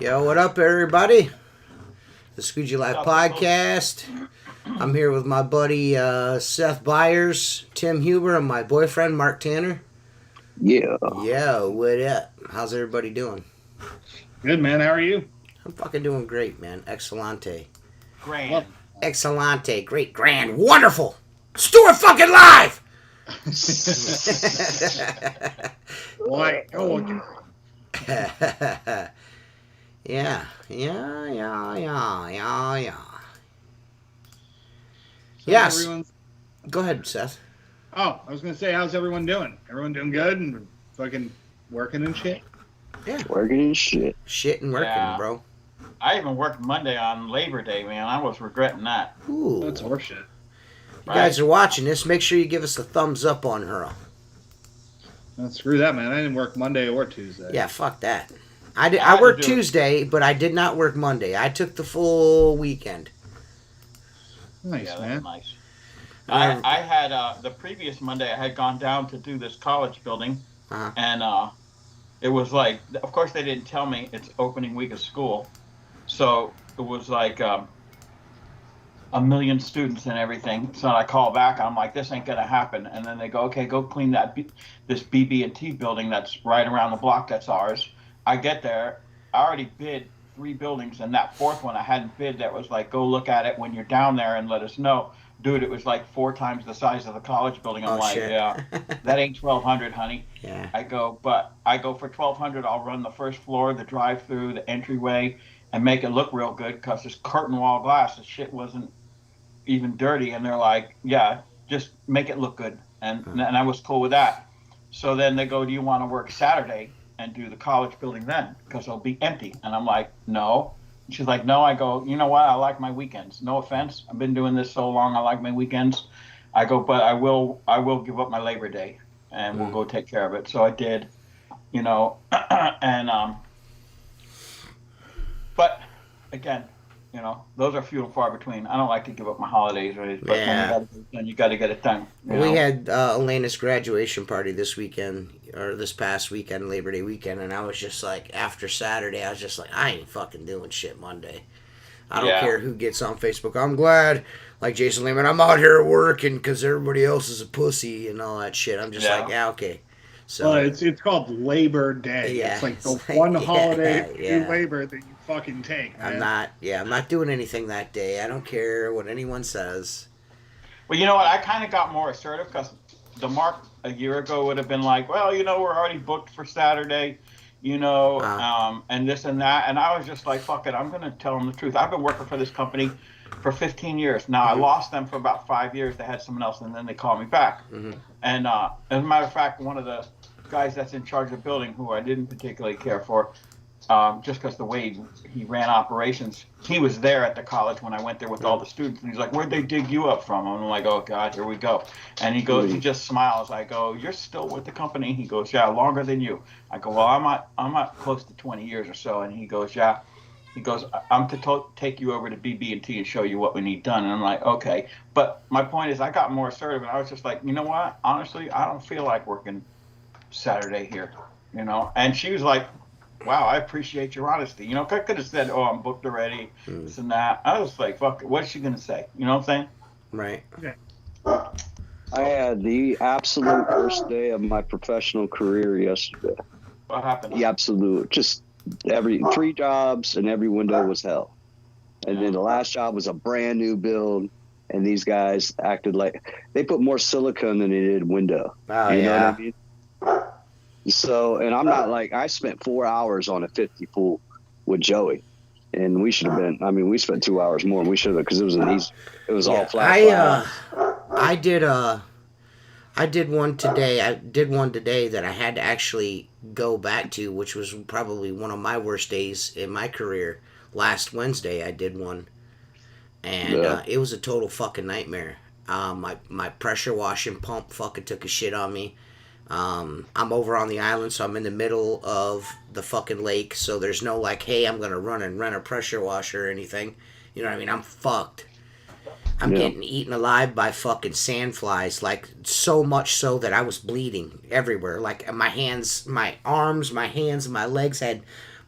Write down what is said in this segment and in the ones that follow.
Yo, what up, everybody? The Squeegee Life podcast. I'm here with my buddy Seth Byers, Tim Huber, and my boyfriend Mark Tanner. Yeah. Yo, what up? How's everybody doing? Good, man. How are you? I'm fucking doing great, man. Excellente. Grand. Excellente. Great, grand, wonderful. Stuart fucking live! Why? Oh, Yeah. Yes. Go ahead, Seth. Oh, I was gonna say, how's everyone doing? Everyone doing good and fucking working and shit? Yeah. Working and shit. Shit and working, bro. I even worked Monday on Labor Day, man. I was regretting that. Ooh. That's horseshit. You guys are watching this, make sure you give us a thumbs up on her. No, screw that, man. I didn't work Monday or Tuesday. Yeah, fuck that. I worked Tuesday, but I did not work Monday. I took the full weekend. Nice, yeah, man. Nice. I had the previous Monday. I had gone down to do this college building, and it was like, of course, they didn't tell me it's opening week of school, so it was like a million students and everything. So I call back. I'm like, this ain't gonna happen. And then they go, okay, go clean this BB&T building that's right around the block. That's ours. I get there, I already bid 3 buildings, and that 4th one I hadn't bid. That was like, go look at it when you're down there and let us know. Dude, it was like 4 times the size of the college building. I'm shit. Yeah, that ain't 1,200, honey. Yeah. I go for 1,200. I'll run the first floor, the drive-through, the entryway, and make it look real good because there's curtain wall glass. The shit wasn't even dirty, and they're like, yeah, just make it look good, and I was cool with that. So then they go, do you want to work Saturday and do the college building then, because it'll be empty? And I'm like, no. And she's like, no. I go, you know what? I like my weekends. No offense. I've been doing this so long. I like my weekends. I go, but I will give up my Labor Day, and we'll go take care of it. So I did, and but again, those are few and far between. I don't like to give up my holidays, right? But when you got to get it done. We had Elena's graduation party this past weekend, Labor Day weekend, and I was just like, after Saturday, I was just like, I ain't fucking doing shit Monday. I don't care who gets on Facebook. I'm glad, like Jason Lehman, I'm out here working because everybody else is a pussy and all that shit. I'm just like, yeah, okay. So it's called Labor Day. Yeah, it's like the one holiday in Labor that you fucking take, man. I'm not doing anything that day. I don't care what anyone says. Well, you know what? I kind of got more assertive because the Mark a year ago would have been like, well, we're already booked for Saturday, and this and that. And I was just like, fuck it, I'm going to tell them the truth. I've been working for this company for 15 years. Now, I lost them for about 5 years. They had someone else, and then they called me back. Mm-hmm. And as a matter of fact, one of the guys that's in charge of building, who I didn't particularly care for, just because the way he ran operations, he was there at the college when I went there with all the students, and he's like, where'd they dig you up from? I'm like, oh God, here we go. And he goes, he just smiles. I go, you're still with the company? He goes, yeah, longer than you. I go, well, I'm at close to 20 years or so. And he goes, yeah. He goes, I'm to take you over to BB&T and show you what we need done. And I'm like, okay. But my point is, I got more assertive, and I was just like, you know what? Honestly, I don't feel like working Saturday here, And she was like, wow, I appreciate your honesty. I could have said, oh, I'm booked already, this and that. I was like, fuck it, what's she going to say? You know what I'm saying? Right. Okay. I had the absolute worst day of my professional career yesterday. What happened? The absolute. Just 3 jobs and every window was hell. And then the last job was a brand new build, and these guys acted like they put more silicone than they did window. Oh, you know what I mean? So, and I'm not like, I spent 4 hours on a 50 pool with Joey, and we should have been, we spent 2 hours more, and we should have, because it was all flat. I did one today that I had to actually go back to, which was probably one of my worst days in my career. Last Wednesday, I did one, and it was a total fucking nightmare. My pressure washing pump fucking took a shit on me. I'm over on the island, so I'm in the middle of the fucking lake. So there's no like, hey, I'm gonna run and rent a pressure washer or anything. You know what I mean? I'm fucked. I'm getting eaten alive by fucking sandflies, like so much so that I was bleeding everywhere. Like my hands, my arms, my hands, my legs had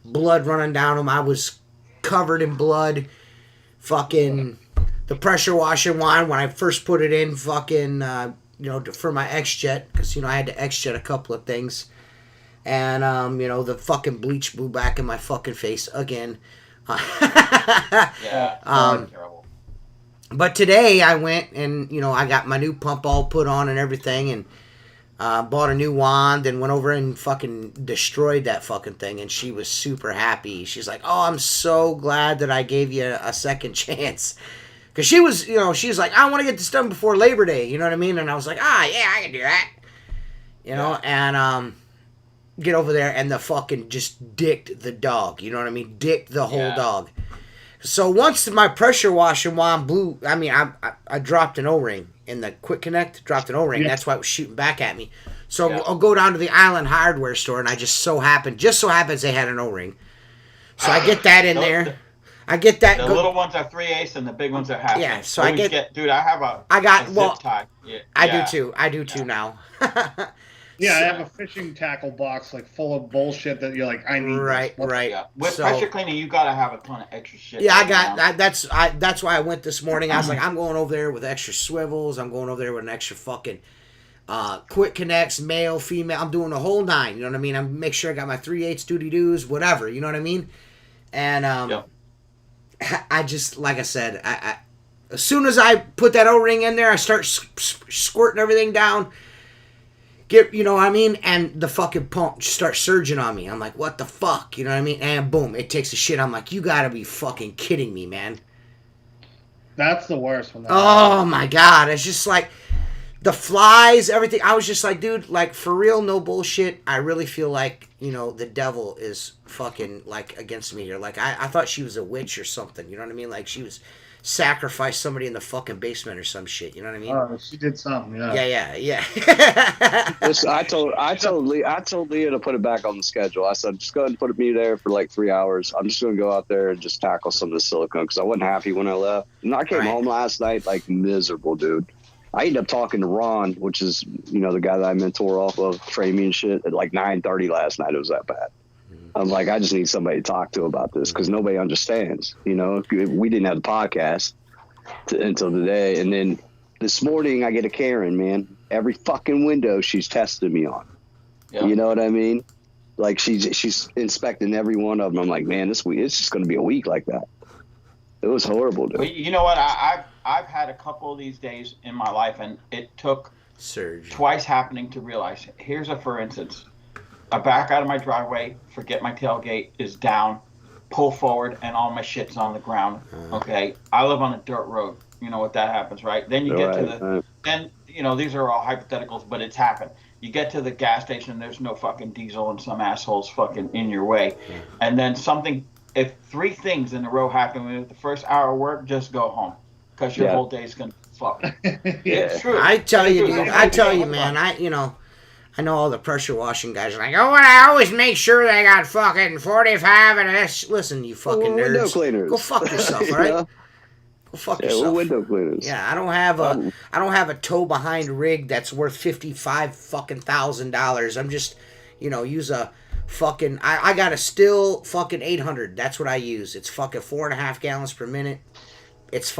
blood running down them. I was covered in blood. Fucking the pressure washing wine when I first put it in, fucking for my X-Jet, because I had to X-Jet a couple of things, and the fucking bleach blew back in my fucking face again. Terrible. But today I went and I got my new pump all put on and everything, and bought a new wand and went over and fucking destroyed that fucking thing, and she was super happy. She's like, "Oh, I'm so glad that I gave you a second chance." Because she was, she was like, "I want to get this done before Labor Day," you know what I mean? And I was like, yeah, I can do that. And get over there, and the fucking just dicked the dog, you know what I mean? Dicked the whole dog. So once my pressure washing wand blew, I mean, I dropped an O-ring in the quick connect, dropped an O-ring. That's why it was shooting back at me. So I'll go down to the island hardware store, and I just so happens they had an O-ring. So I get that in there. I get that. The little ones are 3/8 and the big ones are half. Yeah, so I get, dude. I have a zip tie. Yeah, I do too now. Yeah, I have a fishing tackle box like full of bullshit that you're like, I need. Right. Yeah. With pressure cleaning, you gotta have a ton of extra shit. Yeah, I got that. That's why I went this morning. I was like, I'm going over there with extra swivels. I'm going over there with an extra fucking quick connects, male, female. I'm doing the whole nine. You know what I mean? I'm make sure I got my 3/8 duty doos, whatever. You know what I mean? And I just, like I said, I as soon as I put that O-ring in there, I start squirting everything down. You know what I mean? And the fucking pump starts surging on me. I'm like, what the fuck? You know what I mean? And boom, it takes a shit. I'm like, you gotta be fucking kidding me, man. That's the worst one. Oh my God. It's just like the flies, everything. I was just like, dude, like for real, no bullshit. I really feel like, the devil is fucking like against me here. Like I thought she was a witch or something. You know what I mean? Like she was sacrificed somebody in the fucking basement or some shit. You know what I mean? Oh, she did something. Yeah. Listen, I told Leah to put it back on the schedule. I said, just go ahead and put me there for like 3 hours. I'm just going to go out there and just tackle some of the silicone because I wasn't happy when I left. And I came home last night like miserable, dude. I ended up talking to Ron, which is, the guy that I mentor off of framing and shit at like 9:30 last night. It was that bad. I'm like, I just need somebody to talk to about this because nobody understands. We didn't have the podcast until today. And then this morning I get a Karen, man. Every fucking window she's tested me on. Yep. You know what I mean? Like she's inspecting every one of them. I'm like, man, this week it's just going to be a week like that. It was horrible, dude. Well, you know what? I've had a couple of these days in my life, and it took twice happening to realize. Here's for instance. I back out of my driveway, forget my tailgate is down, pull forward, and all my shit's on the ground. Okay, I live on a dirt road. You know what that happens, right? Then you get to then these are all hypotheticals, but it's happened. You get to the gas station, there's no fucking diesel, and some assholes fucking in your way, and then if 3 things in a row happen with the first hour of work, just go home because your whole day's gonna fuck. It's true. I tell you, dude. I tell you, man. I know all the pressure washing guys are like, oh, and I always make sure they got fucking 45 and this. Listen, you fucking nerds. Window cleaners. Go fuck yourself, all right? Go fuck yourself. Window cleaners. Yeah, I don't have a tow behind rig that's worth $55,000. I'm just, use a fucking. I got a still fucking 800. That's what I use. It's fucking 4.5 gallons per minute. It's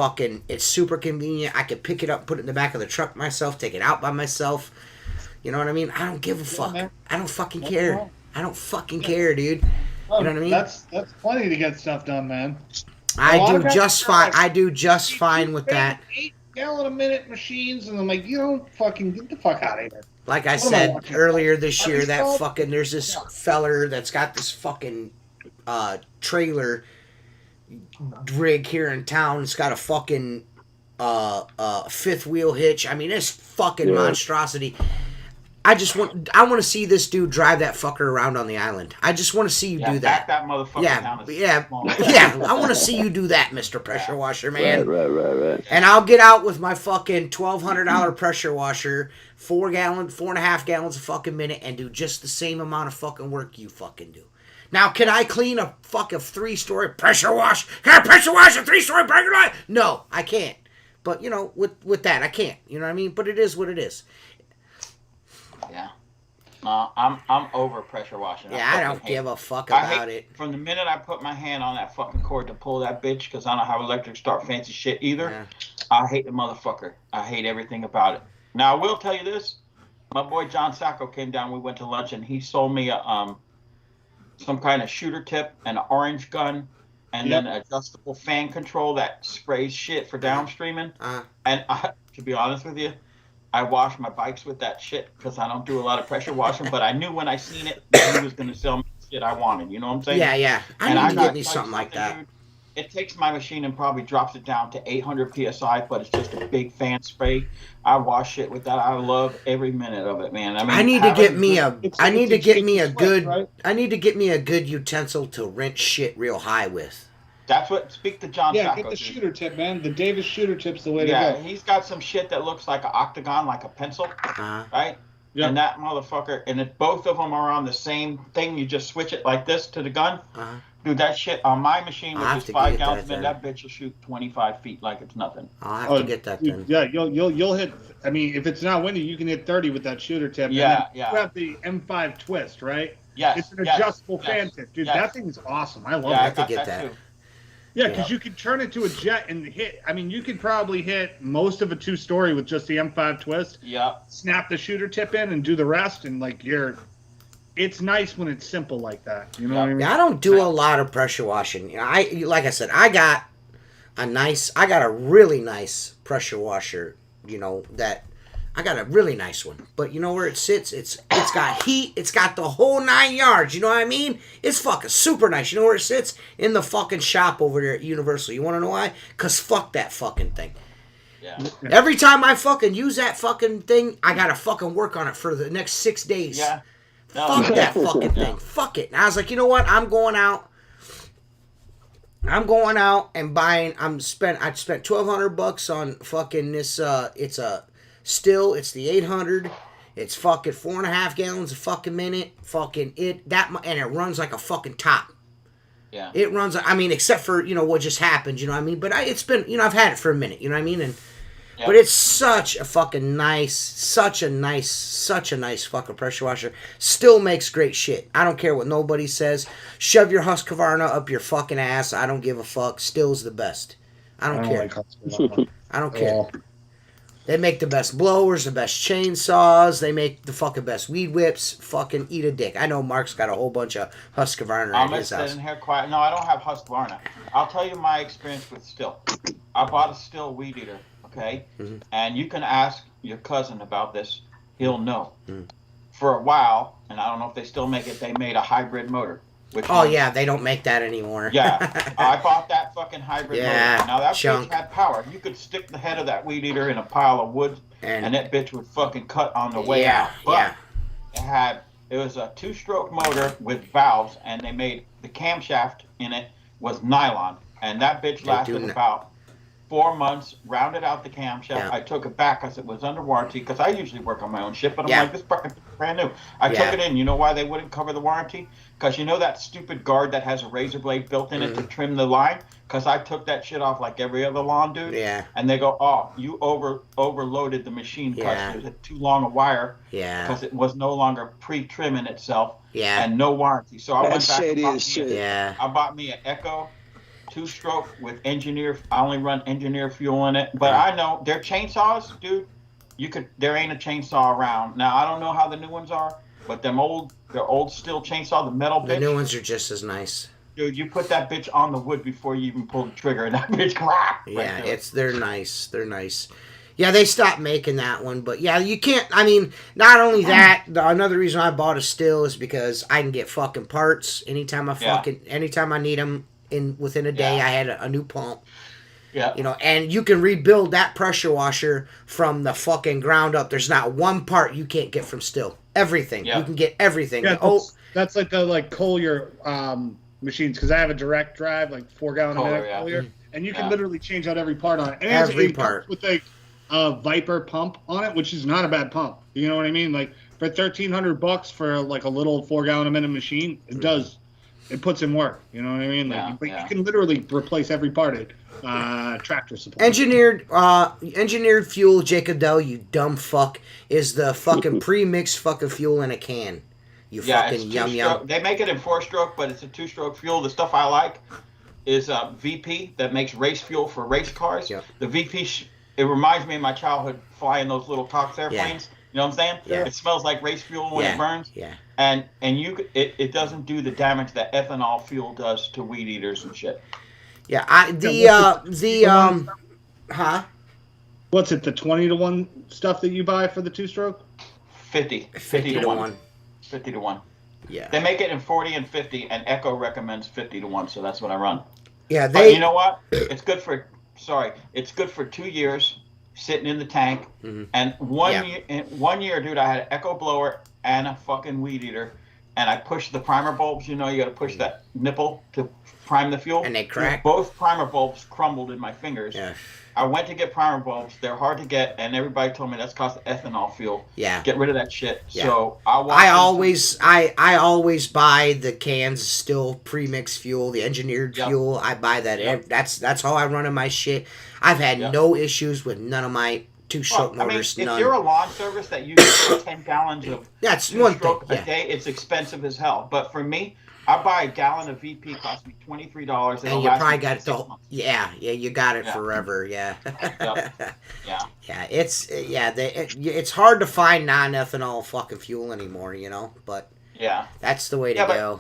super convenient. I can pick it up, put it in the back of the truck myself, take it out by myself. You know what I mean? I don't give a fuck. I don't fucking care. I don't fucking care, dude. You know what I mean? That's plenty to get stuff done, man. I do just fine. I do just fine with that. 8-gallon-a-minute machines, and I'm like, you don't fucking get the fuck out of here. Like I said earlier this year, there's this feller that's got this fucking trailer rig here in town. It's got a fucking fifth wheel hitch. I mean, it's fucking monstrosity. I want to see this dude drive that fucker around on the island. I just want to see you do that. Back that motherfucker down. Yeah. I want to see you do that, Mr. Pressure Washer, man. Right. And I'll get out with my fucking $1,200 pressure washer, 4.5 gallons a fucking minute, and do just the same amount of fucking work you fucking do. Now, can I clean a fucking 3-story pressure wash? Can I pressure wash a 3-story pressure wash? No, I can't. But, with that, I can't. You know what I mean? But it is what it is. Yeah. I'm over pressure washing. Yeah, I don't give a fuck about it. From the minute I put my hand on that fucking cord to pull that bitch, because I don't have electric start fancy shit either, yeah. I hate the motherfucker. I hate everything about it. Now, I will tell you this. My boy John Sacco came down. We went to lunch, and he sold me some kind of shooter tip, and an orange gun, and then an adjustable fan control that sprays shit for downstreaming. And to be honest with you, I wash my bikes with that shit because I don't do a lot of pressure washing, but I knew when I seen it that he was going to sell me shit I wanted. You know what I'm saying? Yeah. I need to get me something like that. Dude, it takes my machine and probably drops it down to 800 PSI, but it's just a big fan spray. I wash it with that. I love every minute of it, man. I need to get me a good utensil to rinse shit real high with. That's what. Speak to John. Yeah, Sacco, get the shooter tip, man. The Davis shooter tip's the way to go. Yeah, he's got some shit that looks like an octagon, like a pencil, right? Yep. And that motherfucker, and both of them are on the same thing. You just switch it like this to the gun. Dude, that shit on my machine, which is 5 gallons, man, that bitch will shoot 25 feet like it's nothing. I'll have to get that then. Yeah, you'll hit. I mean, if it's not windy, you can hit 30 with that shooter tip. Yeah. You have the M5 twist, right? Yes. It's an adjustable fan tip, dude. That thing is awesome. I love it. I have to get that. Too. Yeah, because you could turn it to a jet and hit. I mean, you could probably hit most of a 2-story with just the M5 twist. Yeah. Snap the shooter tip in and do the rest, and it's nice when it's simple like that. You know what I mean? I don't do a lot of pressure washing. Like I said, I got a really nice pressure washer. I got a really nice one, but you know where it sits? It's got heat. It's got the whole 9 yards. You know what I mean? It's fucking super nice. You know where it sits? In the fucking shop over there at Universal. You want to know why? Because fuck that fucking thing. Yeah. Every time I fucking use that fucking thing, I gotta fucking work on it for the next 6 days. Yeah. No. Fuck that fucking thing. Fuck it. And I was like, you know what? I'm going out and buying. I spent $1,200 on fucking this. It's the 800. It's fucking 4.5 gallons a fucking minute. Fucking and it runs like a fucking top. Yeah. It runs. I mean, except for what just happened. You know what I mean? But it's been. I've had it for a minute. You know what I mean? And but it's such a fucking nice, such a nice fucking pressure washer. Still makes great shit. I don't care what nobody says. Shove your Husqvarna up your fucking ass. I don't give a fuck. Still's the best. I don't care. I don't care. They make the best blowers, the best chainsaws. They make the fucking best weed whips. Fucking eat a dick. I know Mark's got a whole bunch of Husqvarna in his house. I'm sitting here quiet. No, I don't have Husqvarna. I'll tell you my experience with Still. I bought a Still weed eater, okay? Mm-hmm. And you can ask your cousin about this. He'll know. Mm-hmm. For a while, and I don't know if they still make it, they made a hybrid motor. Yeah, they don't make that anymore. Yeah, I bought that fucking hybrid motor. Now that bitch had power. You could stick the head of that weed eater in a pile of wood, and that bitch would fucking cut on the way out. But it was a 2-stroke motor with valves, and they made the camshaft in it was nylon, and that bitch lasted about 4 months. Rounded out the camshaft. Yeah. I took it back because it was under warranty. Because I usually work on my own shit, but I'm like, this fucking brand new. I took it in. You know why they wouldn't cover the warranty? Because you know that stupid guard that has a razor blade built in it to trim the line? Because I took that shit off like every other lawn dude. Yeah. And they go, oh, you overloaded the machine because it had too long a wire. Yeah. Because it was no longer pre-trimming itself. Yeah. And no warranty. So I went back and I bought me an Echo 2-stroke with I only run engineer fuel in it. But I know their chainsaws, dude, there ain't a chainsaw around. Now I don't know how the new ones are, but their old Still chainsaw, the metal bitch. The new ones are just as nice. Dude, you put that bitch on the wood before you even pull the trigger, and that bitch they're nice. They're nice. Yeah, they stopped making that one, but yeah, you can't. I mean, not only that, another reason I bought a Still is because I can get fucking parts anytime I need them. Within a day, I had a new pump. Yeah. You know, and you can rebuild that pressure washer from the fucking ground up. There's not one part you can't get from Still. Everything. Yeah. You can get everything. Yeah, that's like the Collier machines, because I have a direct drive, like 4 gallon a minute Collier, and you can literally change out every part on it. And every it part comes with a Viper pump on it, which is not a bad pump. You know what I mean? Like for $1,300 for like a little 4 gallon a minute machine, it puts in work. You know what I mean? Like, you can literally replace every part of tractor supply. Engineered fuel, Jacob Dell, you dumb fuck, is the fucking pre-mixed fucking fuel in a can. You fucking yum. They make it in 4-stroke, but it's a 2-stroke fuel. The stuff I like is VP that makes race fuel for race cars. Yep. The VP, it reminds me of my childhood flying those little Cox airplanes. Yeah. You know what I'm saying? Yeah. It smells like race fuel when it burns. Yeah. And it doesn't do the damage that ethanol fuel does to weed eaters and shit. Yeah, What's it, the 20-to-1 stuff that you buy for the 2-stroke? 50 to 1. 50 to 1. Yeah. They make it in 40 and 50, and Echo recommends 50 to 1, so that's what I run. Yeah, but you know what? It's good for 2 years sitting in the tank. Mm-hmm. And one year, dude, I had an Echo blower and a fucking weed eater, and I pushed the primer bulbs. You know, you got to push that nipple to prime the fuel. And they crack. Both primer bulbs crumbled in my fingers. Yeah. I went to get primer bulbs. They're hard to get, and everybody told me that's cost ethanol fuel. Yeah. Get rid of that shit. Yeah. So I always buy the cans Still pre-mixed fuel, the engineered fuel. I buy that. Yep. That's how I run in my shit. I've had no issues with none of my 2-stroke motors. If you're a lawn service that uses 10 gallons of that's one thing a day, it's expensive as hell. But for me, I buy a gallon of VP, cost me $23. And you probably got it you got it forever. Yeah. Yeah. It's hard to find non-ethanol fucking fuel anymore, you know. But that's the way to go.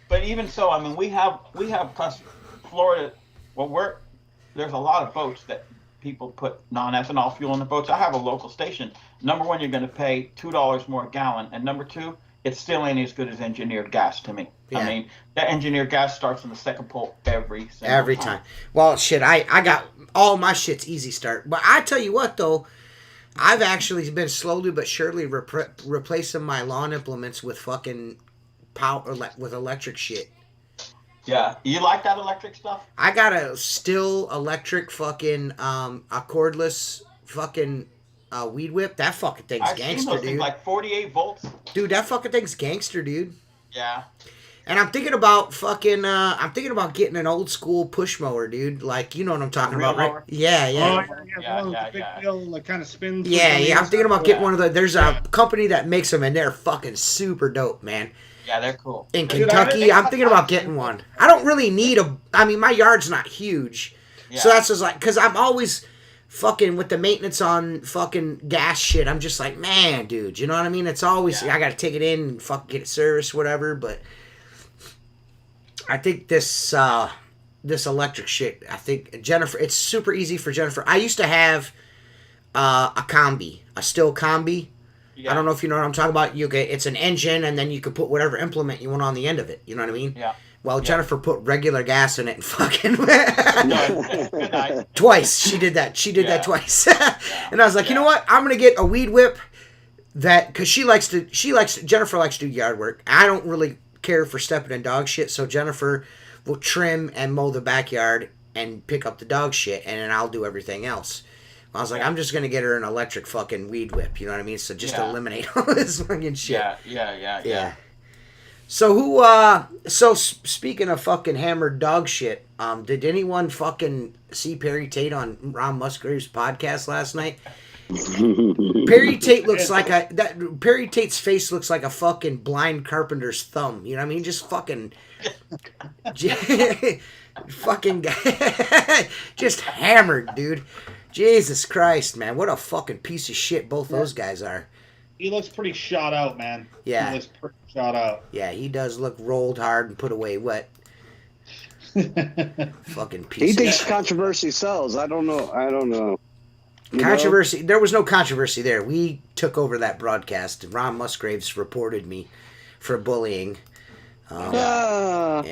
But even so, I mean, we have plus Florida. Well, there's a lot of boats that people put non-ethanol fuel in the boats. I have a local station. Number one, you're going to pay $2 more a gallon, and number two, it still ain't as good as engineered gas to me. Yeah. I mean, that engineered gas starts in the second pull every time. Well, shit, I got all my shit's easy start. But I tell you what, though, I've actually been slowly but surely replacing my lawn implements with fucking power, with electric shit. Yeah, you like that electric stuff? I got a Still electric fucking a cordless fucking weed whip. That fucking thing's gangster, dude. Things like 48 volts. Dude, that fucking thing's gangster, dude. Yeah. And I'm thinking about getting an old school push mower, dude. Like, you know what I'm talking about, right? Yeah. Big wheel, like, kind of spins. Yeah. I'm thinking about getting one of the. There's a company that makes them, and they're fucking super dope, man. Yeah, they're cool. In Kentucky, I'm thinking about getting one. I don't really need I mean, my yard's not huge. Yeah. So that's just like, because I'm always fucking with the maintenance on fucking gas shit. I'm just like, man, dude, you know what I mean? It's always, I got to take it in and fucking get it serviced, whatever. But I think this electric shit, I think Jennifer, it's super easy for Jennifer. I used to have a combi, a Still combi. Yeah. I don't know if you know what I'm talking about. It's an engine, and then you can put whatever implement you want on the end of it. You know what I mean? Yeah. Well, Jennifer put regular gas in it and fucking twice. She did that. She did that twice. And I was like, you know what? I'm gonna get a weed whip because Jennifer likes to do yard work. I don't really care for stepping in dog shit, so Jennifer will trim and mow the backyard and pick up the dog shit, and then I'll do everything else. I was like, I'm just gonna get her an electric fucking weed whip. You know what I mean? So just eliminate all this fucking shit. Yeah. So speaking of fucking hammered dog shit, did anyone fucking see Perry Tate on Ron Musgrave's podcast last night? Perry Tate's face looks like a fucking blind carpenter's thumb. You know what I mean? Just fucking fucking just hammered, dude. Jesus Christ, man. What a fucking piece of shit both those guys are. He looks pretty shot out, man. Yeah. He looks pretty shot out. Yeah, he does look rolled hard and put away wet. Fucking piece He of thinks shit. Controversy sells. I don't know. Controversy. There was no controversy there. We took over that broadcast. Ron Musgraves reported me for bullying. No.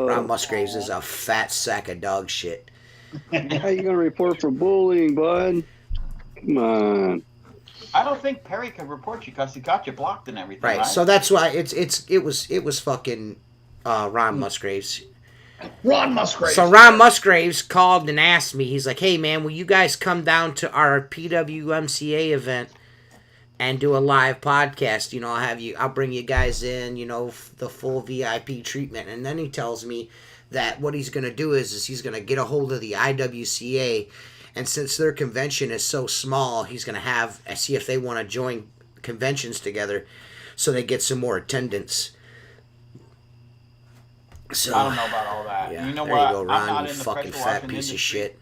Ron Musgraves is a fat sack of dog shit. How you gonna report for bullying, bud? Come on. I don't think Perry could report you because he got you blocked and everything. Right. So that's why it was fucking Ron Musgraves. Ron Musgraves. So Ron Musgraves called and asked me. He's like, "Hey man, will you guys come down to our PWMCA event and do a live podcast? You know, I'll bring you guys in. You know, the full VIP treatment." And then he tells me that what he's gonna do is he's gonna get a hold of the IWCA, and since their convention is so small, he's gonna see if they want to join conventions together, so they get some more attendance. So, I don't know about all that. Yeah, You know there what? you go, Ron, I'm not you in the fucking pressure fat washing piece industry. of shit.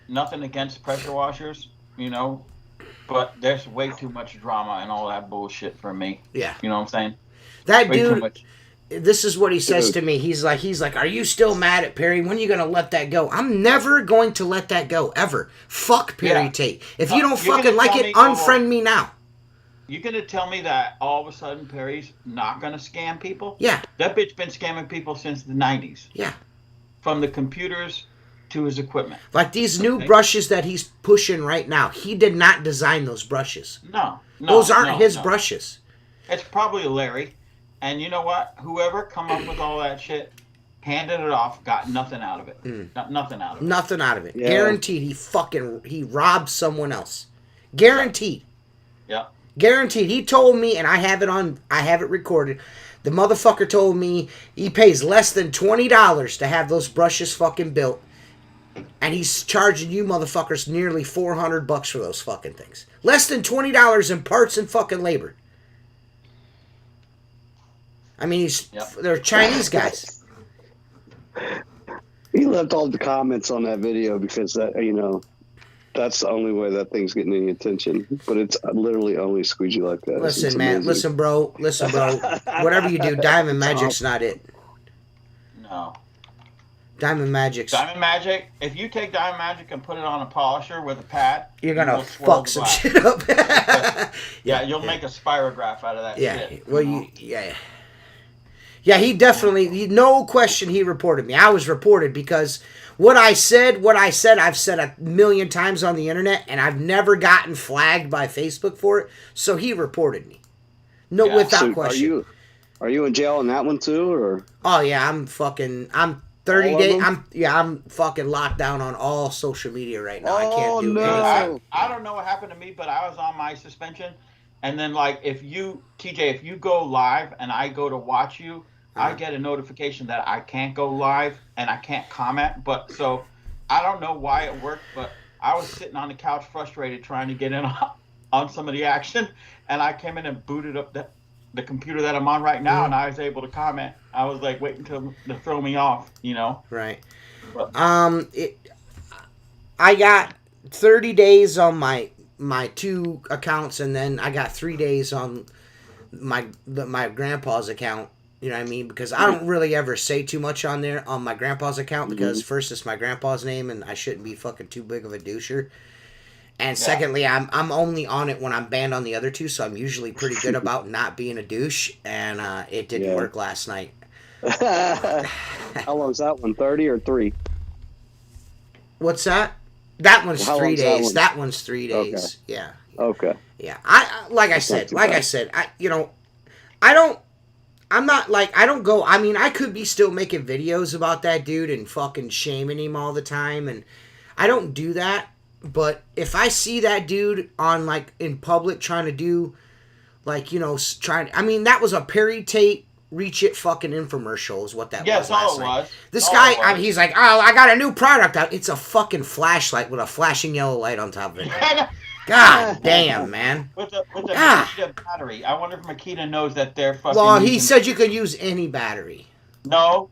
Nothing against pressure washers, you know, but there's way too much drama and all that bullshit for me. Yeah. You know what I'm saying? That Way too dude, much. this is what he says to me. He's like, "Are you still mad at Perry? When are you going to let that go?" I'm never going to let that go, ever. Fuck Perry Tate. If you don't You're fucking gonna like tell it, me- unfriend me now. You gonna tell me that all of a sudden Perry's not gonna scam people? Yeah. That bitch been scamming people since the 90s. Yeah. From the computers to his equipment. Like these new brushes that he's pushing right now, he did not design those brushes. No. Those aren't his brushes. It's probably Larry. And you know what? Whoever come up with all that shit, handed it off, got nothing out of it. Got nothing out of it. Nothing out of it. Yeah. Guaranteed he robbed someone else. Guaranteed. Yeah. Guaranteed. He told me, and I have it recorded. The motherfucker told me he pays less than $20 to have those brushes fucking built. And he's charging you motherfuckers nearly $400 for those fucking things. Less than $20 in parts and fucking labor. I mean, they're Chinese guys. He left all the comments on that video because that's the only way that thing's getting any attention. But it's literally only Squeegee Life that. Listen, man. Listen, bro. Whatever you do, Diamond Magic's not it. No. Diamond Magic. If you take Diamond Magic and put it on a polisher with a pad, you're gonna fuck some shit up. You'll make a spirograph out of that shit. Well, yeah, he definitely, no question he reported me. I was reported because what I said, I've said a million times on the internet, and I've never gotten flagged by Facebook for it, so he reported me. Without question. Are you in jail on that one too, or? Oh yeah, I'm 30 days. I'm fucking locked down on all social media right now. I can't do anything. I don't know what happened to me, but I was on my suspension, and then like if you go live and I go to watch you, I get a notification that I can't go live and I can't comment. But so I don't know why it worked, but I was sitting on the couch frustrated trying to get in on some of the action, and I came in and booted up the computer that I'm on right now, and I was able to comment. I was like waiting to throw me off, Right. But, I got 30 days on my two accounts, and then I got 3 days on my grandpa's account. You know what I mean? Because I don't really ever say too much on there on my grandpa's account because first it's my grandpa's name and I shouldn't be fucking too big of a doucher. And secondly, I'm only on it when I'm banned on the other two, so I'm usually pretty good about not being a douche. And it didn't work last night. How long is that one? 30 or 3? What's that? That one's 3 days. That one's 3 days. Okay. Yeah. Okay. Yeah. I said, I don't go, I mean, I could be still making videos about that dude and fucking shaming him all the time, and I don't do that, but if I see that dude on, like, in public trying to do, like, I mean, that was a Perry Tate Reach It fucking infomercial is what that was last night. This guy, he's like, oh, I got a new product out. It's a fucking flashlight with a flashing yellow light on top of it. God damn, man. With a Makita battery. I wonder if Makita knows that they're fucking... Well, he said you could use any battery. No.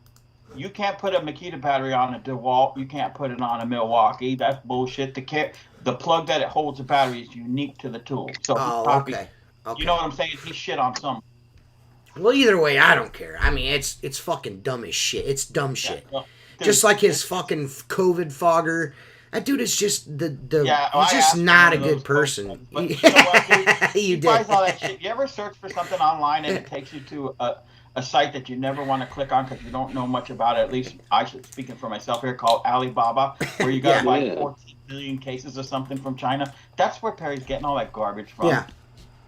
You can't put a Makita battery on a DeWalt. You can't put it on a Milwaukee. That's bullshit. The plug that it holds the battery is unique to the tool. So okay. You know what I'm saying? He shit on some. Well, either way, I don't care. I mean, it's fucking dumb as shit. It's dumb shit. Well, dude, just like his fucking COVID fogger. That dude is just he's I just not a good person. But you know what, dude? You He did. buys all that shit. You ever search for something online and it takes you to a site that you never want to click on because you don't know much about it. At least I should, speaking for myself here, called Alibaba, where you got to buy 14 million cases of something from China. That's where Perry's getting all that garbage from. Yeah.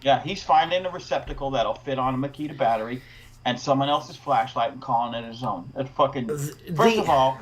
Yeah, he's finding a receptacle that'll fit on a Makita battery and someone else's flashlight and calling it his own. That's fucking... First of all,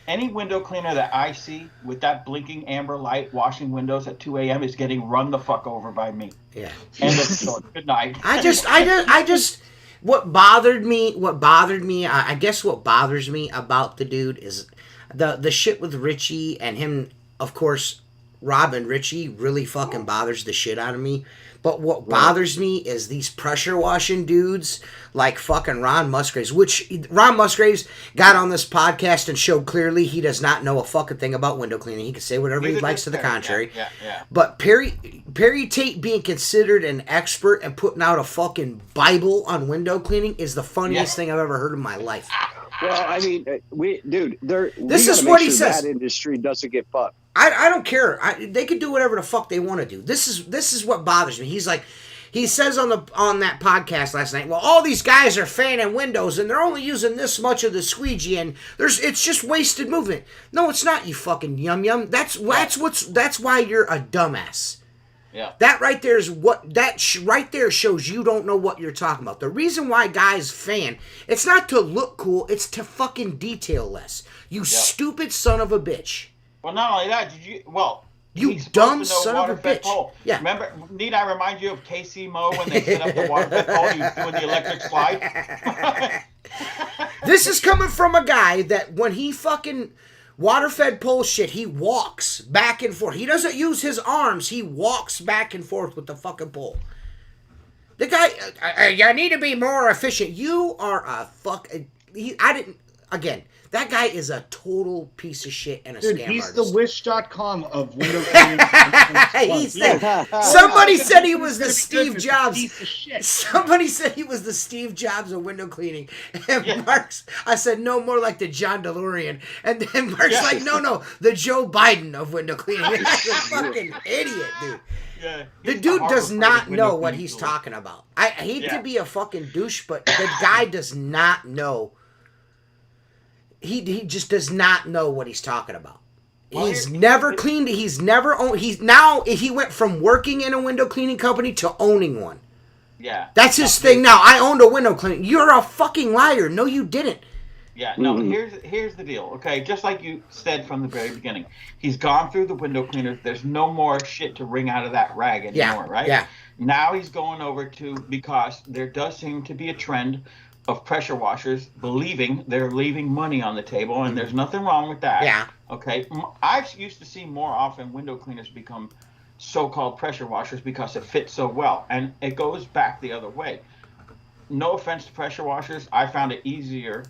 any window cleaner that I see with that blinking amber light washing windows at 2 a.m. is getting run the fuck over by me. Yeah. End of story. Good night. I just what bothers me, I guess what bothers me about the dude is the shit with Richie and him, of course, Rob and Richie really fucking bothers the shit out of me. But what bothers me is these pressure washing dudes like fucking Ron Musgraves, which Ron Musgraves got on this podcast and showed clearly he does not know a fucking thing about window cleaning. He can say whatever he likes to the contrary. Yeah. But Perry Tate being considered an expert and putting out a fucking Bible on window cleaning is the funniest thing I've ever heard in my life. Well, I mean, this is what he says. That industry doesn't get fucked. I don't care. They can do whatever the fuck they want to do. This is what bothers me. He says on that podcast last night, well, all these guys are fanning windows and they're only using this much of the squeegee and it's just wasted movement. No, it's not, you fucking yum. That's why you're a dumbass. Yeah. That right there is right there shows you don't know what you're talking about. The reason why guys fan, it's not to look cool, it's to fucking detail less. You stupid son of a bitch. Well, not only that, you dumb son of a bitch. Pole. Yeah. Remember, need I remind you of KC Mo when they set up the water-fed pole? He was doing the electric slide. This is coming from a guy that when he fucking water-fed pole shit, he walks back and forth. He doesn't use his arms. He walks back and forth with the fucking pole. The guy, you need to be more efficient. You are a that guy is a total piece of shit and a scam he's artist. The Wish.com of window cleaning. Somebody said he was the Steve Jobs. Piece of shit. Somebody said he was the Steve Jobs of window cleaning. And I said, no, more like the John DeLorean. And then Mark's like, no, the Joe Biden of window cleaning. That's a fucking idiot, dude. Yeah, the dude does not know what he's talking about. I hate to be a fucking douche, but the guy does not know. He just does not know what he's talking about. Well, he's never cleaned. He went from working in a window cleaning company to owning one. Yeah. That's his thing now. I owned a window cleaning. You're a fucking liar. No, you didn't. Yeah, no, here's the deal, okay? Just like you said from the very beginning, he's gone through the window cleaners. There's no more shit to wring out of that rag anymore, right? Yeah. Now he's going over to, because there does seem to be a trend of pressure washers believing they're leaving money on the table, and there's nothing wrong with that. Yeah. Okay. I used to see more often window cleaners become so-called pressure washers because it fits so well, and it goes back the other way. No offense to pressure washers, I found it easier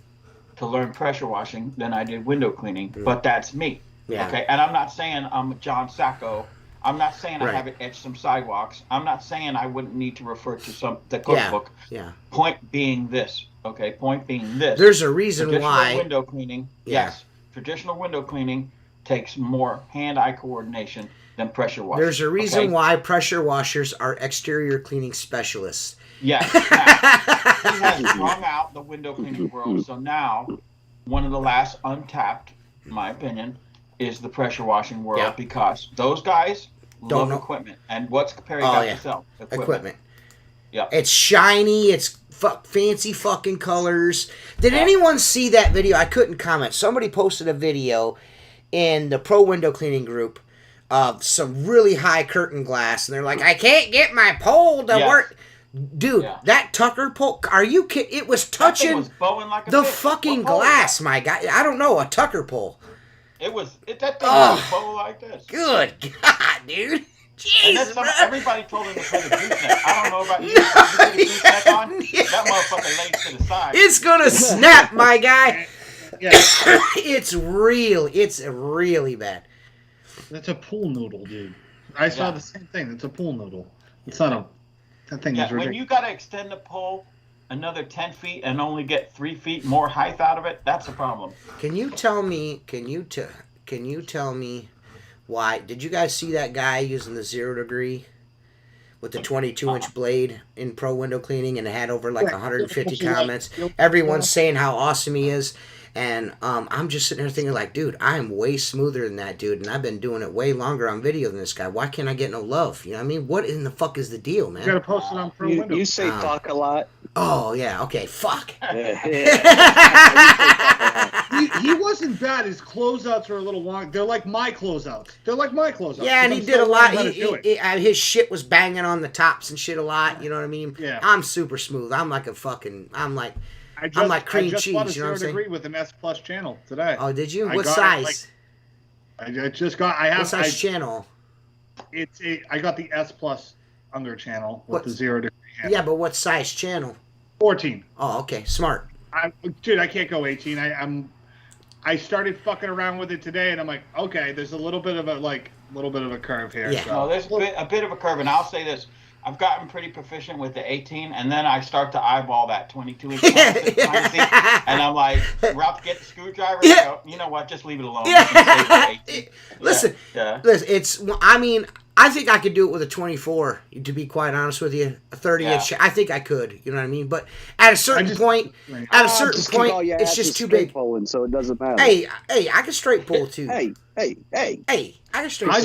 to learn pressure washing than I did window cleaning, but that's me. Yeah. Okay. And I'm not saying I'm John Sacco. I'm not saying I haven't etched some sidewalks. I'm not saying I wouldn't need to refer to the cookbook. Yeah. Point being this. Okay. Point being this. There's a reason why window cleaning. Yeah. Yes. Traditional window cleaning takes more hand-eye coordination than pressure washing. There's a reason why pressure washers are exterior cleaning specialists. Yes. Now, he has strung out the window cleaning world. So now, one of the last untapped, in my opinion, is the pressure washing world, because those guys love equipment. And what's Perry got to sell? Equipment. Yeah. It's shiny. It's fancy fucking colors. Did anyone see that video? I couldn't comment. Somebody posted a video in the pro window cleaning group of some really high curtain glass, and they're like, I can't get my pole to work. Dude, that Tucker pole, are you kidding? It was touching the fucking glass, my guy. I don't know, a Tucker pole. That thing was bowling like this. Good God, dude. Jeez, everybody told him to put a gooseneck. I don't know about you. You put a gooseneck on, that motherfucker lays to the side. It's gonna snap, my guy. Yeah. It's really bad. That's a pool noodle, dude. I saw the same thing. It's a pool noodle. It's not a... That thing is ridiculous. When you got to extend the pole another 10 feet and only get 3 feet more height out of it, that's a problem. Can you tell me why? Did you guys see that guy using the 0 degree? with the 22-inch blade in pro window cleaning, and it had over like 150 comments. Everyone's saying how awesome he is. And I'm just sitting there thinking, like, dude, I am way smoother than that dude, and I've been doing it way longer on video than this guy. Why can't I get no love? You know what I mean? What in the fuck is the deal, man? You gotta post it on Pro Window. You say fuck a lot. Oh, yeah, okay, fuck. He wasn't bad. His closeouts were a little long. They're like my closeouts. Yeah, and he did a lot. His shit was banging on the tops and shit a lot. You know what I mean? Yeah. I'm super smooth. I'm like cream cheese. You know what I'm saying? Degree with an S Plus channel today. Oh, did you? What size? What size channel? I got the S Plus under channel with the 0 degree handle. Yeah, but what size channel? 14. Oh, okay, smart. Dude, I can't go 18. I started fucking around with it today, and I'm like, okay, there's a little bit of a curve here. Yeah. So. No, there's a bit of a curve, and I'll say this. I've gotten pretty proficient with the 18, and then I start to eyeball that 22-inch and I'm like, we're out to get the screwdriver. I go, you know what? Just leave it alone. Listen, I think I could do it with a 24, to be quite honest with you. A 30-inch, I think I could. You know what I mean? But at a certain point, it's just too big. Pulling, so it doesn't matter. Hey, I can straight pull too. Hey, I can straight pull.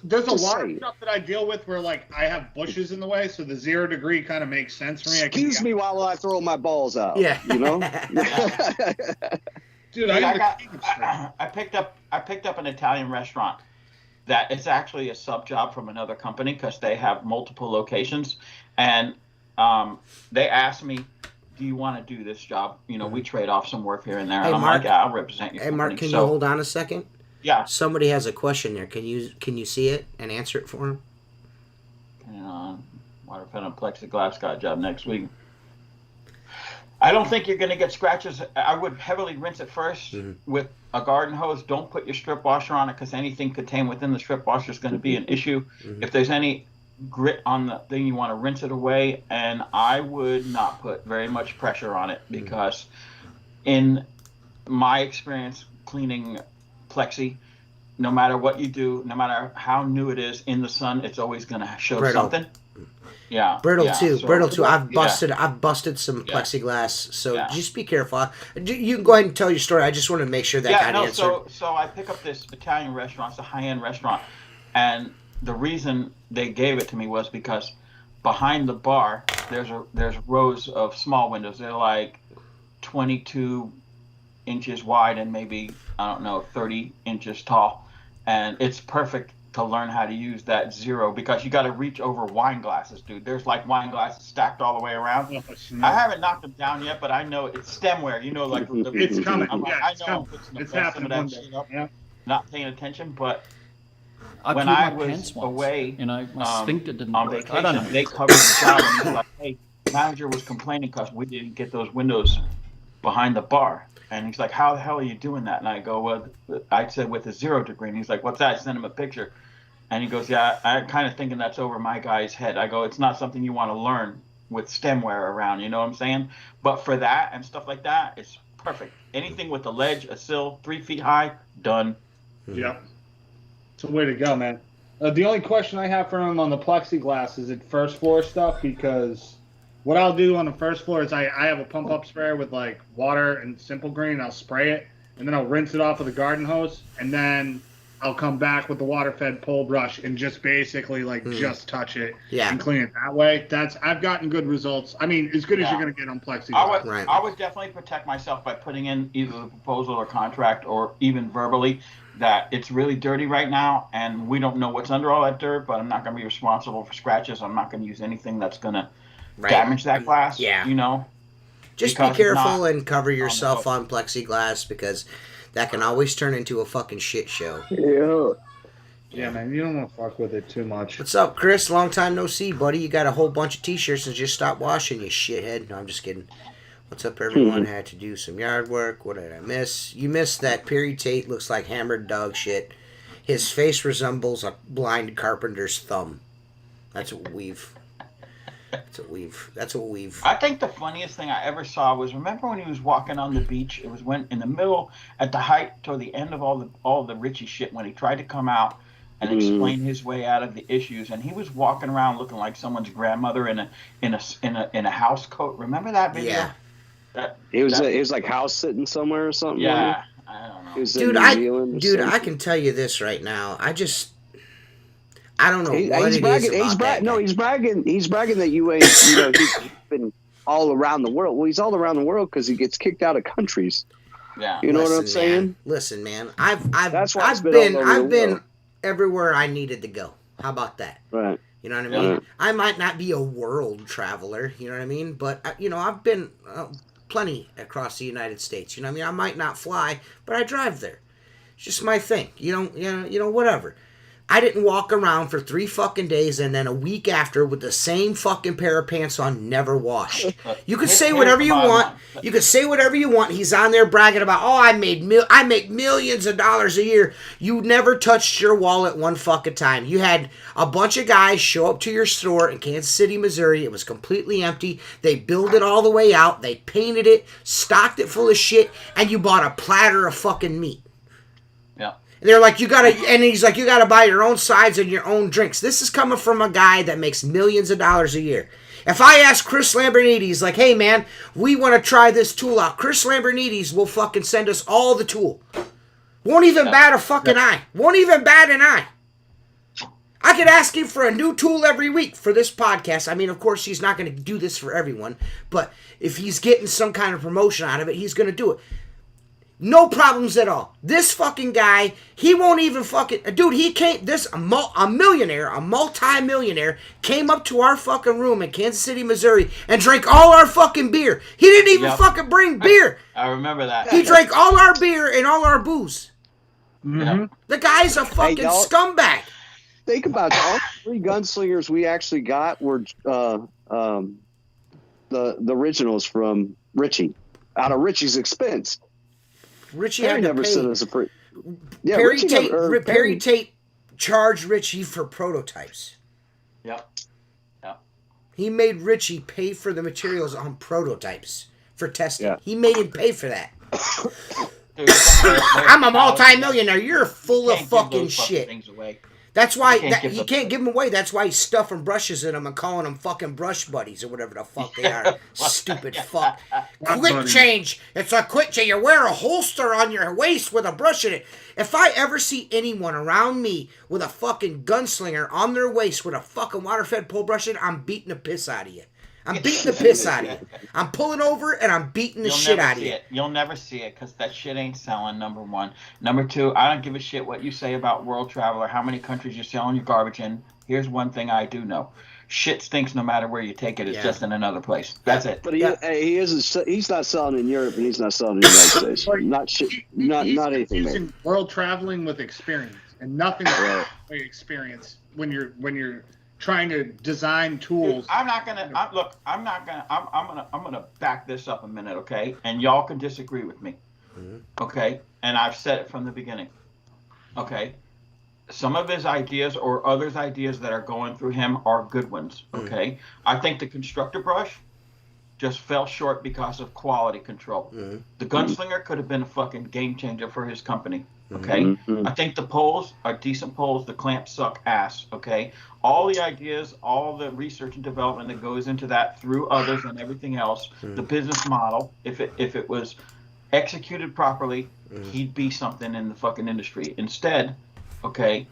There's a lot of stuff that I deal with where, like, I have bushes in the way, so the 0 degree kind of makes sense for me. Excuse me while I throw my balls out. Yeah. You know? Dude, I picked up an Italian restaurant that is actually a sub job from another company because they have multiple locations, and they asked me, do you want to do this job? You know, we trade off some work here and there. Hey, and I'm Mark, like, yeah, I'll represent you. Hey, Mark, can you hold on a second? Yeah. Somebody has a question there. Can you see it and answer it for him? Water fed plexiglass got a job next week. I don't think you're going to get scratches. I would heavily rinse it first with a garden hose. Don't put your strip washer on it because anything contained within the strip washer is going to be an issue. If there's any grit on the thing, you want to rinse it away. And I would not put very much pressure on it because in my experience cleaning plexi, no matter what you do, no matter how new it is in the sun, it's always going to show something. Yeah, brittle too. I've busted some plexiglass, so just be careful. You can go ahead and tell your story. I just want to make sure that got answered. So I pick up this Italian restaurant, it's a high-end restaurant, and the reason they gave it to me was because behind the bar there's rows of small windows. They're like 22 inches wide and maybe 30 inches tall, and it's perfect to learn how to use that 0 because you got to reach over wine glasses, dude. There's like wine glasses stacked all the way around. I haven't knocked them down yet, but I know it's stemware. You know, like it's coming. It's coming. It's happening. Not paying attention, but I when I was away, my sphincter didn't on work. vacation, I don't know. they covered the job and was like, "Hey, manager was complaining because we didn't get those windows behind the bar." And he's like, how the hell are you doing that? And I go, well, I said with a 0 degree. And he's like, what's that? I sent him a picture. And he goes, yeah, I'm kind of thinking that's over my guy's head. I go, it's not something you want to learn with stemware around. You know what I'm saying? But for that and stuff like that, it's perfect. Anything with a ledge, a sill, 3 feet high, done. Yeah. It's a way to go, man. The only question I have for him on the plexiglass is it first floor stuff, because what I'll do on the first floor is I have a pump up sprayer with like water and Simple Green. I'll spray it and then I'll rinse it off with a garden hose, and then I'll come back with the water fed pole brush and just basically just touch it and clean it that way. I've gotten good results. I mean, as good as you're gonna get on plexiglass. I would definitely protect myself by putting in either the proposal or contract or even verbally that it's really dirty right now and we don't know what's under all that dirt, but I'm not gonna be responsible for scratches. I'm not gonna use anything that's gonna damage that glass. Yeah. You know? Just be careful and cover yourself on plexiglass because that can always turn into a fucking shit show. Yeah, man, you don't want to fuck with it too much. What's up, Chris? Long time no see, buddy. You got a whole bunch of t-shirts and just stopped washing, you shithead. No, I'm just kidding. What's up, everyone? Had to do some yard work. What did I miss? You missed that Perry Tate looks like hammered dog shit. His face resembles a blind carpenter's thumb. That's what we've... That's what we've. I think the funniest thing I ever saw was, remember when he was walking on the beach? It was when in the middle, at the height, toward the end of all the Richie shit, when he tried to come out, and explain his way out of the issues. And he was walking around looking like someone's grandmother in a house coat. Remember that video? Yeah. He was like house sitting somewhere or something. Yeah, I don't know. He was in New Zealand. Dude, I can tell you this right now. I don't know what he's it bragging, is about that guy. No, he's bragging that you ain't. He's been all around the world. Well, he's all around the world because he gets kicked out of countries. Yeah, you know what I'm saying? Man, listen, man, I've been everywhere I needed to go. How about that? Right. You know what I mean? Right. I might not be a world traveler. You know what I mean? But I've been plenty across the United States. You know what I mean? I might not fly, but I drive there. It's just my thing. Whatever. I didn't walk around for 3 fucking days and then a week after with the same fucking pair of pants on, never washed. You could say whatever you want. You could say whatever you want. He's on there bragging about, I make millions of dollars a year. You never touched your wallet one fucking time. You had a bunch of guys show up to your store in Kansas City, Missouri. It was completely empty. They built it all the way out. They painted it, stocked it full of shit, and you bought a platter of fucking meat. Yeah. And they're like, he's like, you gotta buy your own sides and your own drinks. This is coming from a guy that makes millions of dollars a year. If I ask Chris Lambernides, like, hey man, we want to try this tool out, Chris Lambernides will fucking send us all the tool. Won't even bat a fucking eye. Won't even bat an eye. I could ask him for a new tool every week for this podcast. I mean, of course, he's not going to do this for everyone, but if he's getting some kind of promotion out of it, he's going to do it. No problems at all. This fucking guy, he won't even fucking... Dude, he came... A multi-millionaire, came up to our fucking room in Kansas City, Missouri, and drank all our fucking beer. He didn't even fucking bring beer. I remember that. He drank all our beer and all our booze. Mm-hmm. The guy's a fucking scumbag. Think about it. All 3 gunslingers we actually got were the originals from Richie, out of Richie's expense. Richie Perry had never to pay. sent us a free. Yeah, Perry Tate charged Richie for prototypes. Yep. He made Richie pay for the materials on prototypes for testing. Yeah. He made him pay for that. Dude, I'm a multi-millionaire. You're full of fucking shit. Things away. That's why you can't give them away. That's why he's stuffing brushes in them and calling them fucking brush buddies or whatever the fuck they are. Stupid fuck. Quick change. It's a quick change. You wear a holster on your waist with a brush in it. If I ever see anyone around me with a fucking gunslinger on their waist with a fucking water-fed pull brush in, I'm beating the piss out of you. I'm beating the piss out of you. I'm pulling over and I'm beating the shit out of you. You'll never see it because that shit ain't selling, number one. Number two, I don't give a shit what you say about World Traveler, how many countries you're selling your garbage in. Here's one thing I do know. Shit stinks no matter where you take it. It's just in another place. That's it. But he's not selling in Europe and he's not selling in the United States. Not anything. Using world traveling with experience and nothing but experience when you're trying to design tools. I'm gonna back this up a minute, okay? And y'all can disagree with me, okay? And I've said it from the beginning, okay? Some of his ideas or others' ideas that are going through him are good ones, okay? I think the constructor brush just fell short because of quality control. The gunslinger could have been a fucking game changer for his company. Okay, I think the poles are decent poles. The clamps suck ass. Okay, all the ideas, all the research and development that goes into that through others and everything else. The business model, if it was executed properly, he'd be something in the fucking industry. Instead, okay,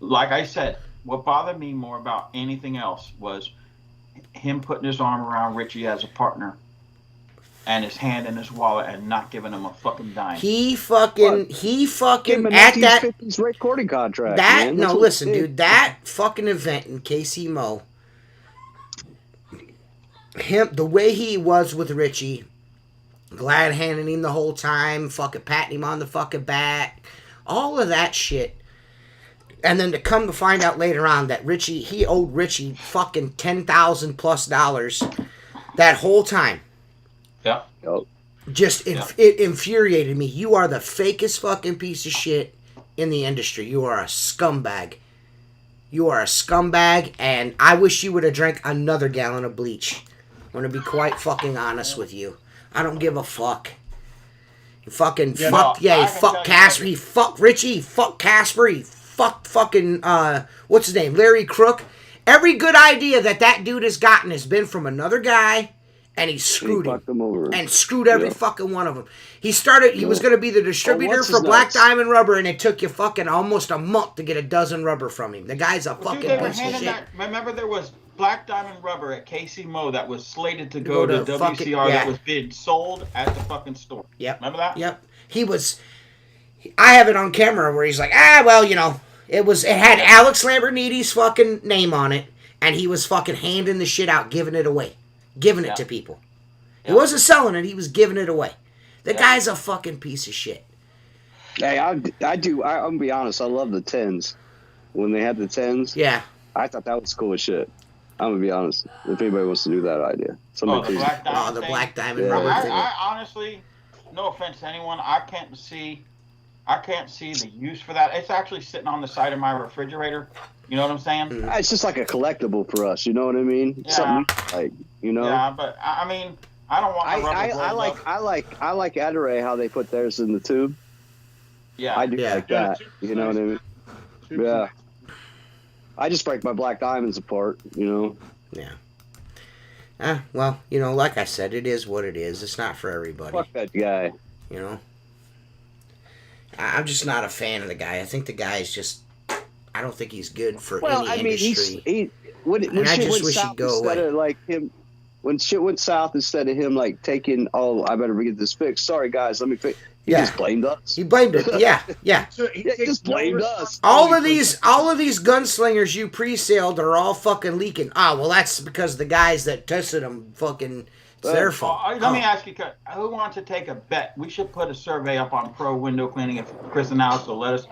like I said, what bothered me more about anything else was him putting his arm around Richie as a partner. And his hand in his wallet and not giving him a fucking dime. He fucking at that 1950s recording contract. Listen, dude, that fucking event in KC Mo, the way he was with Richie, glad handing him the whole time, fucking patting him on the fucking back, all of that shit. And then to come to find out later on that he owed Richie fucking $10,000+ that whole time. Yeah. It infuriated me. You are the fakest fucking piece of shit in the industry. You are a scumbag. And I wish you would have drank another gallon of bleach. I'm gonna be quite fucking honest with you. I don't give a fuck. Fuck Casper. He fucked Richie. He fucked Casper. He fucking what's his name, Larry Crook. Every good idea that dude has gotten has been from another guy, and he screwed him and screwed every fucking one of them. He was going to be the distributor for Black Diamond Rubber, and it took you fucking almost a month to get a dozen rubber from him. The guy's a fucking piece of shit. Remember, there was Black Diamond Rubber at KC Mo that was slated to go to WCR that was being sold at the fucking store. Yep. Remember that? Yep. I have it on camera where he's like, well, it had Alex Lamborghini's fucking name on it, and he was fucking handing the shit out, giving it away. Giving it to people. He wasn't selling it, he was giving it away. The guy's a fucking piece of shit. Hey, I'm gonna be honest, I love the 10s. When they had the 10s, I thought that was cool as shit. I'm gonna be honest. If anybody wants to do that idea. The Black Diamond Rubber thing. I honestly, no offense to anyone, I can't see the use for that. It's actually sitting on the side of my refrigerator. You know what I'm saying? It's just like a collectible for us. You know what I mean? Yeah. Something Yeah, but I mean, I don't want. I like Adore how they put theirs in the tube. Yeah, I do like that. You know what I mean? Yeah. I just break my Black Diamonds apart. Yeah. Well, like I said, it is what it is. It's not for everybody. Fuck that guy. I'm just not a fan of the guy. I think the guy is just. I don't think he's good for any industry. When shit went south, instead of him like taking, I better get this fixed. Sorry guys, let me fix. He just blamed us. He blamed it. Yeah. So he just blamed us. All of these gunslingers you pre-sailed are all fucking leaking. Well, that's because the guys that tested them fucking. It's their fault. Let me ask you, who wants to take a bet? We should put a survey up on Pro Window Cleaning if Chris and Alex will let us.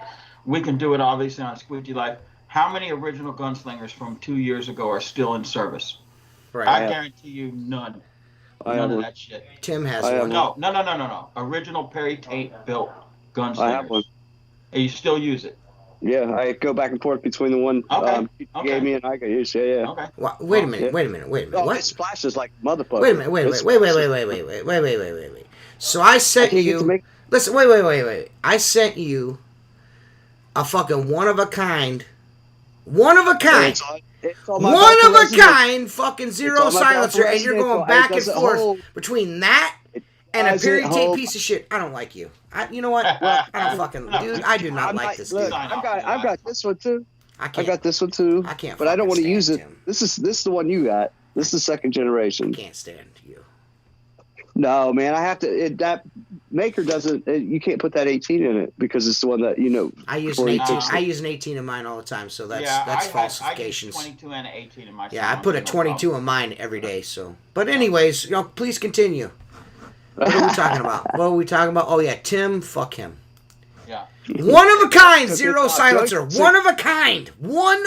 We can do it obviously on Squeegee Life. How many original gunslingers from 2 years ago are still in service? Right. I guarantee you none. None of that shit. Tim has one. No. Original Perry Tate built gunslingers. I have one. And you still use it? Yeah, I go back and forth between the one he gave me and I can use. Yeah. Okay. Well, wait a minute. Oh, what? It splashes like motherfucker. Wait a minute. Wait. So I sent you. Listen. Wait. I sent you a fucking one of a kind, fucking zero silencer, and you're going back and forth between that and a Perry Tate piece of shit. I don't like you. You know what? I don't fucking, dude. I do not like this dude. I've got this one too. I got this one too. I can't. But I don't want to use it. Him. This is the one you got. This is the second generation. I can't stand you. No, man. I have to. That maker doesn't. You can't put that 18 in it because it's the one that I use an 18. I use an 18 in mine all the time, so that's falsifications. I use 22 and an 18 in my. Yeah, I put a 22 in mine every day. So, but anyways, please continue. What are we talking about? Oh yeah, Tim. Fuck him. Yeah. One of a kind, zero silencer. One of a kind. It's on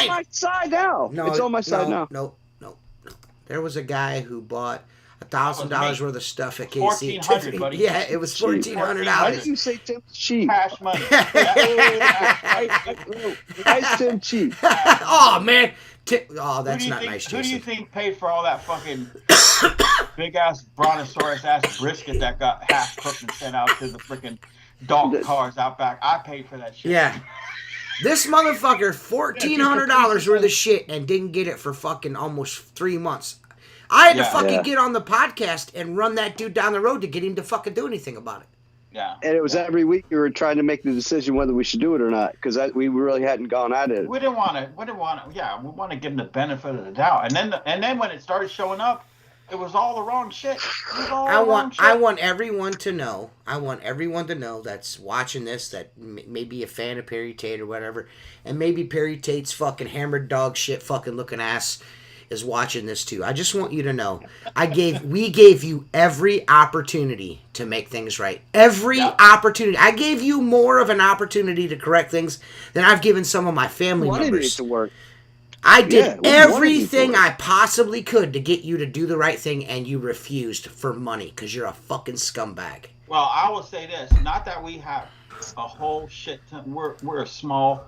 my side now. It's on my side now. No. There was a guy who bought $1,000 worth of stuff at KC. $1,400, buddy. Yeah, it was $1,400. Why did you say Tim cheap? Cash money. Nice Tim cheap. Oh man. That's not nice, Jason. Who do you think paid for all that fucking big ass brontosaurus ass brisket that got half cooked and sent out to the freaking dog cars out back? I paid for that shit. Yeah. This motherfucker, $1,400 worth of shit and didn't get it for fucking almost 3 months. I had to fucking get on the podcast and run that dude down the road to get him to fucking do anything about it. Yeah. And it was every week we were trying to make the decision whether we should do it or not because we really hadn't gone at it. We didn't want to. Yeah, we want to give him the benefit of the doubt. And then when it started showing up, it was all the wrong shit. I want everyone to know. That's watching this that may be a fan of Perry Tate or whatever, and maybe Perry Tate's fucking hammered dog shit fucking looking ass is watching this too. I just want you to know, we gave you every opportunity to make things right. Every opportunity. I gave you more of an opportunity to correct things than I've given some of my family members. It to work. I did everything I possibly could to get you to do the right thing, and you refused for money because you're a fucking scumbag. Well, I will say this: not that we have a whole shit ton. We're a small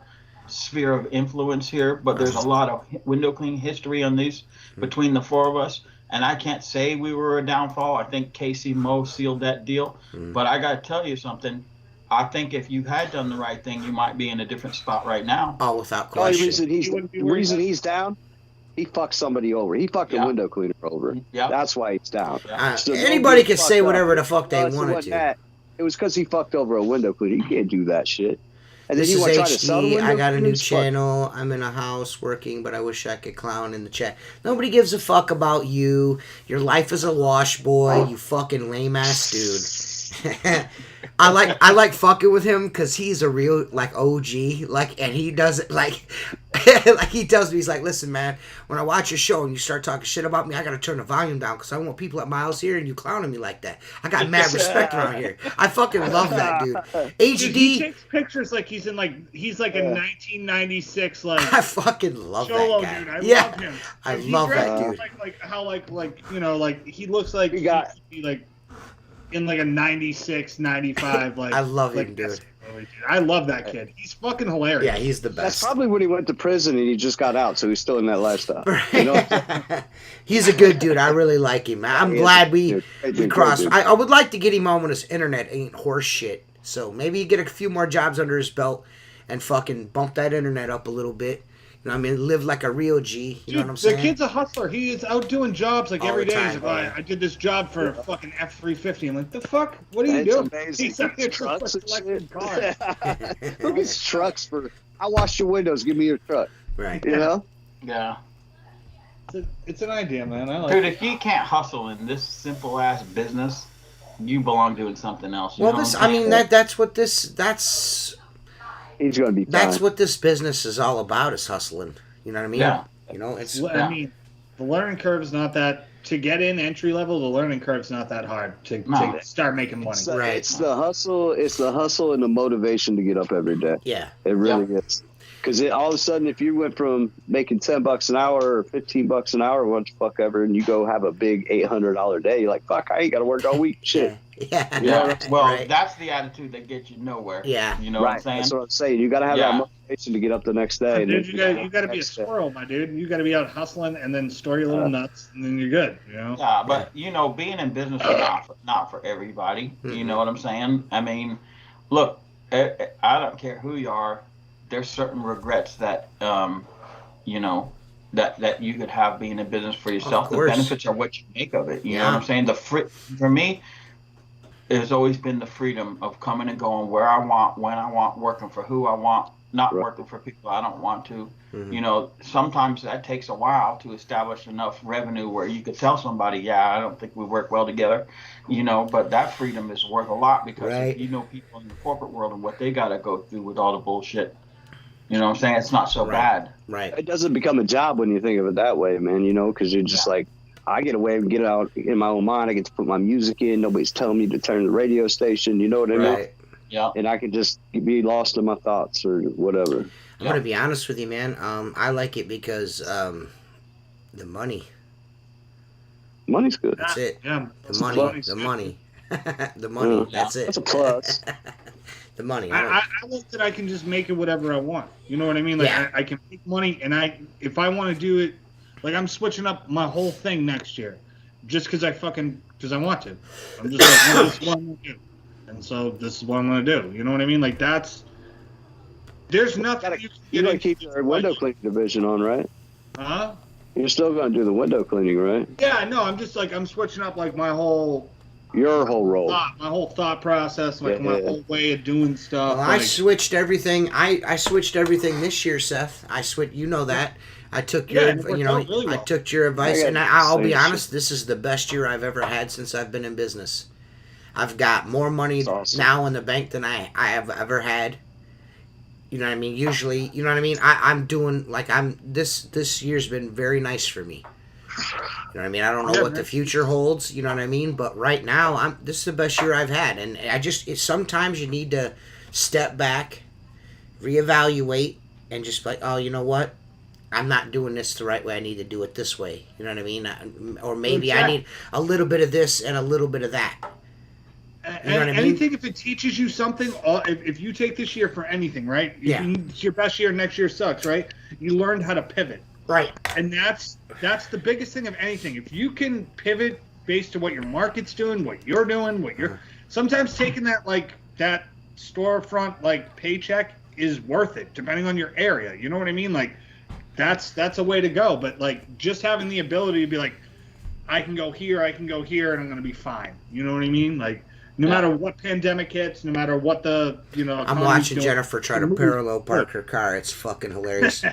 sphere of influence here, but there's a lot of window cleaning history on these between the four of us, and I can't say we were a downfall. I think KC Mo sealed that deal, but I gotta tell you something. I think if you had done the right thing, you might be in a different spot right now. Oh, without The only question. reason he's down, he fucked somebody over. He fucked a window cleaner over. Yeah. That's why he's down. Yeah. So Anybody can say up. whatever the fuck they No, wanted to. It was because he fucked over a window cleaner. You can't do that shit. And This then you is want to try to sell the HD. window I got a new cleaners? Fuck. channel. I'm in a house working, but I wish I could clown in the chat. Nobody gives a fuck about you. Your life is a wash, boy. You fucking lame ass dude. I like fucking with him because he's a real like OG, like, and he does it like like he tells me, he's like, listen, man, when I watch your show and you start talking shit about me, I gotta turn the volume down because I want people at my house here and you clowning me like that. I got mad respect around here. I fucking love that dude. HD. He takes pictures like he's like a 1996 like. I fucking love Cholo that guy. dude. I love him. I He love that dresses dude. Like how like you know like he looks like He got- he'd be like in like a 96, 95 like. I love him, like, dude. I love that kid. He's fucking hilarious. Yeah, he's the That's best. probably when he went to prison and he just got out, so he's still in that lifestyle. You know what I'm saying? He's a good dude. I really like him. I'm glad we crossed. Dude. I would like to get him on when his internet ain't horse shit. So maybe get a few more jobs under his belt and fucking bump that internet up a little bit. You know what I mean? Live like a real G. You know what I'm saying? The kid's a hustler. He is out doing jobs like All every the day. time, He's like, yeah. I did this job for fucking F-350. I'm like, the fuck? What are you It's doing? amazing. He's out here Trucks and collecting shit. cars. Who gets trucks for? I wash your windows. Give me your truck. Right. You know? Yeah. It's an idea, man. I like Dude, it. if you can't hustle in this simple ass business, you belong doing something else. You Well, know this. what I'm I mean, saying? that's He's gonna be fine. that's what this business is all about. Is hustling. You know what I mean? Yeah. You know, it's I mean, the learning curve's not that. To get in entry level, the learning curve's not that hard to start making money. Right. It's the hustle. It's the hustle and the motivation to get up every day. yeah. It really is. Because all of a sudden, if you went from making $10 an hour or $15 an hour, what the fuck ever, and you go have a big $800 day, you're like, fuck, I ain't got to work all week. Shit. Yeah. Yeah. Well, Right. that's the attitude that gets you nowhere. Yeah. You know what I'm saying? That's what I'm saying. You got to have Yeah. that motivation to get up the next day. and Dude, then you got to be a next day. squirrel, my dude. You got to be out hustling and then store your little nuts, and then you're good. You know. Yeah, but you know, being in business is not for everybody. You know what I'm saying? I mean, look, I don't care who you are. There's certain regrets that, you know, that you could have being in business for yourself. The course. benefits are what you make of it. You know Yeah. what I'm saying? For me, it's always been the freedom of coming and going where I want, when I want, working for who I want, not Right. working for people I don't want to. Mhm. You know, sometimes that takes a while to establish enough revenue where you could tell somebody, yeah, I don't think we work well together, you know, but that freedom is worth a lot because Right. if you know people in the corporate world and what they got to go through with all the bullshit, you know what I'm saying? It's not so Right. bad. Right. It doesn't become a job when you think of it that way, man, you know, because you're just like, I get away and get out in my own mind. I get to put my music in. Nobody's telling me to turn the radio station. You know what I mean? Right. Yeah. And I can just be lost in my thoughts or whatever. I'm gonna be honest with you, man. I like it because the money. Money's good. That's it. Yeah. The money. Money's The good. money. The money. Yeah. That's it. That's a plus. The money. I like that I can just make it whatever I want. You know what I mean? Like Yeah. I can make money, and if I want to do it, like I'm switching up my whole thing next year, just because I want to. I'm just like, this is what I'm gonna do, and so this is what I'm gonna do. You know what I mean? Like there's nothing you can You get gotta into keep your window cleaning division on, right? Huh? You're still gonna do the window cleaning, right? Yeah, no, I'm just like I'm switching up like my whole Your whole role. thought process, like my whole way of doing stuff. Well, I like, switched everything. I switched everything this year, Seth. You know that. I took your, and it worked out really well. I took your advice, I got and the I'll be same honest. This is the best year I've ever had since I've been in business. I've got more money That's awesome. now in the bank than I have ever had. You know what I mean? Usually, you know what I mean. I'm doing like This year's been very nice for me. You know what I mean? I don't know what the future holds. You know what I mean? But right now, this is the best year I've had, and sometimes you need to step back, reevaluate, and just be like, oh, you know what? I'm not doing this the right way. I need to do it this way. You know what I mean? Or maybe I need a little bit of this and a little bit of that. You know what I mean? Anything, if it teaches you something, if you take this year for anything, right? Yeah. It's your best year, next year sucks, right? You learned how to pivot. Right. And that's the biggest thing of anything. If you can pivot based on what your market's doing, what you're doing, sometimes taking that storefront like paycheck is worth it, depending on your area. You know what I mean? Like, that's a way to go. But like, just having the ability to be like, I can go here, and I'm gonna be fine. You know what I mean? Like, no matter what pandemic hits, no matter what the I'm watching Jennifer try to parallel park her car. It's fucking hilarious.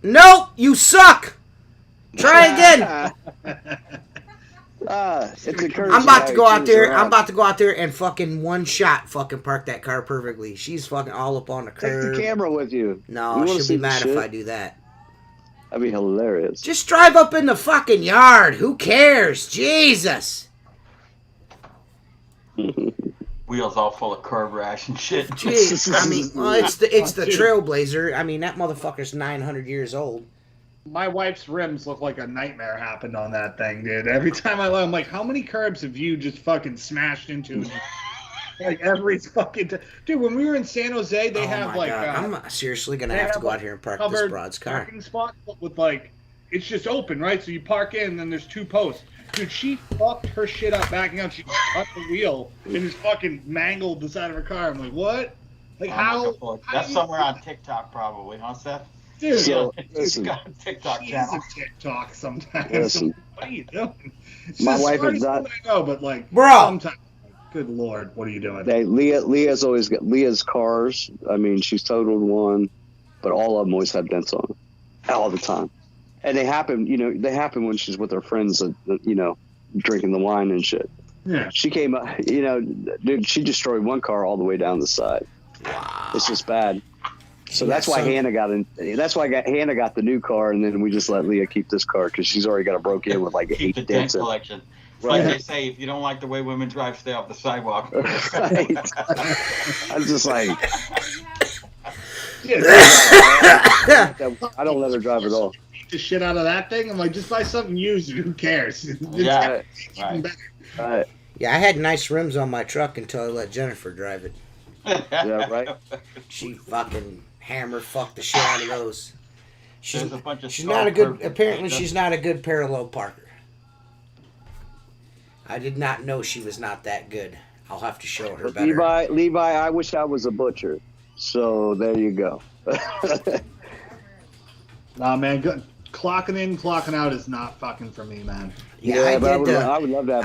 Nope, you suck. Try again. I'm about to go out there. I'm about to go out there and fucking one shot fucking park that car perfectly. She's fucking all up on the curb. Take the camera with you. No, she'll be mad if I do that. That'd be hilarious. Just drive up in the fucking yard. Who cares? Jesus. Wheels all full of curb rash and shit. Jeez, I mean, well, it's the Trailblazer. I mean, that motherfucker's 900 years old. My wife's rims look like a nightmare happened on that thing, dude. Every time I'm like, how many curbs have you just fucking smashed into? Like every fucking dude. When we were in San Jose, they have like. I'm seriously gonna have to go out here and park this broad's car. Parking spot with like, it's just open, right? So you park in, and then there's 2 posts. Dude, she fucked her shit up backing out. She cut the wheel and just fucking mangled the side of her car. I'm like, what? Like how? That's somewhere on TikTok, probably, huh, Seth? Dude, so, she's got a TikTok channel. She's a TikTok sometimes. Listen, What are you doing? It's my just wife smart is as not. I know, but like, bro. Sometimes, good lord, what are you doing? Leah's always got Leah's cars. I mean, she's totaled one, but all of them always have dents on them, all the time. And they happen, when she's with her friends, drinking the wine and shit. Yeah. She came up, dude, she destroyed one car all the way down the side. Wow. It's just bad. So that's why Hannah got in. That's why Hannah got the new car, and then we just let Leah keep this car because she's already got a broke in with like keep 8 the dents. dent collection. Right. Like they say, if you don't like the way women drive, stay off the sidewalk. Right. I'm just like, I don't let her drive at all. The shit out of that thing. I'm like, just buy something used. Who cares? Yeah. Even better. Right. Yeah, I had nice rims on my truck until I let Jennifer drive it. Yeah, right. She fucking fucked the shit out of those. She's There's a bunch of she's not a good. curb- Apparently, she's not a good parallel parker. I did not know she was not that good. I'll have to show her better. Levi, I wish I was a butcher. So there you go. Nah, man, clocking in, clocking out is not fucking for me, man. Yeah, I would love to have.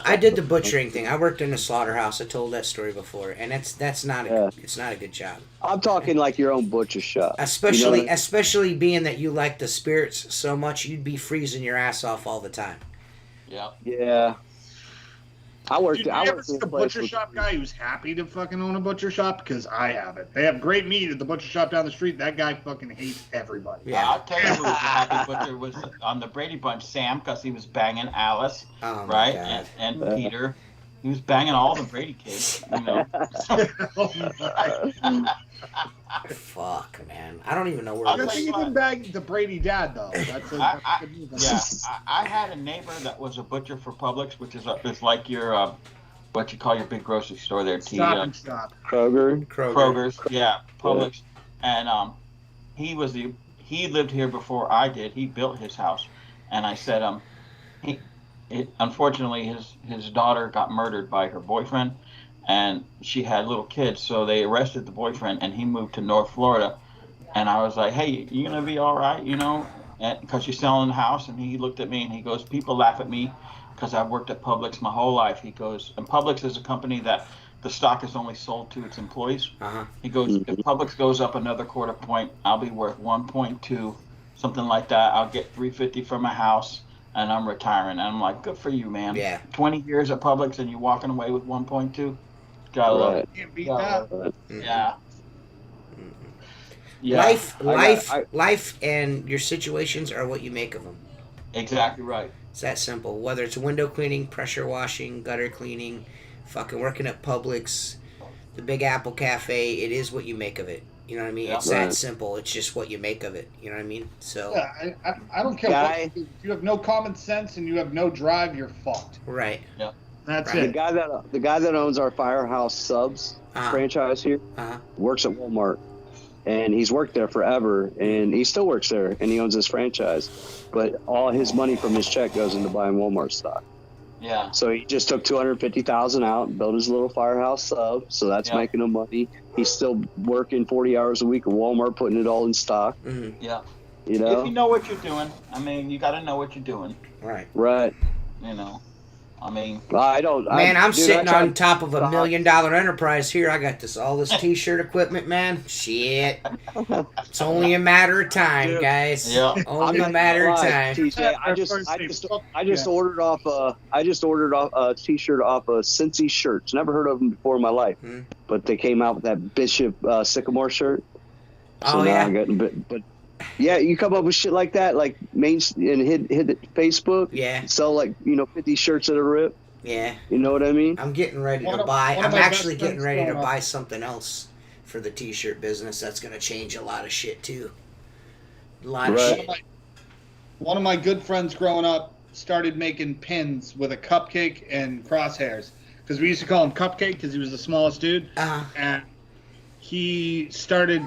I did the butchering thing. I worked in a slaughterhouse. I told that story before, and it's not a good job. I'm talking like your own butcher shop. Especially being that you like the spirits so much, you'd be freezing your ass off all the time. Yeah. Yeah. Did you ever see the butcher shop guy who's happy to fucking own a butcher shop? Because I haven't. They have great meat at the butcher shop down the street. That guy fucking hates everybody. Yeah. I'll tell you who was a happy butcher was on the Brady Bunch, Sam, because he was banging Alice, Oh, my right? God. And Peter. He was banging all the Brady kids, Fuck, man. I don't even know where I it think was. he didn't bag the Brady dad though. That's a good move. I had a neighbor that was a butcher for Publix, which is like your what you call your big grocery store there, Stop and Shop. Kroger's, yeah, Publix, and he lived here before I did. He built his house, and I said unfortunately his daughter got murdered by her boyfriend, and she had little kids, so they arrested the boyfriend, and he moved to North Florida, and I was like, hey, you gonna be all right, because you're selling the house? And he looked at me and he goes, people laugh at me because I've worked at Publix my whole life. He goes, and Publix is a company that the stock is only sold to its employees. He goes, if Publix goes up another quarter point, I'll be worth 1.2, something like that. I'll get $350 for my house, and I'm retiring. And I'm like, good for you, man. Yeah. 20 years at Publix and you're walking away with 1.2. Gotta love it. Can't beat that. Yeah. Yeah. Life and your situations are what you make of them. Exactly right. It's that simple. Whether it's window cleaning, pressure washing, gutter cleaning, fucking working at Publix, the Big Apple Cafe, it is what you make of it. You know what I mean? Yeah. It's that simple. It's just what you make of it. You know what I mean? So. Yeah, I don't care. What, if you have no common sense and you have no drive, you're fucked. Right. Yeah. That's The it. guy that owns our Firehouse Subs franchise here works at Walmart, and he's worked there forever, and he still works there, and he owns this franchise, but all his money from his check goes into buying Walmart stock. Yeah. So he just took $250,000 out and built his little firehouse sub. So that's making him money. He's still working 40 hours a week at Walmart, putting it all in stock. Mm-hmm. Yeah. You know? If you know what you're doing, I mean, you got to know what you're doing. Right. Right. You know, I mean, I don't. Man, I'm sitting on top of a $1 Uh-huh. million enterprise here. I got all this T-shirt equipment, man. Shit, it's only a matter of time, guys. Yeah. Only a matter of time. TJ, I just ordered off a T-shirt off of Cincy Shirts. Never heard of them before in my life, but they came out with that Bishop Sycamore shirt. So Oh now yeah. I'm getting, but yeah, you come up with shit like that, like and hit Facebook. Yeah. Sell 50 shirts at a rip. Yeah. You know what I mean? I'm getting ready to buy. I'm actually getting ready to buy something else for the T-shirt business. That's going to change a lot of shit too. A lot of shit. One of my good friends growing up started making pins with a cupcake and crosshairs, because we used to call him Cupcake because he was the smallest dude. And he started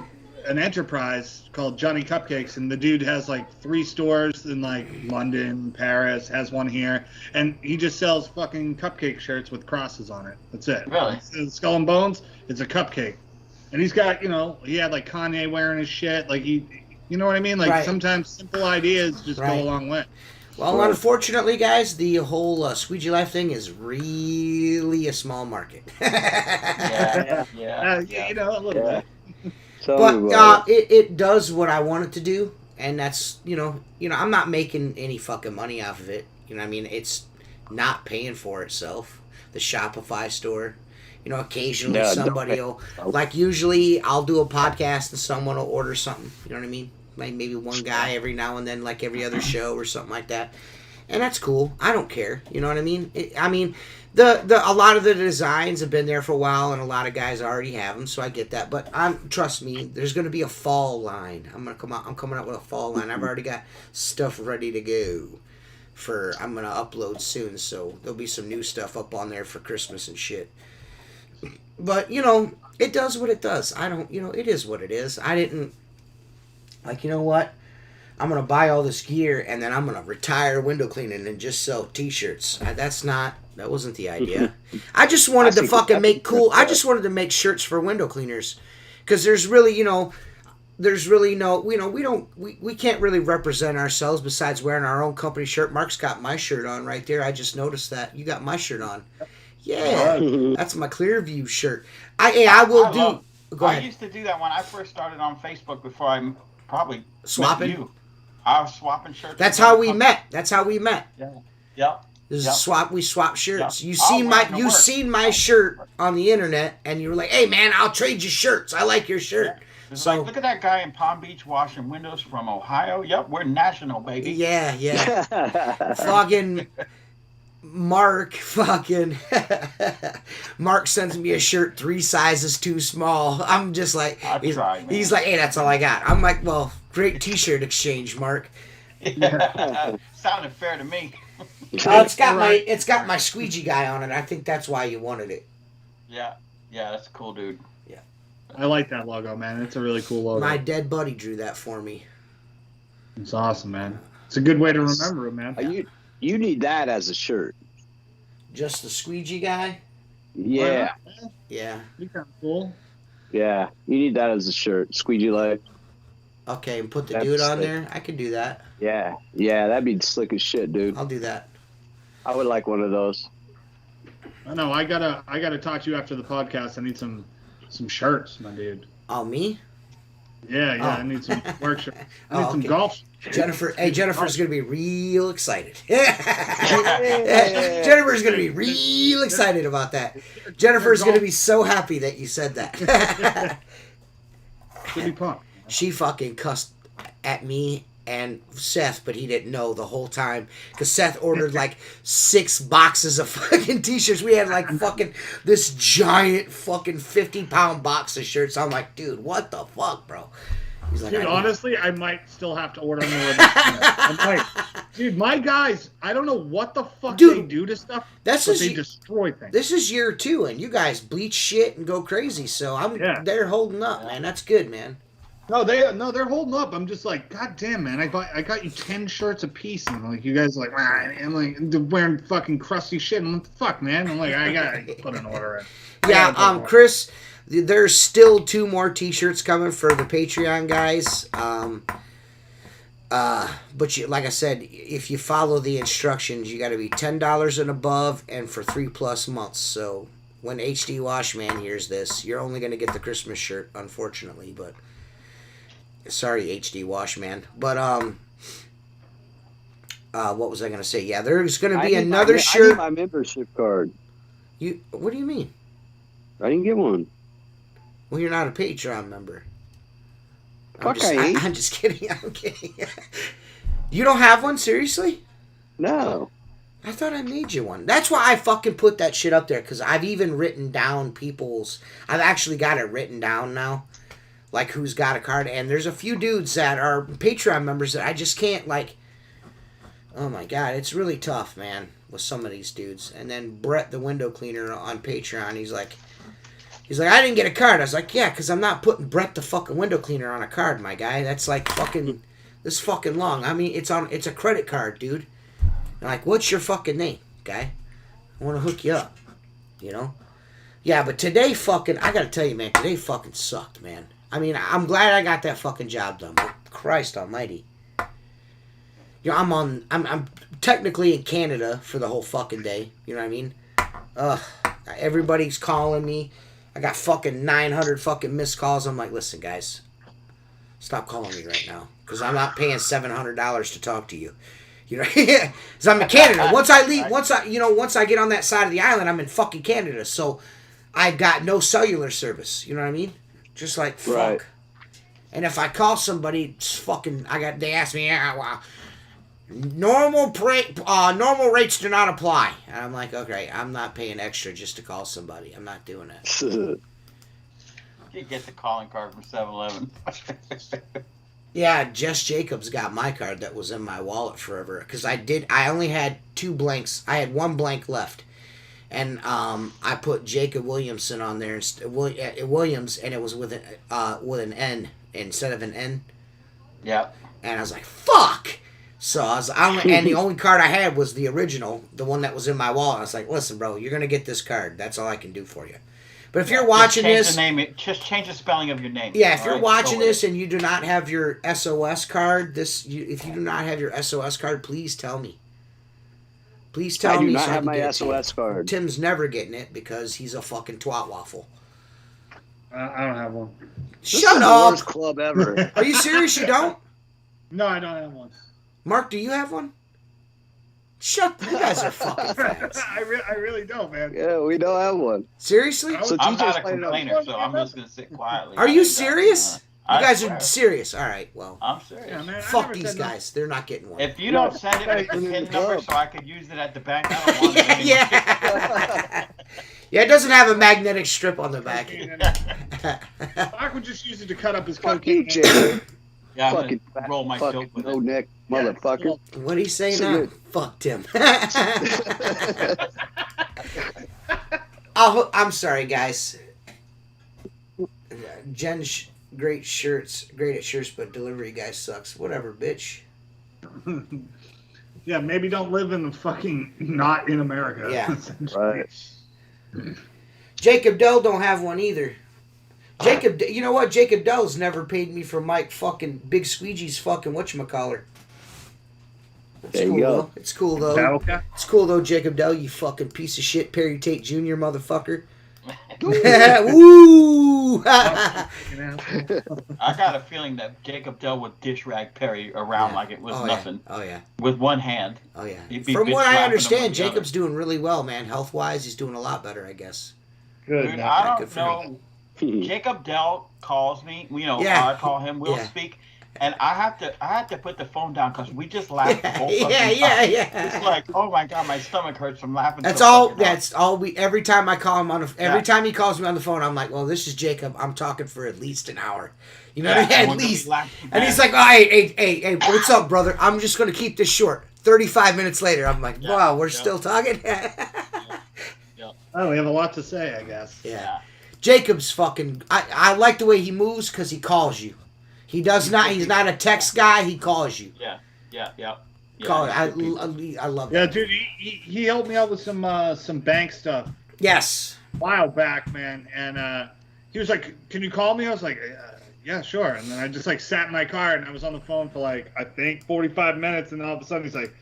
an enterprise called Johnny Cupcakes, and the dude has like 3 stores in like London, Paris, has one here, and he just sells fucking cupcake shirts with crosses on it. That's it. Really? It's Skull and Bones, it's a cupcake. And he's got, he had like Kanye wearing his shit, like you know what I mean? Like sometimes simple ideas just go a long way. Well, unfortunately, guys, the whole Squeegee Life thing is really a small market. A little bit. But it does what I want it to do, and that's I'm not making any fucking money off of it. You know what I mean? It's not paying for itself. The Shopify store, occasionally somebody will, like, usually I'll do a podcast and someone will order something. You know what I mean? Like maybe one guy every now and then, like every other show or something like that, and that's cool. I don't care. You know what I mean? A lot of the designs have been there for a while, and a lot of guys already have them, so I get that. But trust me, there's going to be a fall line. I'm coming out with a fall line. I've already got stuff ready to go. I'm going to upload soon, so there'll be some new stuff up on there for Christmas and shit. But it does what it does. It is what it is. I didn't you know what? I'm going to buy all this gear, and then I'm going to retire window cleaning and just sell T-shirts. That wasn't the idea. I just wanted to fucking make cool. I just wanted to make shirts for window cleaners, because there's really, we can't really represent ourselves besides wearing our own company shirt. Mark's got my shirt on right there. I just noticed that you got my shirt on. Yeah, that's my Clearview shirt. I used to do that when I first started on Facebook before I probably swapping met you. I was swapping shirts. That's how we met. Yeah. Yep. This is we swap shirts. Yep. You seen my shirt on the internet, and you were like, "Hey man, I'll trade you shirts. I like your shirt." Yeah. So look at that guy in Palm Beach washing windows from Ohio. Yep, we're national, baby. Yeah. Fucking Mark sends me a shirt 3 sizes too small. I'm just like, he's like, "Hey, that's all I got." I'm like, "Well, great T-shirt exchange, Mark." Yeah. Sounded fair to me. It's got my squeegee guy on it. I think that's why you wanted it. Yeah, that's a cool, dude. Yeah, I like that logo, man. It's a really cool logo. My dead buddy drew that for me. It's awesome, man. It's a good way to remember it, man. You need that as a shirt. Just the squeegee guy? Yeah. Yeah. Be kind of cool. Yeah, you need that as a shirt. Squeegee Life. Okay, and put the dude on there? I could do that. Yeah, that'd be slick as shit, dude. I'll do that. I would like one of those. I know. I gotta talk to you after the podcast. I need some shirts, my dude. Oh, me? Yeah. Oh. I need some work shirts. I need some golf. Jennifer's gonna be real excited. Jennifer's gonna be real excited about that. Jennifer's gonna be so happy that you said that. Should be pumped. She fucking cussed at me and Seth, but he didn't know the whole time, because Seth ordered like 6 boxes of fucking T-shirts. We had like fucking this giant fucking 50-pound box of shirts. I'm like, dude, what the fuck, bro? He's like, dude, honestly, I might still have to order more. Dude, my guys, I don't know what the fuck they do to stuff, but they destroy things. This is year 2, and you guys bleach shit and go crazy, so they're holding up, man. That's good, man. they're holding up. I'm just like, God damn, man! I got you 10 shirts a piece, and like you guys are like, I'm like they're wearing fucking crusty shit. And what the fuck, man? I'm like, I gotta put an order in. Yeah, Chris, there's still 2 more T-shirts coming for the Patreon guys. But like I said, if you follow the instructions, you got to be $10 and above, and for 3+ months. So when HD Washman hears this, you're only going to get the Christmas shirt, unfortunately. But sorry, HD Washman. But what was I going to say? Yeah, there's going to be another shirt. I need my membership card. What do you mean? I didn't get one. Well, you're not a Patreon member. I'm just kidding. I'm kidding. You don't have one? Seriously? No. I thought I made you one. That's why I fucking put that shit up there, because I've even written down I've actually got it written down now, like who's got a card, and there's a few dudes that are Patreon members that I just can't, like, oh my God, it's really tough, man, with some of these dudes. And then Brett, the window cleaner on Patreon, he's like, I didn't get a card. I was like, yeah, because I'm not putting Brett the fucking window cleaner on a card, my guy. That's like fucking, this fucking long. I mean, it's a credit card, dude. I'm like, what's your fucking name, guy? I want to hook you up, you know? Yeah, but today fucking, I got to tell you, man, today fucking sucked, man. I mean, I'm glad I got that fucking job done, but Christ almighty. You know, I'm technically in Canada for the whole fucking day. You know what I mean? Everybody's calling me. I got fucking 900 fucking missed calls. I'm like, listen, guys, stop calling me right now, because I'm not paying $700 to talk to you. You know, because I'm in Canada. Once I get on that side of the island, I'm in fucking Canada. So I got no cellular service. You know what I mean? Just like fuck. Right. And if I call somebody, it's fucking, they ask me, wow, normal rates do not apply. And I'm like, okay, I'm not paying extra just to call somebody. I'm not doing that. You get the calling card from 7-Eleven. Yeah, Jess Jacobs got my card that was in my wallet forever, because I only had 2 blanks. I had 1 blank left, and I put Jacob Williamson on there, Williams, and it was with an N instead of an N. Yep. And I was like, fuck. So and the only card I had was the original, the one that was in my wallet. I was like, listen, bro, you're gonna get this card. That's all I can do for you. But if you're watching this, just change the spelling of your name. Yeah, if you're watching this and you do not have your SOS card, if you do not have your SOS card, please tell me. Please tell me. I do not have my SOS card. Tim's never getting it because he's a fucking twat waffle. I don't have one. Shut up! The worst club ever. Are you serious? You don't? No, I don't have one. Mark, do you have one? Shut! You guys are fucking fans. I really don't, man. Yeah, we don't have one. Seriously? So I'm not a complainer, so I'm just gonna sit quietly. Are you serious? You guys are serious. All right, well. I'm serious. Yeah, man, fuck these guys. They're not getting one. If you don't send it with the PIN number so I could use it at the bank, I don't want it anymore. Yeah. Yeah, it doesn't have a magnetic strip on the back. I would just use it to cut up his cocaine. Yeah, fucking roll my dope with no neck, motherfucker. What do you say now? Fuck Tim. I'm sorry, guys. Jen's great at shirts, but delivery guy sucks. Whatever, bitch. Yeah, maybe don't live in the fucking not in America. Yeah, right. Jacob Dell don't have one either. Jacob, you know what? Jacob Dell's never paid me for Mike fucking Big Squeegee's fucking whatchamacallit. There you go. Though. It's cool though. It's cool though, Jacob Dell, you fucking piece of shit, Perry Tate Jr. motherfucker. Woo! I got a feeling that Jacob Dell would dish rag Perry around like it was nothing. Yeah. Oh yeah. With one hand. Oh yeah. From what I understand, Jacob's doing really well, man. Health wise, he's doing a lot better, I guess. Good. Dude, I don't know. Jacob Dell calls me. I call him. We'll speak. And I have to put the phone down because we just laughed. Yeah. It's like, oh my god, my stomach hurts from laughing. That's all. That's all. Every time I call him every time he calls me on the phone, I'm like, well, this is Jacob. I'm talking for at least an hour. You know what I mean? At least. And he's like, oh, hey, what's up, brother? I'm just gonna keep this short. 35 minutes later, I'm like, wow, we're still talking. Oh, we have a lot to say, I guess. Yeah. Jacob's fucking. I like the way he moves because he calls you. He does not. He's not a text guy. He calls you. Yeah. Call. I love that. Yeah, dude. He helped me out with some bank stuff. Yes. A while back, man, and he was like, "Can you call me?" I was like, "Yeah, sure." And then I just like sat in my car and I was on the phone for like I think 45 minutes, and then all of a sudden he's like,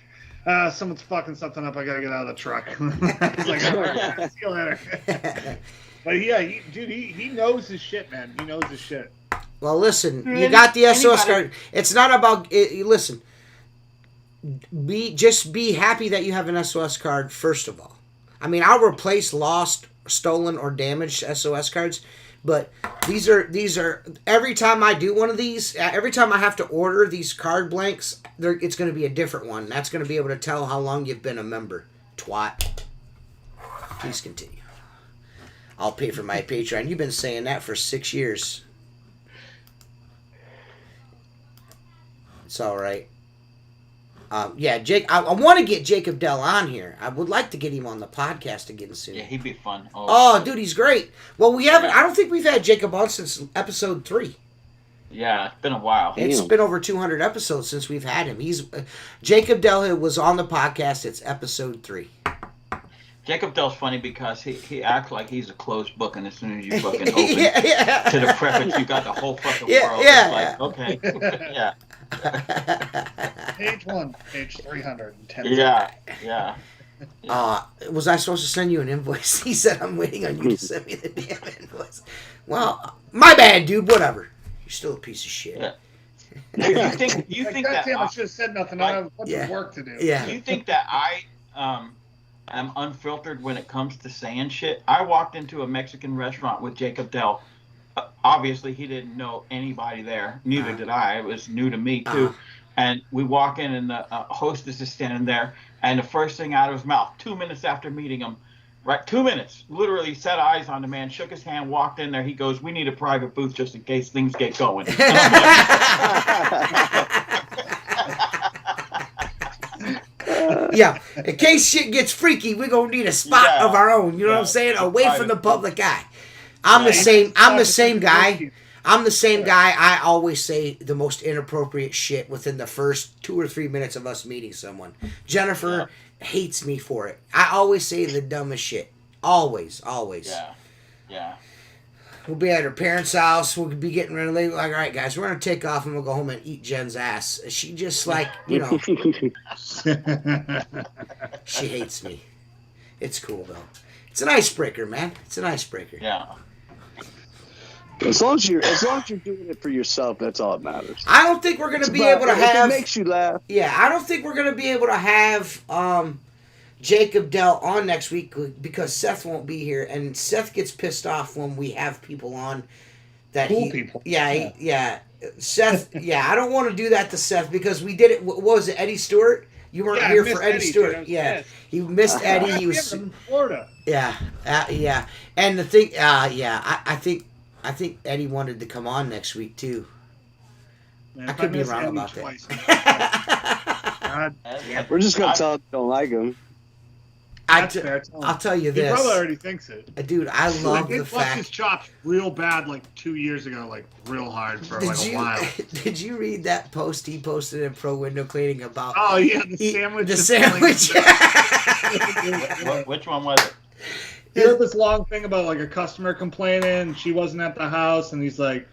"Someone's fucking something up. I gotta get out of the truck." I was like, "All right, see you later." But yeah, he knows his shit, man. He knows his shit. Well, listen, you got the SOS card. It's not about listen. Be happy that you have an SOS card first of all. I mean, I'll replace lost, stolen, or damaged SOS cards, but these are every time I do one of these, every time I have to order these card blanks, it's going to be a different one. That's going to be able to tell how long you've been a member. Twat. Please continue. I'll pay for my Patreon. You've been saying that for 6 years. It's all right. Yeah, Jake. I want to get Jacob Dell on here. I would like to get him on the podcast again soon. Yeah, he'd be fun. Oh, dude, he's great. Well, we haven't. I don't think we've had Jacob on since episode 3. Yeah, it's been a while. It's been over 200 episodes since we've had him. He's Jacob Dell was on the podcast. It's episode 3. Jacob Dell's funny because he acts like he's a closed book, and as soon as you fucking open to the preface, you got the whole fucking world. Yeah. It's like, okay, yeah. Page 1, page 310. Yeah. Was I supposed to send you an invoice? He said, I'm waiting on you to send me the damn invoice. Well, my bad, dude. Whatever. You're still a piece of shit. Yeah. You think God that damn, I should have said nothing. I have a bunch of work to do. Yeah. You think that I am unfiltered when it comes to saying shit? I walked into a Mexican restaurant with Jacob Dell. Obviously, he didn't know anybody there. Neither did I. It was new to me, too. And we walk in, and the hostess is standing there. And the first thing out of his mouth, 2 minutes after meeting him, right, 2 minutes, literally set eyes on the man, shook his hand, walked in there. He goes, "We need a private booth just in case things get going." Yeah, in case shit gets freaky, we're going to need a spot of our own. You know what I'm saying? Away from the public eye. I'm the same guy. I'm the same guy. I always say the most inappropriate shit within the first 2 or 3 minutes of us meeting someone. Jennifer hates me for it. I always say the dumbest shit. Always. Yeah. We'll be at her parents' house. We'll be getting ready. Like, all right, guys, we're going to take off and we'll go home and eat Jen's ass. She just she hates me. It's cool, though. It's an icebreaker, man. It's an icebreaker. Yeah. As long as you're doing it for yourself, that's all that matters. I don't think we're going to be able to have... If it makes you laugh. Yeah, I don't think we're going to be able to have Jacob Dell on next week because Seth won't be here, and Seth gets pissed off when we have people on that people. Yeah. Seth, I don't want to do that to Seth because we did it. What was it, Eddie Stewart? You weren't here for Eddie Stewart. Yeah. You missed Eddie. He was in Florida. Yeah. And the thing, I think Eddie wanted to come on next week too. Man, I could be wrong Eddie about twice, that. We're just gonna tell him we don't like him. I'll tell you this. He probably already thinks it. Dude, I love the fact. fact. His chops real bad like 2 years ago, like real hard for a while. Did you read that post he posted in Pro Window Cleaning about? Oh yeah, the sandwich. The sandwich. Which one was it? He wrote this long thing about like a customer complaining she wasn't at the house, and he's like,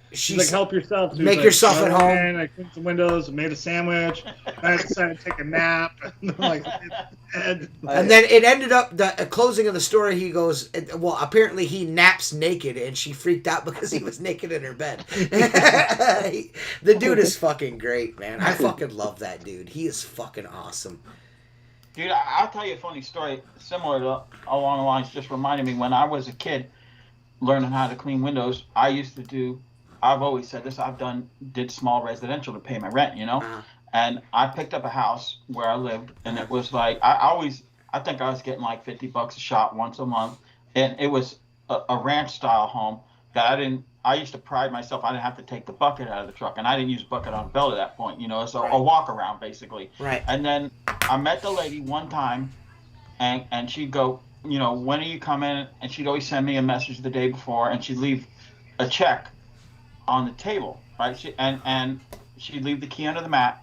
help yourself. So make yourself at home. And I cleaned the windows, made a sandwich. I decided to take a nap. And then it ended up the closing of the story. He goes, well, apparently he naps naked, and she freaked out because he was naked in her bed. The dude is fucking great, man. I fucking love that dude. He is fucking awesome. Dude, I'll tell you a funny story similar to along the lines. Just reminded me when I was a kid, learning how to clean windows. I've always said this. Did small residential to pay my rent, and I picked up a house where I lived, and it was like I think I was getting like $50 a shot once a month, and it was a ranch style home that I used to pride myself. I didn't have to take the bucket out of the truck, and I didn't use bucket on belt at that point, so a walk around basically. Right. And then I met the lady one time, and she'd go, when are you coming? And she'd always send me a message the day before, and she'd leave a check on the table. right? And she'd leave the key under the mat.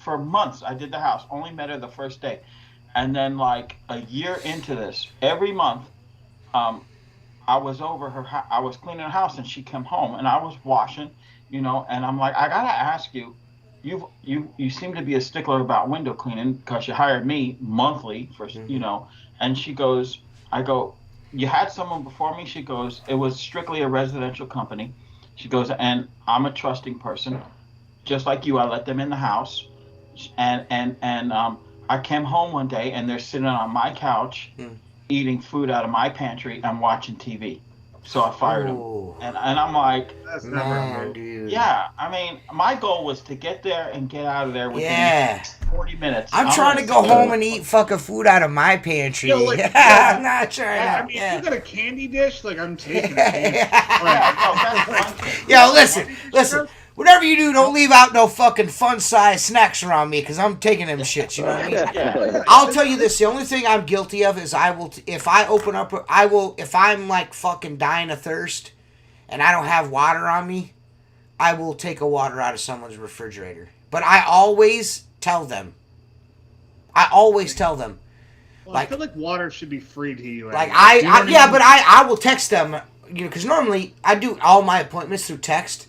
For months, I did the house. Only met her the first day, and then like a year into this, every month, um, I was over her. I was cleaning her house, and she came home, and I was washing, and I'm like, I gotta ask you. You seem to be a stickler about window cleaning because you hired me monthly for and she goes, I go, you had someone before me. She goes, it was strictly a residential company. She goes, and I'm a trusting person, just like you. I let them in the house, and I came home one day and they're sitting on my couch, eating food out of my pantry and watching TV. So I fired him. And I'm like, That's man, dude. Yeah, I mean, my goal was to get there and get out of there within 40 minutes. I'm trying to go home and eat fucking food out of my pantry. Yo, like, I'm not trying to. I mean, if you got a candy dish, like, I'm taking it. Yo, listen. Whatever you do, don't leave out no fucking fun-sized snacks around me, because I'm taking them shits, you know what I mean? Yeah. I'll tell you this, the only thing I'm guilty of is if I'm like fucking dying of thirst, and I don't have water on me, I will take a water out of someone's refrigerator. But I always tell them. Well, I feel like water should be free to you. Like, anyway. but I will text them, because normally I do all my appointments through text.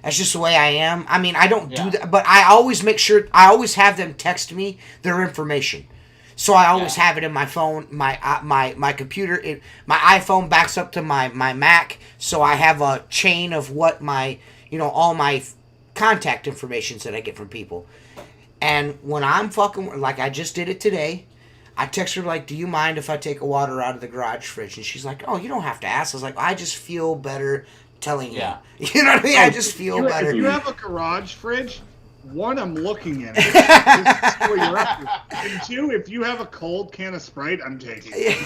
That's just the way I am. I mean, I don't do that, but I always make sure, I always have them text me their information. So I always have it in my phone, my computer. My iPhone backs up to my Mac, so I have a chain of what all my contact informations that I get from people. And when I'm fucking, like I just did it today, I text her like, do you mind if I take a water out of the garage fridge? And she's like, oh, you don't have to ask. I was like, I just feel better telling you. You know what I mean? I just feel better. If you have a garage fridge, one, I'm looking at it. Just see what you're up to. And two, if you have a cold can of Sprite, I'm taking it.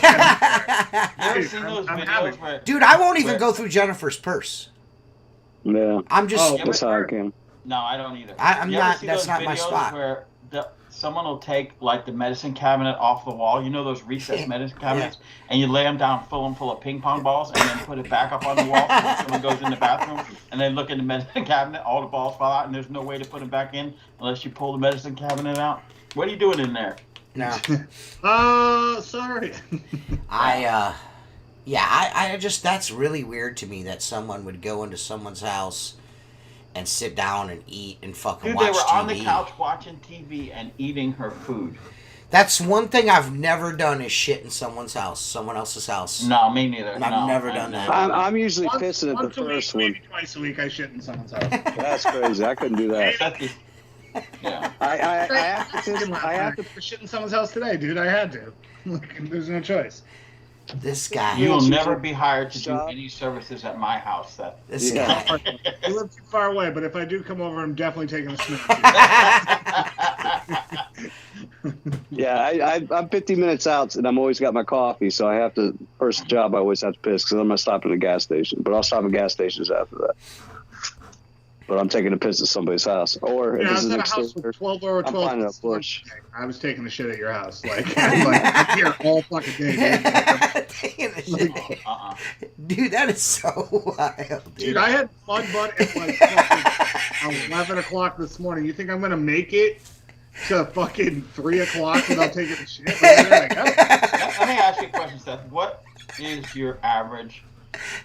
Dude, I won't even go through Jennifer's purse. Yeah. I'm just. That's how I can. No, I don't either. I'm not. That's not my spot. Where someone will take like the medicine cabinet off the wall. You know those recessed medicine cabinets, and you lay them down, fill them full of ping pong balls, and then put it back up on the wall. So when someone goes in the bathroom, and they look in the medicine cabinet, all the balls fall out, and there's no way to put them back in unless you pull the medicine cabinet out. What are you doing in there? No. Sorry. I just, that's really weird to me that someone would go into someone's house and sit down and eat and fucking watch TV. They were on the couch watching TV and eating her food. That's one thing I've never done is shit in someone else's house. No, me neither. I've never done that. I'm usually pissing at the first one. Maybe twice a week I shit in someone's house. That's crazy. I couldn't do that. Yeah. I have to shit in someone's house today, dude. I had to. There's no choice. This guy. You will never be hired to do any services at my house. This guy. You live too far away, but if I do come over, I'm definitely taking a snap. Yeah, I'm 15 minutes out, and I'm always got my coffee, so I have to. First job, I always have to piss because I'm gonna stop at a gas station. But I'll stop at gas stations after that. But I'm taking a piss at somebody's house, or if I this was is at a house with 12 or 12. I'm finding a bush. I was taking a shit at your house. I'm here all fucking day. Taking a shit. Dude, that is so wild. Dude, I had mud butt at like 11 o'clock this morning. You think I'm gonna make it to fucking 3 o'clock without taking a shit? Let me ask you a question, Seth. What is your average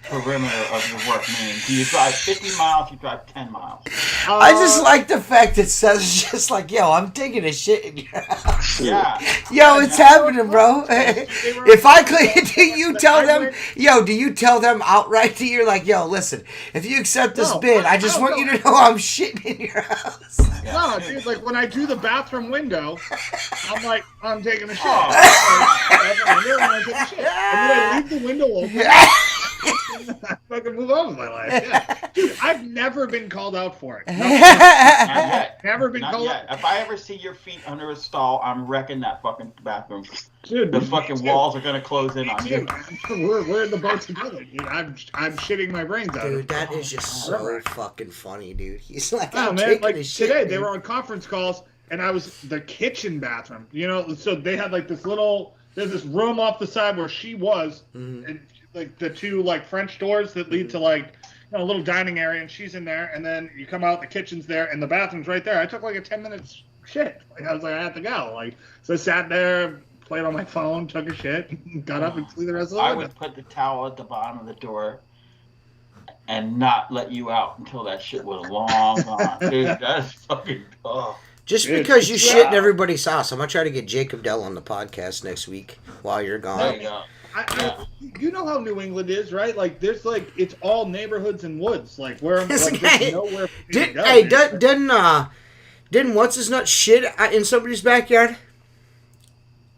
perimeter of your work? Meaning, do you drive 50 miles? You drive 10 miles? I just like the fact it says just like, yo, I'm taking a shit in your house. Yeah. Yo, it's happening, bro. If I could, do you tell them outright to you, like, yo, listen, if you accept this bid, I just want you to know I'm shitting in your house. No, dude, like when I do the bathroom window, I'm like, I'm taking a shit. Oh. And then I leave the window open. I fucking move on with my life. Yeah. Dude, I've never been called out for it. Not yet. Never been called out. If I ever see your feet under a stall, I'm wrecking that fucking bathroom. Dude, the fucking walls are gonna close in on you. We're in the boat together, dude. I'm shitting my brains out. Dude, that is just so fucking funny, dude. He's like, oh man, like today they were on conference calls, and I was the kitchen bathroom. So they had like this little. There's this room off the side where she was, and like the two like French doors that lead to like a little dining area, and she's in there, and then you come out, the kitchen's there, and the bathroom's right there. I took like a 10-minute shit. Like, I was like, I have to go. Like, so I sat there, played on my phone, took a shit, got up and cleaned the rest of the I would put the towel at the bottom of the door and not let you out until that shit was long gone. Dude, that's fucking Just because you shit in everybody's house, I'm gonna try to get Jacob Dell on the podcast next week while you're gone. There you go. You know how New England is, right? Like, there's like, it's all neighborhoods and woods. Like, where like, there's nowhere for you to go. Hey, didn't what's his nut shit in somebody's backyard?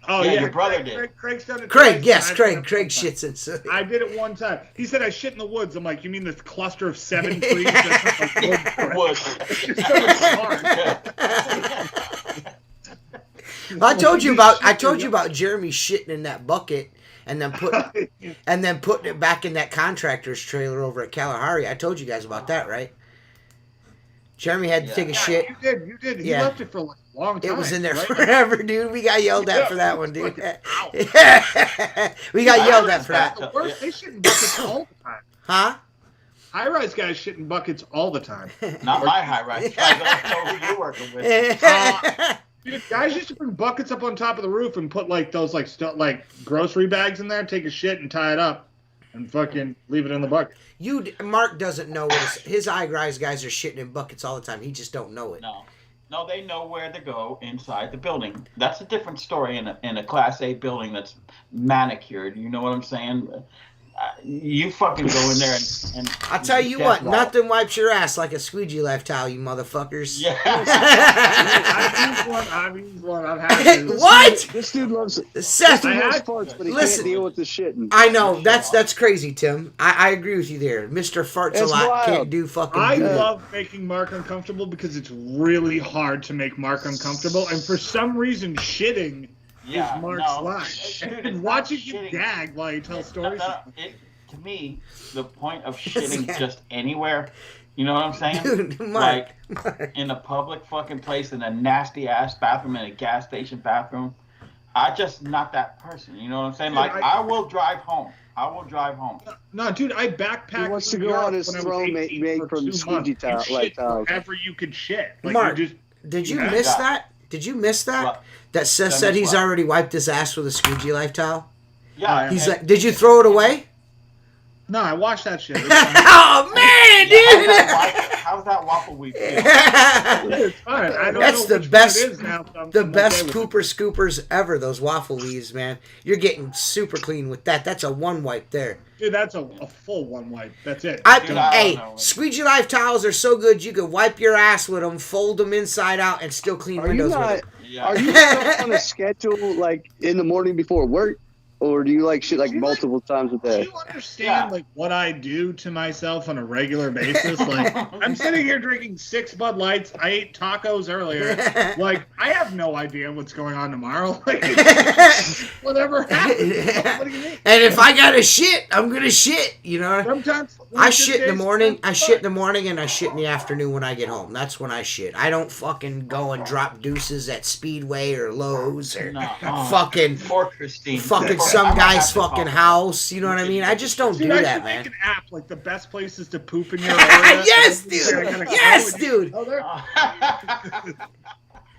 Oh yeah, your brother did. Craig's done it. Craig shits in. I did it one time. He said I shit in the woods. I'm like, you mean this cluster of 7 trees? That's like wood. I told you about Jeremy shitting in that bucket and then putting it back in that contractor's trailer over at Kalahari. I told you guys about that, right? Jeremy had to take a shit. You did. He left it for like a long time. It was in there right? forever, dude. We got yelled at for that one, dude. We got yelled at for that. The worst, they shit in buckets all the time. Huh? High-rise guys shit in buckets all the time. Not my high-rise guys. I don't know who you're working with. Dude, guys used to bring buckets up on top of the roof and put like those like grocery bags in there, take a shit and tie it up, and fucking leave it in the bucket. Mark doesn't know what his high-rise guys are shitting in buckets all the time. He just don't know it. No, they know where to go inside the building. That's a different story in a Class A building that's manicured. You know what I'm saying? You fucking go in there and I'll tell you what, nothing wipes your ass like a Squeegee Life towel, you motherfuckers. Yeah. I've used one. I've had to. What? This dude loves it. Seth, farts, but he can't deal with the shit. I know, that's crazy, Tim. I agree with you there. Mr. Farts a lot, wild. can't do fucking I good. love making Mark uncomfortable because it's really hard to make Mark uncomfortable, and for some reason, shitting is Mark's life. And watching him gag while he tells stories. To me, the point of shitting just anywhere, you know what I'm saying? Dude, Mark. In a public fucking place, in a nasty ass bathroom, in a gas station bathroom. I just not that person. You know what I'm saying? Dude, I will drive home. No, dude, I backpacked. He wants to go on his throne made from squeegee towel. Wherever you could shit. Like, Mark, did you miss that? Did you miss that? What? That Seth said he's already wiped his ass with a Squeegee Life towel? Yeah. He's like, did you throw it away? No, I watched that shit. Oh, man, dude! How's that waffle weed? It's fine. I don't That's know the best, it is now, so the I'm best okay pooper scoopers ever, those waffle leaves, man. You're getting super clean with that. That's a one wipe there. Dude, that's a full one wipe. That's it. Hey, Squeegee Life towels are so good you can wipe your ass with them, fold them inside out, and still clean windows with it. Are you still on a schedule, like, in the morning before work? Or do you like shit like multiple times a day? Do you understand like what I do to myself on a regular basis? Like, I'm sitting here drinking 6 Bud Lights. I ate tacos earlier. Like, I have no idea what's going on tomorrow. Like, whatever happens. What do you mean? And if I got to shit, I'm gonna shit. You know. Sometimes I shit in the morning. I shit in the morning, and I shit in the afternoon when I get home. That's when I shit. I don't fucking go and drop deuces at Speedway or Lowe's or fucking Poor Christine. Fucking some guy's fucking house. You know what I mean? I just don't do that, man. Make an app like the best places to poop in your area. Yes, dude. Yes, dude.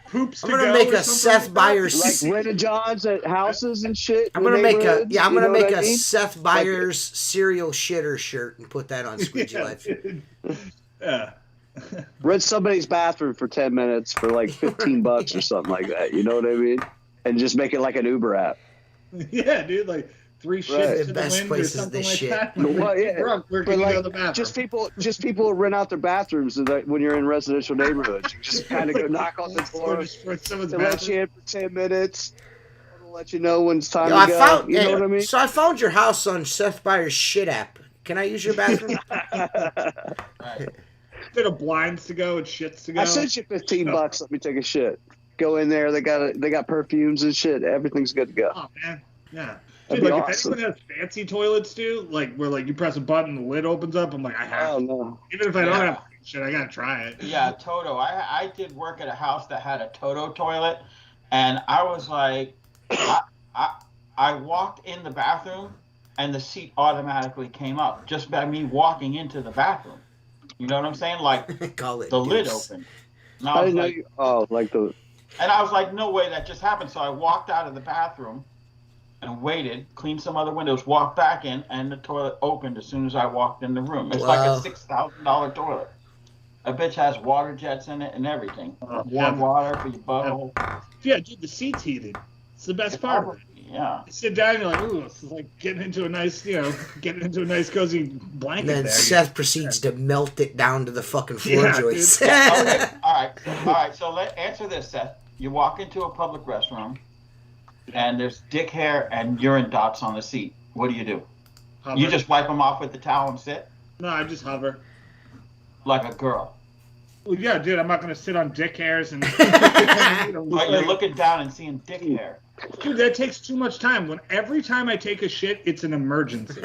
Poops. I'm gonna make a Seth Byers like Rena Johns at houses and shit. I'm gonna make a Seth Byers serial shitter shirt and put that on Squeegee Life. Yeah. Rent somebody's bathroom for 10 minutes for like $15 or something like that. You know what I mean? And just make it like an Uber app. Yeah, dude. Like 3 shits to the best wind places or something to like shit. that. Well, yeah. We're gonna go to the bathroom. Just people rent out their bathrooms so that when you're in residential neighborhoods. You just kind of go knock on the door. They let you in for 10 minutes. They'll let you know when it's time to go. You know what I mean? So I found your house on Seth Byers' shit app. Can I use your bathroom? Instead of blinds to go and shits to go. I sent you $15. Let me take a shit. Go in there. They got perfumes and shit. Everything's good to go. Oh man, yeah. Dude, like awesome. if anyone has fancy toilets, dude, like where like you press a button, the lid opens up. I'm like, I have. Oh no. Even if I don't have shit, I gotta try it. Yeah, Toto. I did work at a house that had a Toto toilet, and I was like, I walked in the bathroom, and the seat automatically came up just by me walking into the bathroom. You know what I'm saying? Like Call it the lid deuce. opened. And I was like, and I was like, no way, that just happened. So I walked out of the bathroom and waited, cleaned some other windows, walked back in, and the toilet opened as soon as I walked in the room. It's like a $6,000 toilet. A bitch has water jets in it and everything. Warm water for your butthole. Yeah, dude, the seat's heated. It's the best part of it. Yeah. You sit down, you're like, ooh, it's like getting into a nice, cozy blanket. And then there. Seth proceeds to melt it down to the fucking floor joists. Okay. All right. So answer this, Seth. You walk into a public restroom, and there's dick hair and urine dots on the seat. What do? Hover. You just wipe them off with the towel and sit? No, I just hover. Like a girl. Well, yeah, dude, I'm not going to sit on dick hairs and... But you're looking down and seeing dick hair. Dude, that takes too much time. Every time I take a shit, it's an emergency.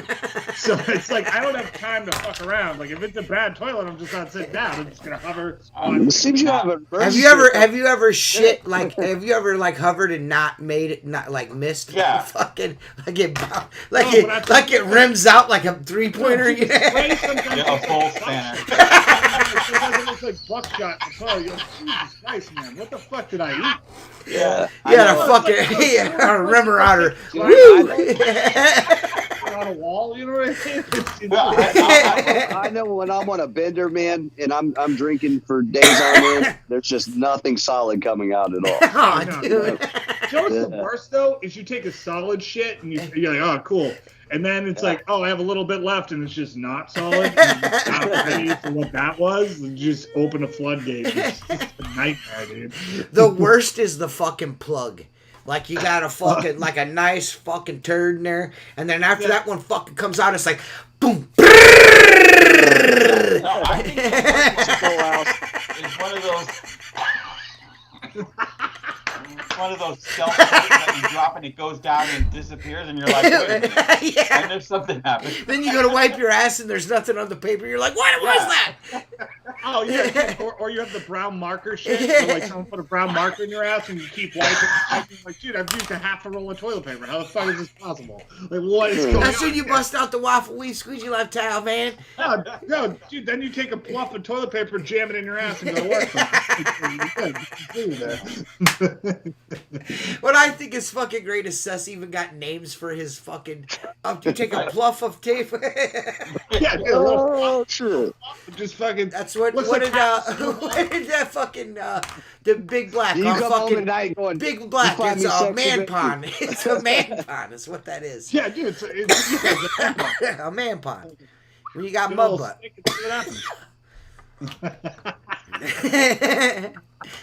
So it's like, I don't have time to fuck around. Like, if it's a bad toilet, I'm just not sitting down. I'm just going to hover. It seems you have an emergency. Have you ever shit, like, have you ever, like, hovered and not made it, not, like, missed? Yeah. Fucking, it rims out like a three-pointer. Yeah, A full spanner. It looks like buckshot in the toilet. You're like, Jesus Christ, man. What the fuck did I eat? Yeah. Yeah, a fucking rimmer outer. Woo! On a wall, you know what I mean? Well, I know when I'm on a bender, man, and I'm drinking for days on end, there's just nothing solid coming out at all. Oh, dude. You know what's the worst, though? Is you take a solid shit, and you're like, oh, cool. And then it's like, oh, I have a little bit left, and it's just not solid. And you're not ready for what that was. And you just open a floodgate. It's just a nightmare, dude. The worst is the fucking plug. Like, you got a fucking, like a nice fucking turd in there, and then after that one fucking comes out, it's like, boom. No, I think it's one of those. One of those self that you drop and it goes down and disappears, and you're like, wait a minute. Yeah. And if something happens. Then you go to wipe your ass and there's nothing on the paper. You're like, what was that? Oh, yeah. Or you have the brown marker shit. So, like, someone put a brown marker in your ass and you keep wiping. Like, dude, I've used a half a roll of toilet paper. How the fuck is this possible? Like, what is going on? That's when you bust out the Waffle Weed Squeegee Life towel, man. No, dude, then you take a plump of toilet paper, jam it in your ass, and go to work. What I think is fucking great is Seth's even got names for his fucking. You take a pluff of tape. Yeah, dude. Oh, true. Just fucking. That's what did that fucking the Big Black You on come fucking home tonight going, Big Black? you find It's me a sexy, man baby. pond. It's a man pond. Is what that is. Yeah, dude. It's A man pond. When you got a mud little butt. stick and see what happens.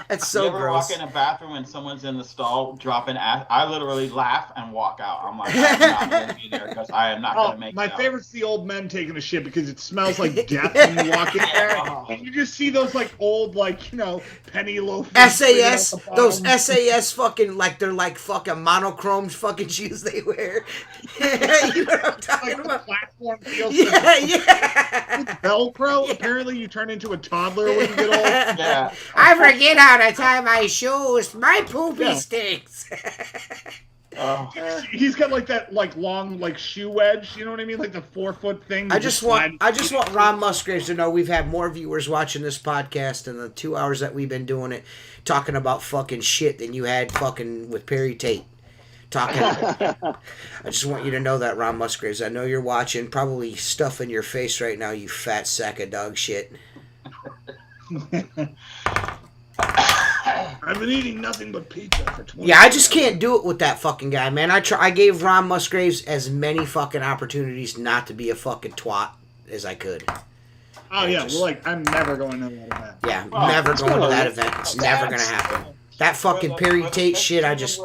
That's so you ever gross. walk in a bathroom and someone's in the stall dropping ass? I literally laugh and walk out. I'm like, I'm not going to be there because I am not going to make my it out. favorite's the old men taking a shit because it smells like death when you walk in there. And you just see those, like, old, like, penny loafers. SAS, those SAS fucking, like, they're like fucking monochrome fucking shoes they wear. You know what I'm talking Like, about? the platform feels Yeah. Velcro. Apparently, you turn into a toddler when you get old. Yeah. I forget how to tie my shoes. My poopy Yeah. stinks. He's got like that long shoe wedge, you know what I mean? Like the 4-foot thing. I just want Ron Musgraves to know we've had more viewers watching this podcast in the 2 hours that we've been doing it, talking about fucking shit than you had fucking with Perry Tate. Talking. I just want you to know that, Ron Musgraves. I know you're watching, probably stuffing your face right now, you fat sack of dog shit. I've been eating nothing but pizza for 20 Yeah, I just can't do it with that fucking guy, man. I gave Ron Musgraves as many fucking opportunities not to be a fucking twat as I could. Oh, yeah. Well, like, I'm never going to that event. Yeah, never going to that event. It's never going to happen. That fucking Perry Tate shit, I just...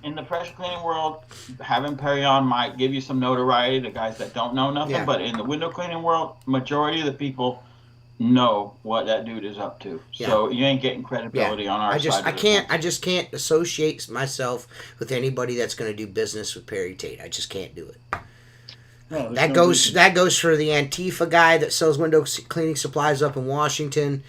In the pressure cleaning world, having Perry on might give you some notoriety to guys that don't know nothing. Yeah. But in the window cleaning world, majority of the people know what that dude is up to. Yeah. So you ain't getting credibility on our side. I just can't associate myself with anybody that's going to do business with Perry Tate. I just can't do it. No, That goes for the Antifa guy that sells window cleaning supplies up in Washington.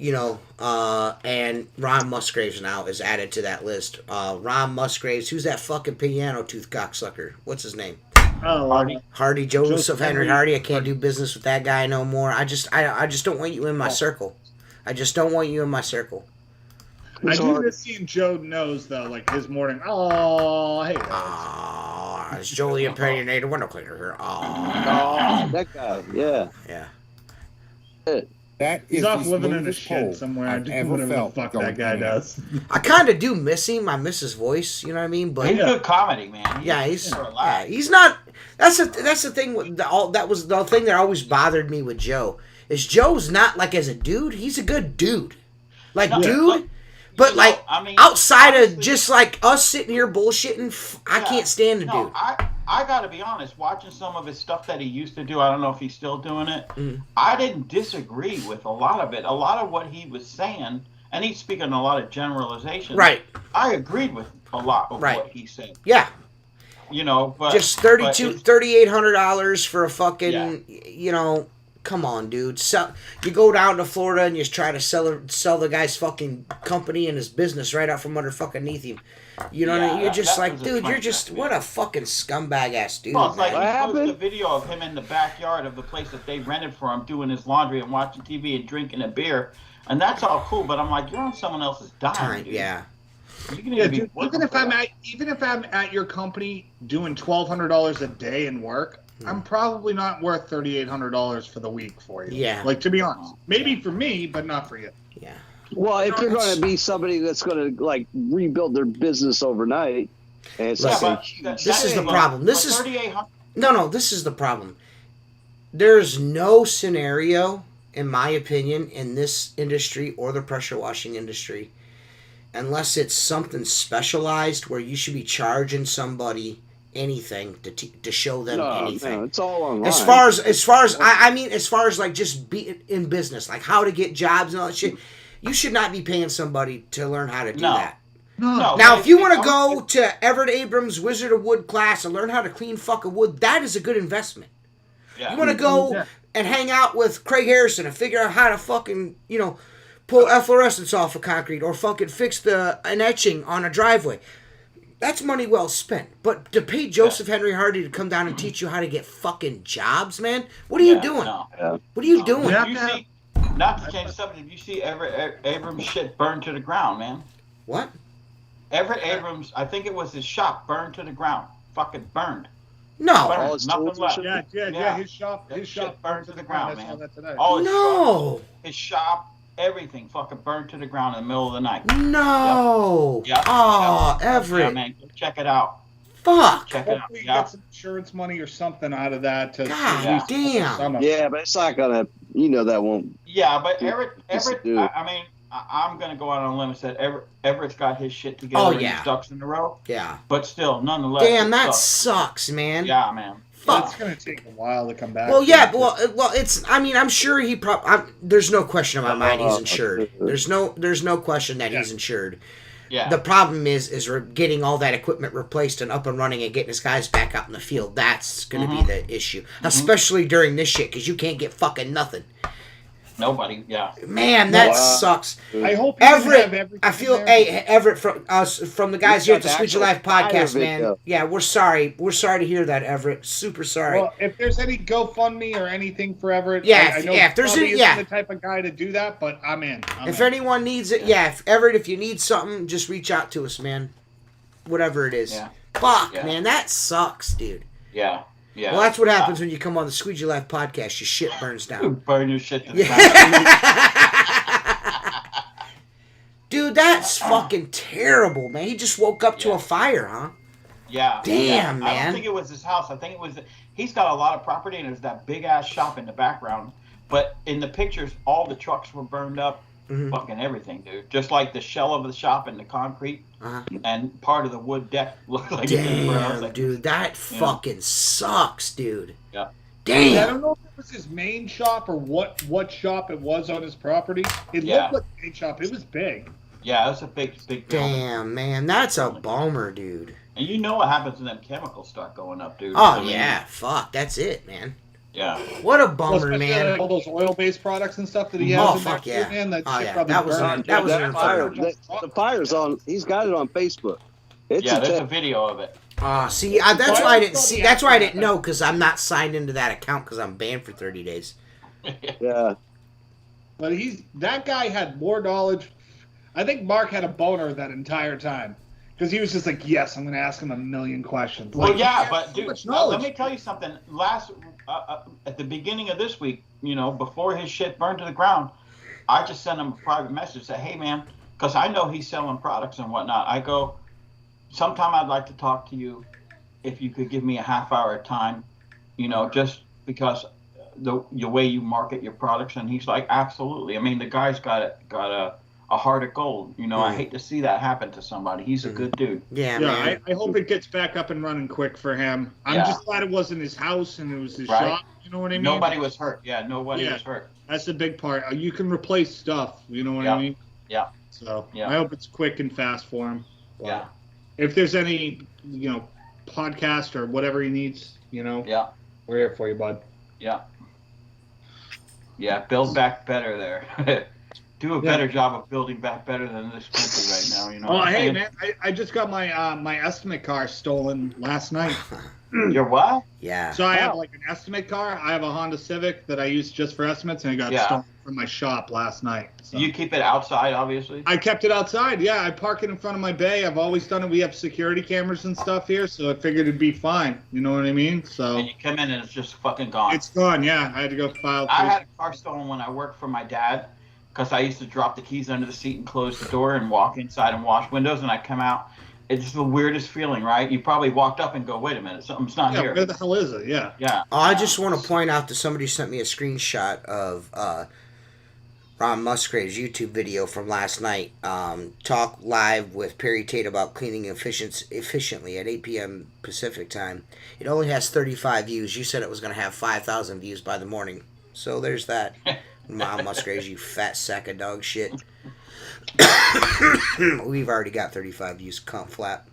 and Ron Musgraves now is added to that list. Ron Musgraves, who's that fucking piano tooth cocksucker? What's his name? Oh, Hardy, Joseph Henry Hardy. I can't do business with that guy no more. I just don't want you in my circle. I just don't want you in my circle. I do miss seeing Joe Knows though, like his morning. Oh, hey. It's Jolie Opinionated window cleaner here. That guy. Yeah. He's off living in a shed somewhere. I do whatever the fuck that guy does. I kind of do miss him. I miss his voice. You know what I mean? But he's good comedy, man. He's not. That's the thing. That was the thing that always bothered me with Joe. Is Joe's not like as a dude. He's a good dude. But outside of just like us sitting here bullshitting, I can't stand the dude. I gotta be honest, watching some of his stuff that he used to do, I don't know if he's still doing it. I didn't disagree with a lot of it. A lot of what he was saying, and he's speaking a lot of generalizations. Right. I agreed with a lot of what he said. Yeah. But just $3,800 for a fucking, come on, dude. You go down to Florida and you try to sell the guy's fucking company and his business right out from under fucking underneath him. You know what I mean? You're just like, dude, you're just, what a fucking scumbag ass dude. Well, it's like he posted a video of him in the backyard of the place that they rented for him doing his laundry and watching TV and drinking a beer. And that's all cool, but I'm like, you're on someone else's dime, dude. Yeah. Dude, even if I'm at your company doing $1,200 a day in work, I'm probably not worth $3,800 for the week for you. Yeah. Like, to be honest, maybe for me, but not for you. Yeah. Well, if you're going to be somebody that's going to like rebuild their business overnight, and it's this is the problem. This is This is the problem. There's no scenario, in my opinion, in this industry or the pressure washing industry, unless it's something specialized where you should be charging somebody anything to show them anything. No, it's all online. As far as I mean, as far as like just be in business, like how to get jobs and all that shit, you should not be paying somebody to learn how to do that. No. Now, if you want to go to Everett Abrams' Wizard of Wood class and learn how to clean fucking wood, that is a good investment. Yeah. You want to go and hang out with Craig Harrison and figure out how to fucking, pull efflorescence off of concrete or fucking fix an etching on a driveway. That's money well spent. But to pay Joseph Henry Hardy to come down and teach you how to get fucking jobs, man, what are you doing? What are you doing? Not to change the subject, you see Everett Abrams' shit burned to the ground, man. What? Everett Abrams, I think it was his shop burned to the ground. Fucking burned. No. Burned. Nothing left. Yeah. His shop burned to the ground, man. His shop, everything fucking burned to the ground in the middle of the night. No. Yep. Oh, Everett. Yeah, man. Check it out. Fuck. Check it out. Hopefully get some insurance money or something out of that. God damn. Yeah, but it's not gonna. That won't. Yeah, but Everett. I mean, I'm gonna go out on a limb and say Everett's got his shit together. And his ducks in a row. Yeah. But still, nonetheless. Damn, that sucks, man. Yeah, man. Fuck. It's gonna take a while to come back. Well, yeah, well, it's. I mean, I'm sure he there's no question in my mind he's insured. There's no question that he's insured. Yeah. The problem is getting all that equipment replaced and up and running and getting his guys back out in the field. That's going to be the issue, especially during this shit because you can't get fucking nothing. Nobody, Man, that sucks. I hope Everett. I feel Everett from the guys here at the Squeegee Life podcast, man. Yeah, we're sorry. We're sorry to hear that, Everett. Super sorry. Well, if there's any GoFundMe or anything for Everett, I know if there's the type of guy to do that, but I'm in. If anyone needs it, if Everett, if you need something, just reach out to us, man. Whatever it is. Yeah. Fuck, man, that sucks, dude. Yeah. Yeah. Well, that's what happens when you come on the Squeegee Life podcast. Your shit burns down. Burn your shit to the ground. Dude, that's fucking terrible, man. He just woke up to a fire, huh? Yeah. Damn, man. I don't think it was his house. I think it was. He's got a lot of property, and there's that big ass shop in the background. But in the pictures, all the trucks were burned up. Fucking everything, dude. Just like the shell of the shop and the concrete, and part of the wood deck looked like damn, dude, that fucking sucks, dude. Yeah. Damn. I don't know if it was his main shop or what shop it was on his property. It looked like a main shop. It was big. Yeah, it was a big building. Damn, man, that's a bummer, dude. And you know what happens when them chemicals start going up, dude. Oh, yeah, fuck, that's it, man. Yeah. What a bummer, man. Like all those oil-based products and stuff that he has in there, yeah. man. That oh, shit yeah. probably That was burned. The fire's on. He's got it on Facebook. There's a video of it. See, that's why I didn't see. That's why I didn't know, because I'm not signed into that account because I'm banned for 30 days. Yeah. But that guy had more knowledge. I think Mark had a boner that entire time. Because he was just like, yes, I'm going to ask him a million questions. Well, like, yeah, but dude, let me tell you something. At the beginning of this week, before his shit burned to the ground, I just sent him a private message, say, hey, man, because I know he's selling products and whatnot. I go, sometime I'd like to talk to you if you could give me a half hour of time, just because the way you market your products. And he's like, absolutely. I mean, the guy's got a heart of gold. I hate to see that happen to somebody. He's a good dude. Yeah, man. I hope it gets back up and running quick for him. I'm just glad it wasn't his house and it was his shop. You know what I mean? Nobody was hurt. Yeah, nobody was hurt. That's the big part. You can replace stuff. You know what I mean? Yeah. So I hope it's quick and fast for him. But yeah. If there's any, podcast or whatever he needs, we're here for you, bud. Yeah. Yeah, build back better there. Do a better job of building back better than this country right now. Oh, hey, man, I just got my my estimate car stolen last night. Your what? Yeah. So I have like an estimate car. I have a Honda Civic that I use just for estimates, and it got stolen from my shop last night. So. You keep it outside, obviously? I kept it outside, yeah. I park it in front of my bay. I've always done it. We have security cameras and stuff here, so I figured it'd be fine. You know what I mean? So. And you come in and it's just fucking gone. It's gone, yeah. I had to go file. I had a car stolen when I worked for my dad, because I used to drop the keys under the seat and close the door and walk inside and wash windows, and I come out. It's the weirdest feeling, right? You probably walked up and go, wait a minute, something's not here. Where the hell is it? Yeah. Yeah. I just want to point out that somebody sent me a screenshot of Ron Musgrave's YouTube video from last night. Talk live with Perry Tate about cleaning efficiently at 8 p.m. Pacific time. It only has 35 views. You said it was going to have 5,000 views by the morning. So there's that. Ron Musgraves, you fat sack of dog shit. We've already got 35 views. Cunt flap.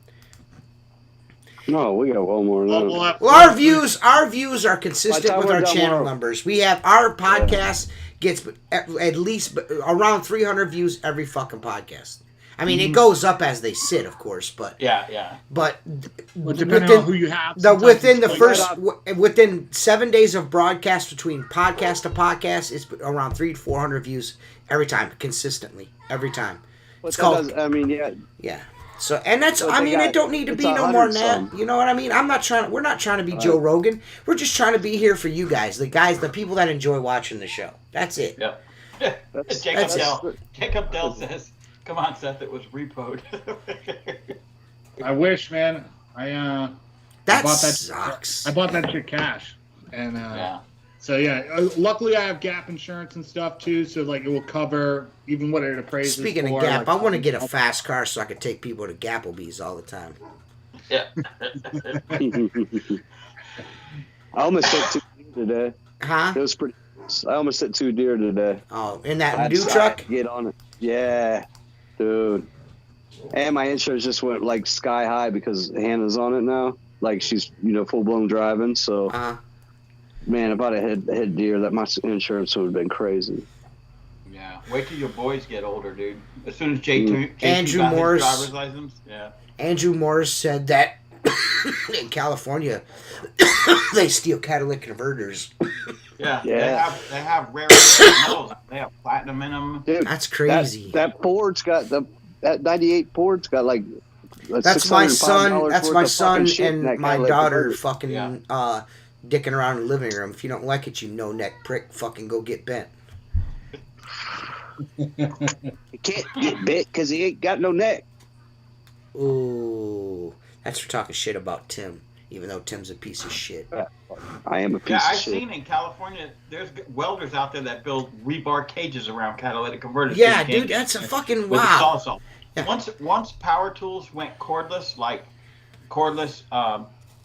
No, we got one more. Well, our views are consistent with our channel numbers. We have our podcast gets at least around 300 views every fucking podcast. I mean, it goes up as they sit, of course, but But depending on who you have, within 7 days of broadcast between podcast to podcast, it's around 300 to 400 views every time, consistently every time. It's called. Yeah. So, and that's, it don't need to be no more than that. You know what I mean? We're not trying to be Joe Rogan. We're just trying to be here for you guys, the people that enjoy watching the show. That's it. Yeah. Jacob Dell says, come on, Seth, it was repoed. I wish, man. I bought that sucks. I bought that shit cash. And, so, luckily I have Gap insurance and stuff, too, so, it will cover even what it appraises. Speaking of Gap, I want to get a fast car so I can take people to Gapplebee's all the time. Yeah. I almost hit 2 deer today. Huh? It was pretty. I almost hit 2 deer today. Oh, in that new truck? Get on it. Yeah, dude. And my insurance just went, sky high because Hannah's on it now. She's, full-blown driving, so... Man, if I'd have hit deer, that my insurance would have been crazy. Yeah, wait till your boys get older, dude. As soon as J2 Andrew got Morris, his driver's license, Andrew Morris said that in California they steal catalytic converters. Yeah. They have rare metals. They have platinum in them. Dude, that's crazy. That Ford's got that 98 Ford's got that's my son. That's my son and my daughter converter. fucking dicking around in the living room. If you don't like it, you no-neck prick, fucking go get bent. He can't get bit because he ain't got no neck. Ooh, that's for talking shit about Tim, even though Tim's a piece of shit. I am a piece of I've shit. seen in California, there's welders out there that build rebar cages around catalytic converters. Yeah, dude, that's a fucking wow. Yeah. Once power tools went cordless,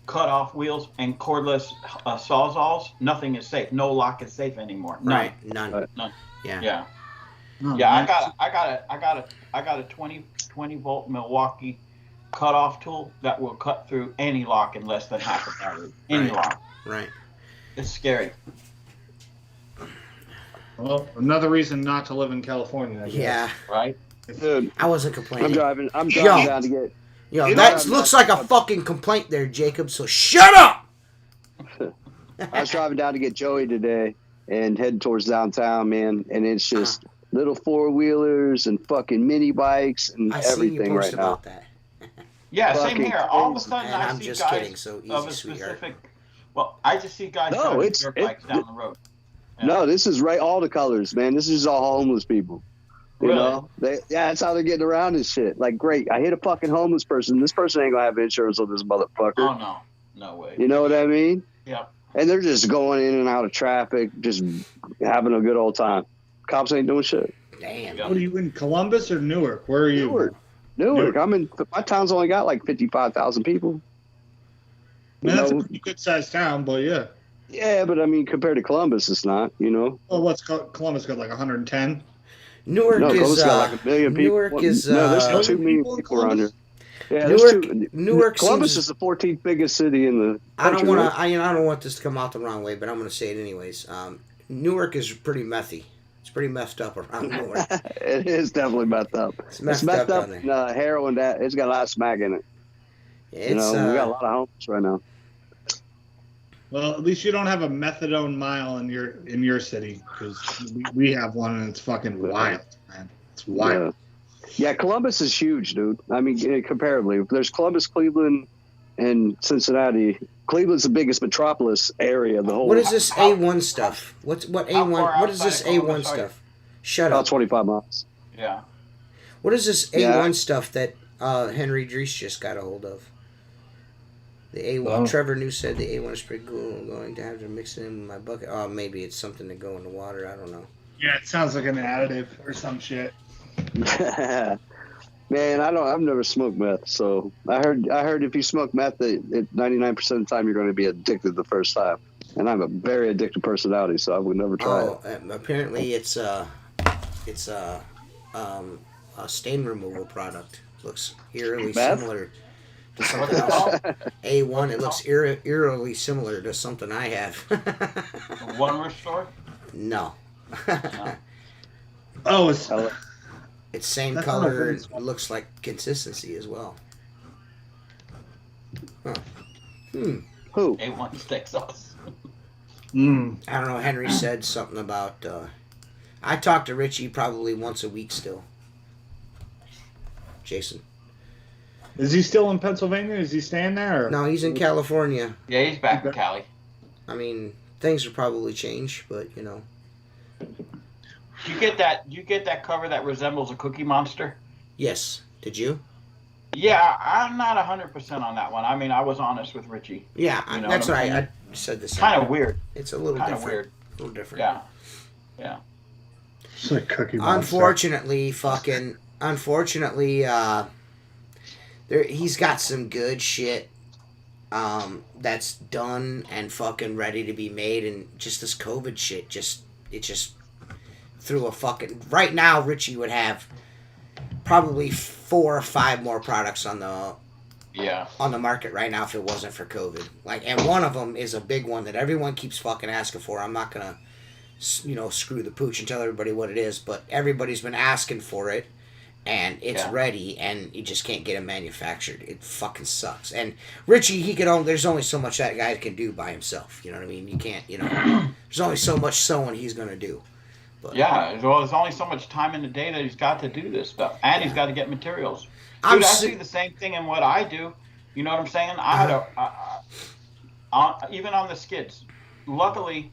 cut-off wheels and cordless sawzalls, nothing is safe. No lock is safe anymore. Right, none. Yeah. Oh, I got a 20 volt Milwaukee cut-off tool that will cut through any lock in less than half a battery. Any lock. Right. It's scary. Well, another reason not to live in California. I guess. Yeah. Right. Dude, I wasn't complaining. I'm driving down to get. Yo, that looks like a fucking complaint there, Jacob. So shut up. I was driving down to get Joey today and heading towards downtown, man, and it's just little 4-wheelers and fucking mini bikes and everything right now. That. Yeah, same here. All of a sudden, and I I'm see just guys kidding. So easy, of a sweetheart. specific. Well, I just see guys driving dirt bikes down the road. Yeah. No, this is all the colors, man. This is all homeless people. You know, that's how they're getting around this shit. Like, great, I hit a fucking homeless person. This person ain't gonna have insurance on this motherfucker. Oh no way. You know what I mean? Yeah. And they're just going in and out of traffic, just having a good old time. Cops ain't doing shit. Damn. What are you in, Columbus or Newark? Where are you? Newark. My town's only got like 55,000 people. Man, that's a pretty good sized town, but yeah. Yeah, but I mean, compared to Columbus, it's not. You know. Oh, what's Columbus got like 110? Newark Columbus is got like 1 million people. Newark is there's 2 million people around here. Yeah, Newark. Columbus is the 14th biggest city in the I country. don't want this to come out the wrong way, but I'm going to say it anyways. Newark is pretty methy. It's pretty messed up around Newark. It is definitely messed up. It's messed up. And, heroin. It's got a lot of smack in it. We got a lot of homeless right now. Well, at least you don't have a methadone mile in your city, because we have one and it's fucking wild, man. It's wild. Yeah, Columbus is huge, dude. I mean, comparably, there's Columbus, Cleveland, and Cincinnati. Cleveland's the biggest metropolis area of the whole. What is this A1 stuff? What A1? What is this A1 stuff? Shut up. About 25 miles. Yeah. What is this A1 stuff that Henry Dries just got a hold of? The A1. Oh. Trevor New said the A1 is pretty cool. I'm going to have to mix it in with my bucket. Oh, maybe it's something to go in the water. I don't know. Yeah, it sounds like an additive or some shit. Man, I've never smoked meth, so I heard if you smoke meth, 99% of the time you're going to be addicted the first time. And I'm a very addictive personality, so I would never try it. Apparently it's a stain removal product. Looks eerily similar to something else. A1, it looks eerily similar to something I have. One Restore? No. Oh, it's same color and it looks like consistency as well. Huh. Who? A1 steak sauce. I don't know. Henry said something about. I talk to Richie probably once a week still. Jason. Is he still in Pennsylvania? Is he staying there? Or? No, he's in California. Yeah, he's back in Cali. I mean, things will probably change, but you know. You get that cover that resembles a Cookie Monster? Yes. Did you? Yeah, I'm not 100% on that one. I mean, I was honest with Richie. Yeah, that's what I said the same. Kind of weird. It's a little different. Weird. A little different. Yeah. It's like Cookie Monster. Unfortunately, he's got some good shit that's done and fucking ready to be made, and just this COVID shit it just threw a fucking. Right now, Richie would have probably 4 or 5 more products on the market right now if it wasn't for COVID. And one of them is a big one that everyone keeps fucking asking for. I'm not gonna, screw the pooch and tell everybody what it is, but everybody's been asking for it, and it's ready, and you just can't get it manufactured. It fucking sucks. And Richie, there's only so much that guy can do by himself. You know what I mean? You can't. There's only so much sewing he's gonna do. But, yeah, well, there's only so much time in the day that he's got to do this stuff, and he's got to get materials. Dude, I see the same thing in what I do. You know what I'm saying? I had even on the skids. Luckily,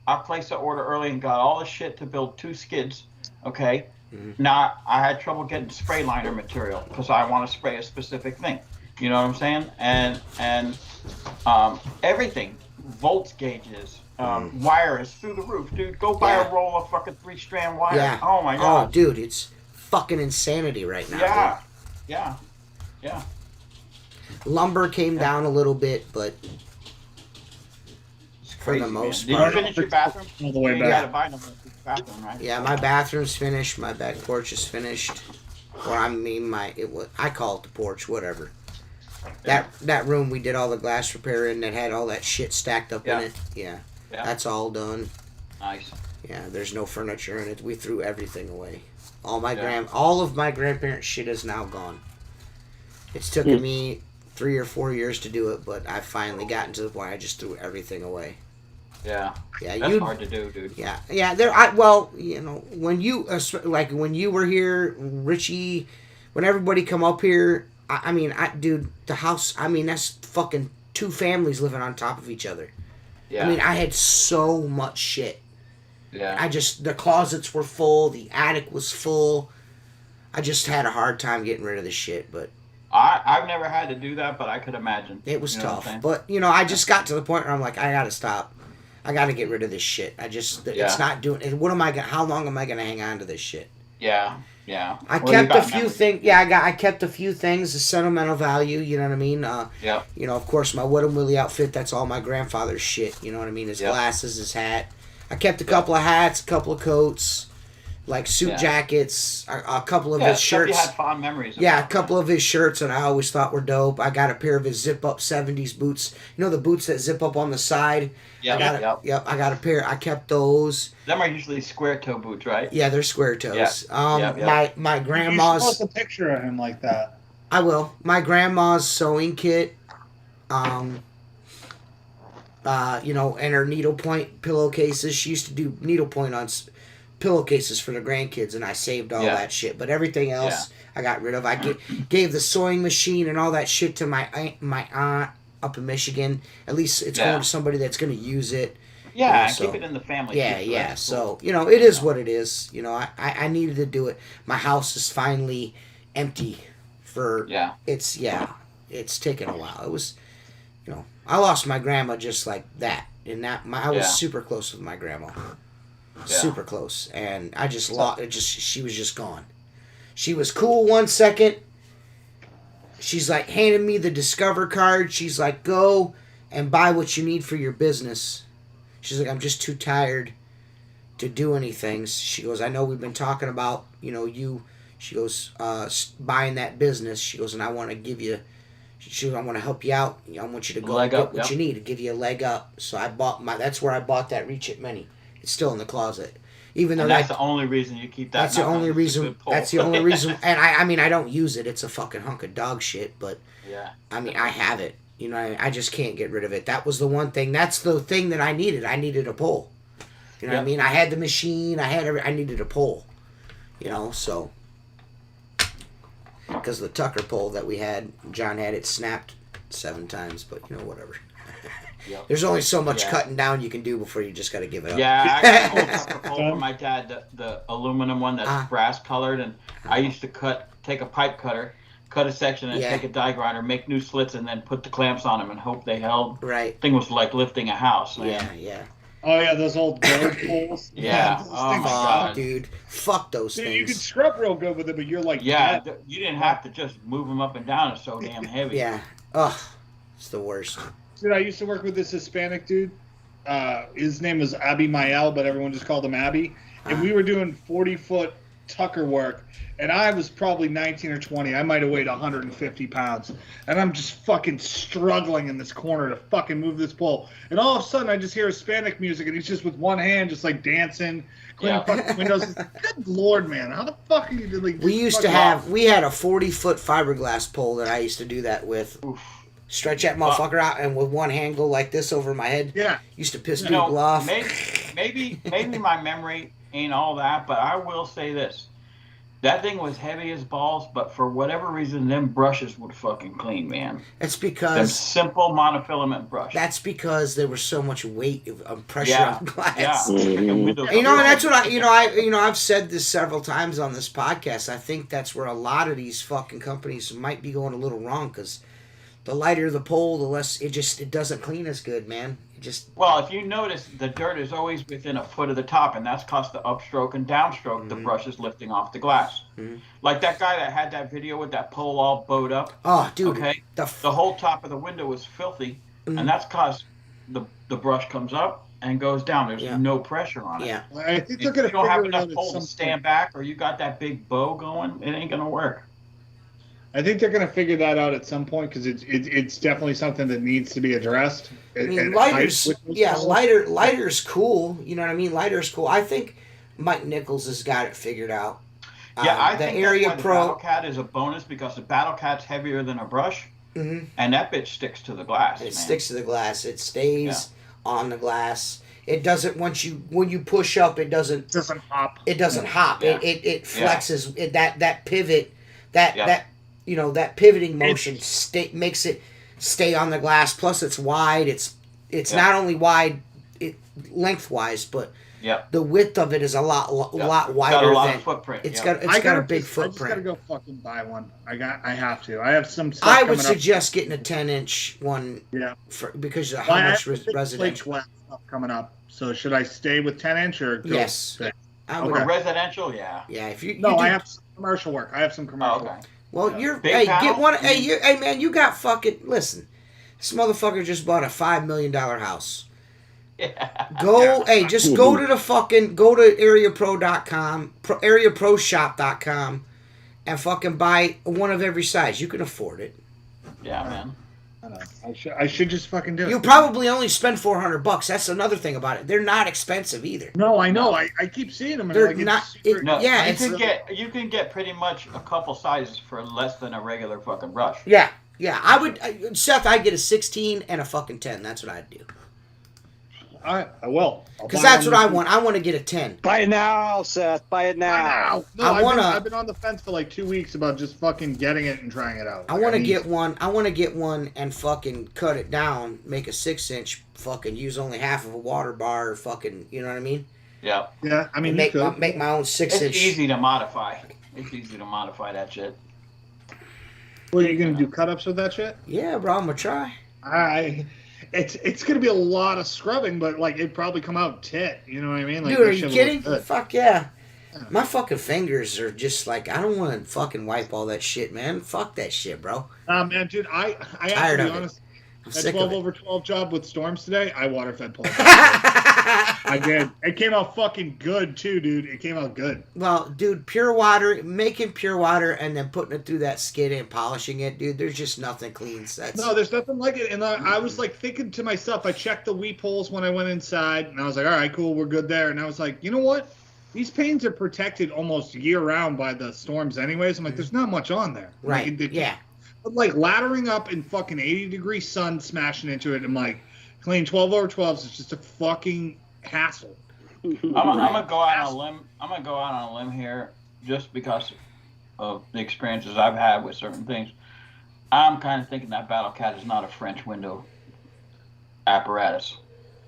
I placed an order early and got all the shit to build 2 skids. Okay. Mm-hmm. Now I had trouble getting spray liner material because I want to spray a specific thing. You know what I'm saying? And everything, volts gauges. Wire is through the roof, dude. Go buy a roll of fucking 3-strand wire. Yeah. Oh my god. Oh, dude, it's fucking insanity right now. Yeah. Dude. Yeah. Lumber came down a little bit, but for the most part. Did you finish your bathroom? All the way You back. gotta buy another bathroom, right? Yeah, my bathroom's finished. My back porch is finished. Or I call it the porch, whatever. That room we did all the glass repair in that had all that shit stacked up in it. Yeah. Yeah. That's all done. Nice. Yeah, there's no furniture in it. We threw everything away. All of my grandparents' shit is now gone. It's taken me 3 or 4 years to do it, but I finally gotten to the point I just threw everything away. Yeah. Yeah, that's hard to do, dude. Yeah. When you were here, Richie, when everybody come up here, dude, the house. That's fucking 2 families living on top of each other. Yeah. I had so much shit. Yeah. The closets were full, the attic was full. I just had a hard time getting rid of the shit, but I've never had to do that, but I could imagine. it was tough. But I just got to the point where I'm like, I gotta stop. I gotta get rid of this shit. It's not doing it. How long am I gonna hang on to this shit? Yeah. Yeah. I kept a few things. Yeah, I kept a few things, the sentimental value. You know what I mean? Yeah. Of course, my Wood and Willie outfit. That's all my grandfather's shit. You know what I mean? His glasses, his hat. I kept a couple of hats, a couple of coats, like suit jackets, a couple of his shirts. You had fond memories. A couple of his shirts that I always thought were dope. I got a pair of his zip-up 70s boots. You know the boots that zip up on the side? Yeah. I got a pair. I kept those. Them are usually square toe boots, right? Yeah, they're square toes. Yeah. My grandma's. You should post a picture of him like that. I will. My grandma's sewing kit. And her needlepoint pillowcases. She used to do needlepoint on pillowcases for the grandkids, and I saved all that shit. But everything else, I got rid of. I gave the sewing machine and all that shit to my aunt up in Michigan. At least it's going to somebody that's going to use it. Yeah, keep it in the family. Yeah. Cool. So, it is what it is. I needed to do it. My house is finally empty it's taken a while. It was, I lost my grandma just like that. I was super close with my grandma. Super close. And I just lost it. She was just gone. She was cool 1 second. She's like handed me the Discover card. She's like, go and buy what you need for your business. She's like, I'm just too tired to do anything. She goes, I know we've been talking about, you. She goes, buying that business. She goes, and I want to give you, I want to help you out. I want you to go and get what you need to give you a leg up. So that's where I bought that Reach It Mini. It's still in the closet. Even though that's the only reason you keep that. That's the only reason. That's the only reason. And I don't use it. It's a fucking hunk of dog shit. But I have it. I just can't get rid of it. That was the one thing. That's the thing that I needed. I needed a pole. You know what I mean? I had the machine. I needed a pole. So. Because the Tucker pole that we had, John had it snapped 7 times, but whatever. There's only so much cutting down you can do before you just got to give it up. Yeah, I got an old Tucker pole from my dad, the aluminum one that's brass colored, and I used to take a pipe cutter, cut a section, and take a die grinder, make new slits, and then put the clamps on them and hope they held. Right. Thing was like lifting a house. Man. Yeah. Oh yeah, those old bird poles. Yeah. Oh my god, dude, fuck those things. You can scrub real good with it, but you're like, you didn't have to just move them up and down. It's so damn heavy. Yeah. Ugh, it's the worst. Dude, I used to work with this Hispanic dude. His name was Abby Mael, but everyone just called him Abby. And we were doing 40-foot Tucker work, and I was probably 19 or 20. I might have weighed 150 pounds. And I'm just fucking struggling in this corner to fucking move this pole. And all of a sudden, I just hear Hispanic music, and he's just with one hand just like dancing, cleaning fucking windows. Good Lord, man. How the fuck are you doing? We had a 40-foot fiberglass pole that I used to do that with. Oof. Stretch that motherfucker out and with one hand go like this over my head. Yeah. Used to piss people off. Maybe my memory ain't all that, but I will say this. That thing was heavy as balls, but for whatever reason, them brushes would fucking clean, man. It's because them simple monofilament brushes. That's because there was so much weight of pressure on glass. Yeah. And that's what I've said this several times on this podcast. I think that's where a lot of these fucking companies might be going a little wrong, because the lighter the pole, the less it doesn't clean as good, man. Well, if you notice, the dirt is always within a foot of the top, and that's caused the upstroke and downstroke. The brush is lifting off the glass. Like that guy that had that video with that pole all bowed up. Oh, dude. Okay. The whole top of the window was filthy, and that's caused the brush comes up and goes down. There's no pressure on it. Yeah. I think they're gonna. If you don't have enough pole to stand back, or you got that big bow going, it ain't gonna work. I think they're going to figure that out at some point because it's definitely something that needs to be addressed. I mean, lighter's cool. You know what I mean? Lighter's cool. I think Mike Nichols has got it figured out. Yeah, I think Area that's why Pro the Battle Cat is a bonus because the Battle Cat's heavier than a brush, and that bitch sticks to the glass. It sticks to the glass. It stays on the glass. It doesn't when you push up. It doesn't hop. It doesn't hop. Yeah. It flexes. Yeah. That pivot. That pivoting motion makes it stay on the glass. Plus, it's wide. It's not only wide lengthwise, but the width of it is a lot wider. Got a lot of footprint. It's got a big footprint. I just gotta go fucking buy one. I have to. I have some stuff I would suggest getting a 10-inch one. Yeah. Because of how much residential stuff coming up. So should I stay with 10-inch or go? Yes. For residential, yeah. Yeah. If you I have some commercial work. I have some commercial work. Well, get one. Hey, man, you got fucking. Listen, this motherfucker just bought a $5 million house. Yeah. Just go to areapro.com, areaproshop.com, and fucking buy one of every size. You can afford it. Yeah, man. I know. I should just fucking do it. You probably only spend $400. That's another thing about it. They're not expensive either. No, I know. I keep seeing them. And they're not. You can get pretty much a couple sizes for less than a regular fucking brush. Yeah. I would, Seth. I'd get a 16 and a fucking 10. That's what I'd do. All right, I will. Because that's what I want. I want to get a 10. Buy it now, Seth. Buy it now. No, I've been on the fence for like 2 weeks about just fucking getting it and trying it out. I want to get one. I want to get one and fucking cut it down, make a 6-inch. Fucking use only half of a water bar. Fucking, you know what I mean? Yeah. Yeah, I mean, make my own 6-inch. It's easy to modify. It's easy to modify that shit. Well, are you gonna do cut-ups with that shit? Yeah, bro. I'm gonna try. It's gonna be a lot of scrubbing, but like it'd probably come out tit. You know what I mean? Like, dude, are you kidding? Fuck yeah. My fucking fingers are just like, I don't want to fucking wipe all that shit, man. Fuck that shit, bro. Man, dude, I have to be honest. That 12 over 12 job with Storms today, I water fed pulled. I did. It came out fucking good too, dude. It came out good. Well, dude, pure water, making pure water and then putting it through that skid and polishing it, dude, there's just nothing clean. No, there's nothing like it. And I was like thinking to myself, I checked the weep holes when I went inside, and I was like, all right, cool, we're good there. And I was like, you know what? These panes are protected almost year round by the storms anyways. I'm like, there's not much on there. Right, yeah. But like laddering up in fucking 80-degree sun, smashing into it, and like clean 12 over 12s is just a fucking hassle. I'm gonna go out on a limb. I'm gonna go out on a limb here, just because of the experiences I've had with certain things. I'm kind of thinking that Battle Cat is not a French window apparatus.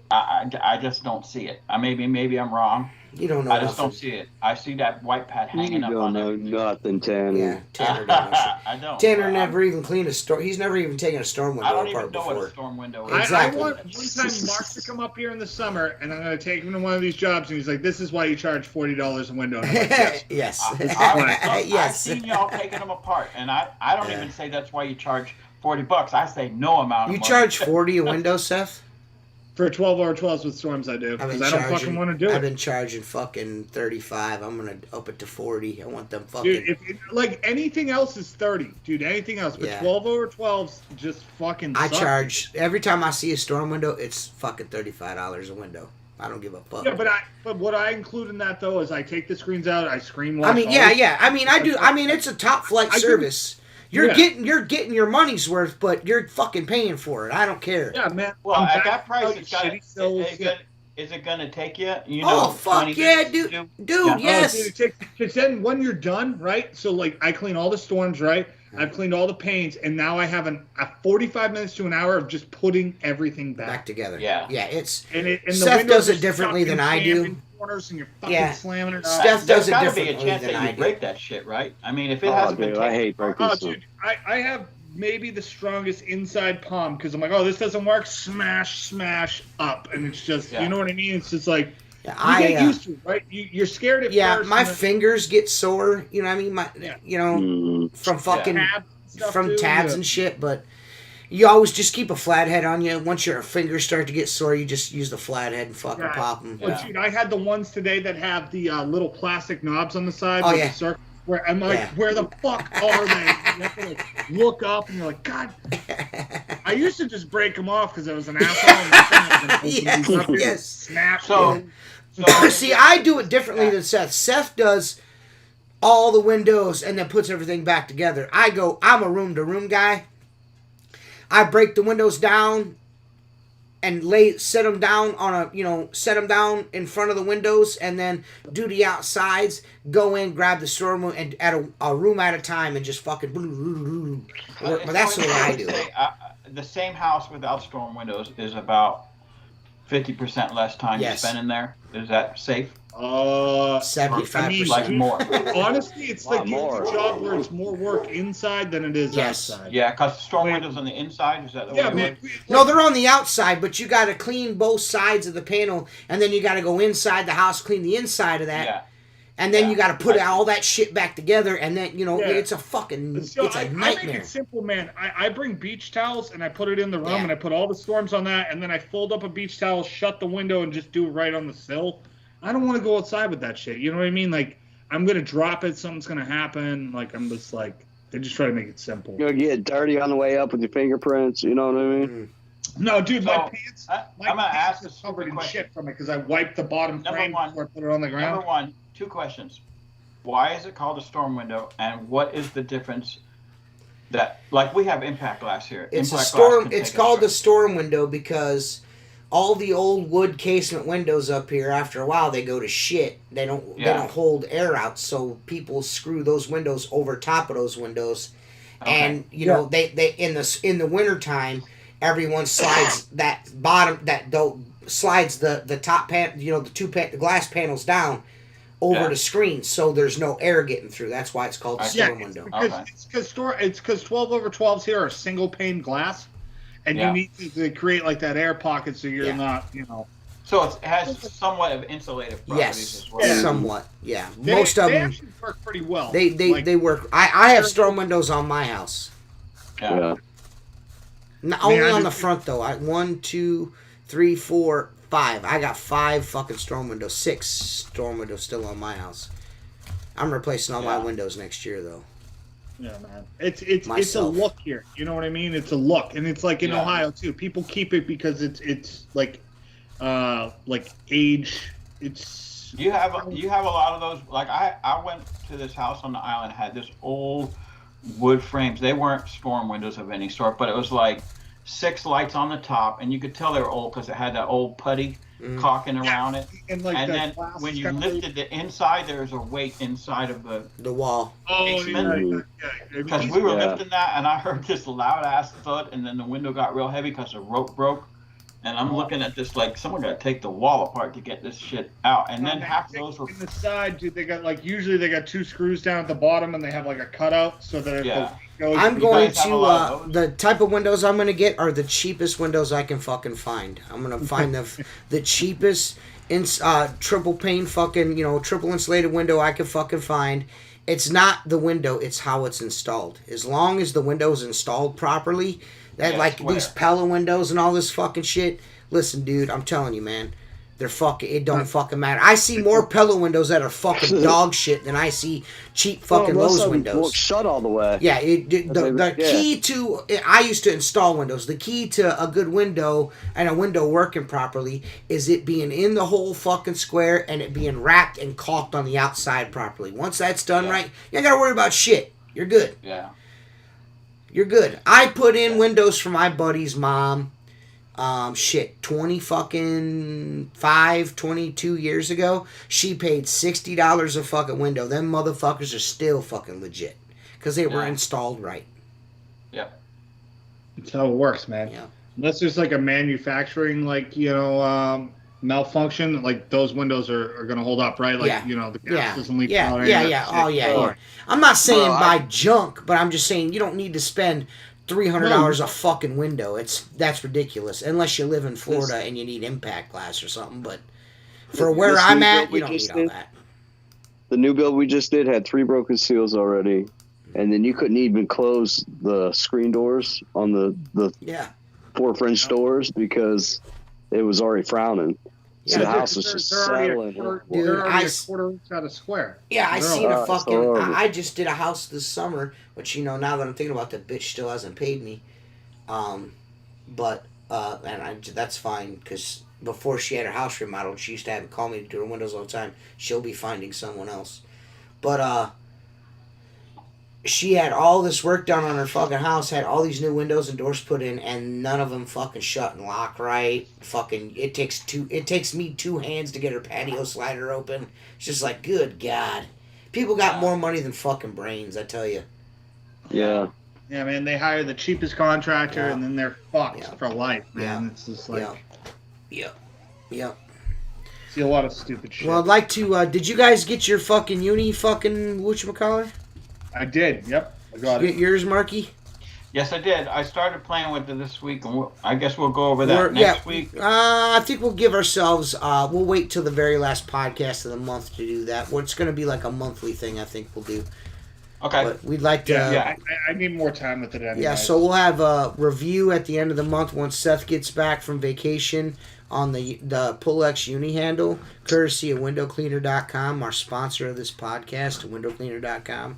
I just don't see it. Maybe I'm wrong. You don't know. I just don't see it. I see that white pad hanging up on there. You don't know nothing, Tanner. Yeah, Tanner doesn't. I don't. Tanner never even cleaned a storm. He's never even taken a storm window apart before. I don't even know what a storm window is. Exactly. I want one time Mark to come up here in the summer, and I'm going to take him to one of these jobs, and he's like, "This is why you charge $40 a window." And I'm like, yes. I've seen y'all taking them apart, and I don't even say that's why you charge $40. I say no amount. You charge $40 a window, Seth? For 12 over 12s with storms, I do. Because I don't fucking want to do it. I've been charging fucking $35. I'm going to up it to $40. I want them fucking... Dude, like anything else is $30. Dude, anything else. But 12 over 12s just fucking suck. I charge... Every time I see a storm window, it's fucking $35 a window. I don't give a fuck. Yeah, but what I include in that, though, is I take the screens out, I screen wash. I mean, yeah. I mean, I do. I mean, it's a top flight service. You're getting your money's worth, but you're fucking paying for it. I don't care. Yeah, man. Well, at that price, is it gonna take you? You know, oh fuck yeah, dude! Dude, yes. Because then when you're done, right? So like, I clean all the storms, right? I've cleaned all the panes, and now I have a 45 minutes to an hour of just putting everything back together. Yeah, it's. And Seth does it differently than I do. Corners and you're fucking slamming it up. Steph does it differently than I do. There's got to be a chance that you break that shit, right? I mean, if it hasn't been taken... I hate breaking stuff. Dude, I have maybe the strongest inside palm because I'm like, oh, this doesn't work. Smash up, and it's just, you know what I mean? It's just like you get used to it, right? You're scared at first. Yeah, my fingers get sore. You know what I mean? You know, from fucking tabs and shit, but. You always just keep a flathead on you. Once your fingers start to get sore, you just use the flathead and pop them. But dude, I had the ones today that have the little plastic knobs on the side. Oh, with the circle. Where I'm like, where the fuck are they? You have to like look up, and you're like, God. I used to just break them off because I was an asshole. Yes. Snap. So see, I do it differently than Seth. Seth does all the windows and then puts everything back together. I'm a room-to-room guy. I break the windows down and set them down in front of the windows, and then do the outsides. Go in, grab the storm and at a room at a time, and just fucking. But that's the way I do it. The same house without storm windows is about 50% less time you spend in there. Is that safe? 75%. Like more. Honestly, it's like a job where it's more work inside than it is outside. Yeah, because storm windows on the inside, is that the way man. No, they're on the outside, but you got to clean both sides of the panel, and then you got to go inside the house, clean the inside of that. Yeah. And then you got to put all that shit back together, and then, it's a fucking, it's a nightmare. I make it simple, man. I bring beach towels, and I put it in the room, and I put all the storms on that, and then I fold up a beach towel, shut the window, and just do it right on the sill. I don't want to go outside with that shit. You know what I mean? Like, I'm going to drop it, something's going to happen. Like, I'm just like, they just try to make it simple. You're going to get dirty on the way up with your fingerprints, you know what I mean? No, dude, So, my pants I'm going to ask are this covered in question. shit from it because I wiped the bottom frame before I put it on the ground. Number one, 2 questions. Why is it called a storm window, and what is the difference that, like, we have impact glass here. It's impact a storm. glass can It's take called a a storm window because all the old wood casement windows up here, after a while, they go to shit. They don't hold air out, so people screw those windows over top of those windows. Okay. And they in the wintertime, everyone slides that bottom slides the top pan, the glass panels down over the screen, so there's no air getting through. That's why it's called a storm window. It's because 12 over 12s here are single pane glass. And you need to create like that air pocket so you're not, So it has somewhat of insulative properties as well. Somewhat, yeah. Most of them actually work pretty well. They work. I have storm windows on my house. Yeah. Only on the front though. 1, 2, 3, 4, 5. I got 5 fucking storm windows. 6 storm windows still on my house. I'm replacing all my windows next year though. Yeah, man. It's a look here. You know what I mean? It's a look, and it's like in Ohio too. People keep it because it's like age. It's you have a lot of those. Like I went to this house on the island, had this old wood frames. They weren't storm windows of any sort, but it was like 6 lights on the top, and you could tell they were old because it had that old putty caulking around it. And then when you lifted the inside, there was a weight inside of the wall. Because we were lifting that, and I heard this loud ass thud, and then the window got real heavy because the rope broke. And I'm looking at this like someone got to take the wall apart to get this shit out. And then half of those were in the side. Dude, they got usually they got 2 screws down at the bottom, and they have like a cutout so that I'm going to the type of windows I'm going to get are the cheapest windows I can fucking find. I'm going to find the cheapest triple pane fucking triple insulated window I can fucking find. It's not the window; it's how it's installed. As long as the window's installed properly. These Pella windows and all this fucking shit. Listen, dude, I'm telling you, man. It don't fucking matter. I see more Pella windows that are fucking dog shit than I see cheap fucking Lowe's windows. Shut all the way. Yeah, the key to... I used to install windows. The key to a good window and a window working properly is it being in the whole fucking square and it being wrapped and caulked on the outside properly. Once that's done right, you ain't got to worry about shit. You're good. Yeah. You're good. I put in windows for my buddy's mom, 22 years ago. She paid $60 a fucking window. Them motherfuckers are still fucking legit. Because they were installed right. Yeah. That's how it works, man. Yeah. Unless there's like a manufacturing, malfunction, like those windows are going to hold up, right? Like, the gas doesn't leak out. I'm not saying buy junk, but I'm just saying you don't need to spend $300 a fucking window. That's ridiculous. Unless you live in Florida and you need impact glass or something. But for where I'm at, you don't need all that. The new build we just did had 3 broken seals already. And then you couldn't even close the screen doors on the 4 French doors because it was already frowning. So the house was just settling. They're already a quarter inch out of square. Yeah, I seen a fucking. so I just did a house this summer, which now that I'm thinking about, the bitch still hasn't paid me. But that's fine, because before she had her house remodeled, she used to have me call me to do her windows all the time. She'll be finding someone else. But she had all this work done on her fucking house, had all these new windows and doors put in, and none of them fucking shut and lock right. Fucking, it takes me 2 hands to get her patio slider open. It's just like, good God. People got more money than fucking brains, I tell you. Yeah. Yeah, man, they hire the cheapest contractor, and then they're fucked for life, man. Yeah. It's just like... Yep. See a lot of stupid shit. Well, I'd like to, did you guys get your fucking uni fucking whatchamacallit? I did, yep. I got Did you get yours, Marky? Yes, I did. I started playing with it this week, and I guess we'll go over that next week. I think we'll give ourselves, we'll wait till the very last podcast of the month to do that. Well, it's going to be like a monthly thing, I think we'll do. Okay. But we'd like to... Yeah, I need more time with it anyway. Yeah, so we'll have a review at the end of the month once Seth gets back from vacation on the PullX Uni handle, courtesy of windowcleaner.com, our sponsor of this podcast, windowcleaner.com.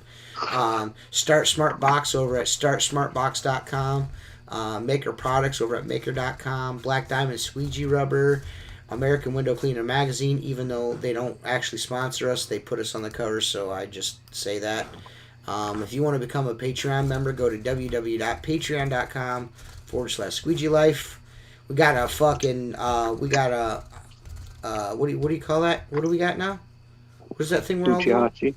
Start Smart Box over at startsmartbox.com. Maker Products over at maker.com. Black Diamond Squeegee Rubber. American Window Cleaner Magazine. Even though they don't actually sponsor us, they put us on the cover, so I just say that. If you want to become a Patreon member, go to www.patreon.com/Squeegee Life. We got a fucking, what do you call that? What do we got now? What is that thing we're all doing?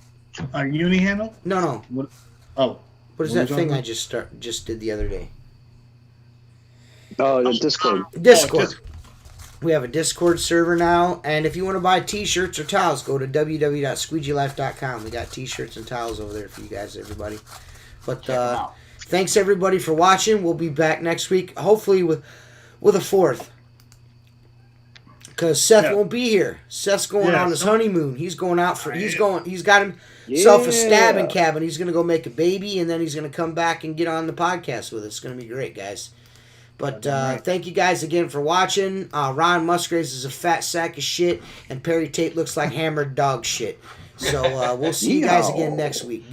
A uni handle? No. What? Oh. What is that thing I just did the other day? Oh, the Discord. Discord. We have a Discord server now, and if you want to buy t-shirts or towels, go to www.squeegeelife.com. We got t-shirts and towels over there for you guys, everybody. But thanks everybody for watching. We'll be back next week, hopefully with a 4th, because Seth won't be here. Seth's going on his honeymoon. He's going out for. He's got himself a stabbing cabin. He's gonna go make a baby, and then he's gonna come back and get on the podcast with us. It's gonna be great, guys. But thank you guys again for watching. Ron Musgraves is a fat sack of shit, and Perry Tate looks like hammered dog shit. So we'll see you guys again next week.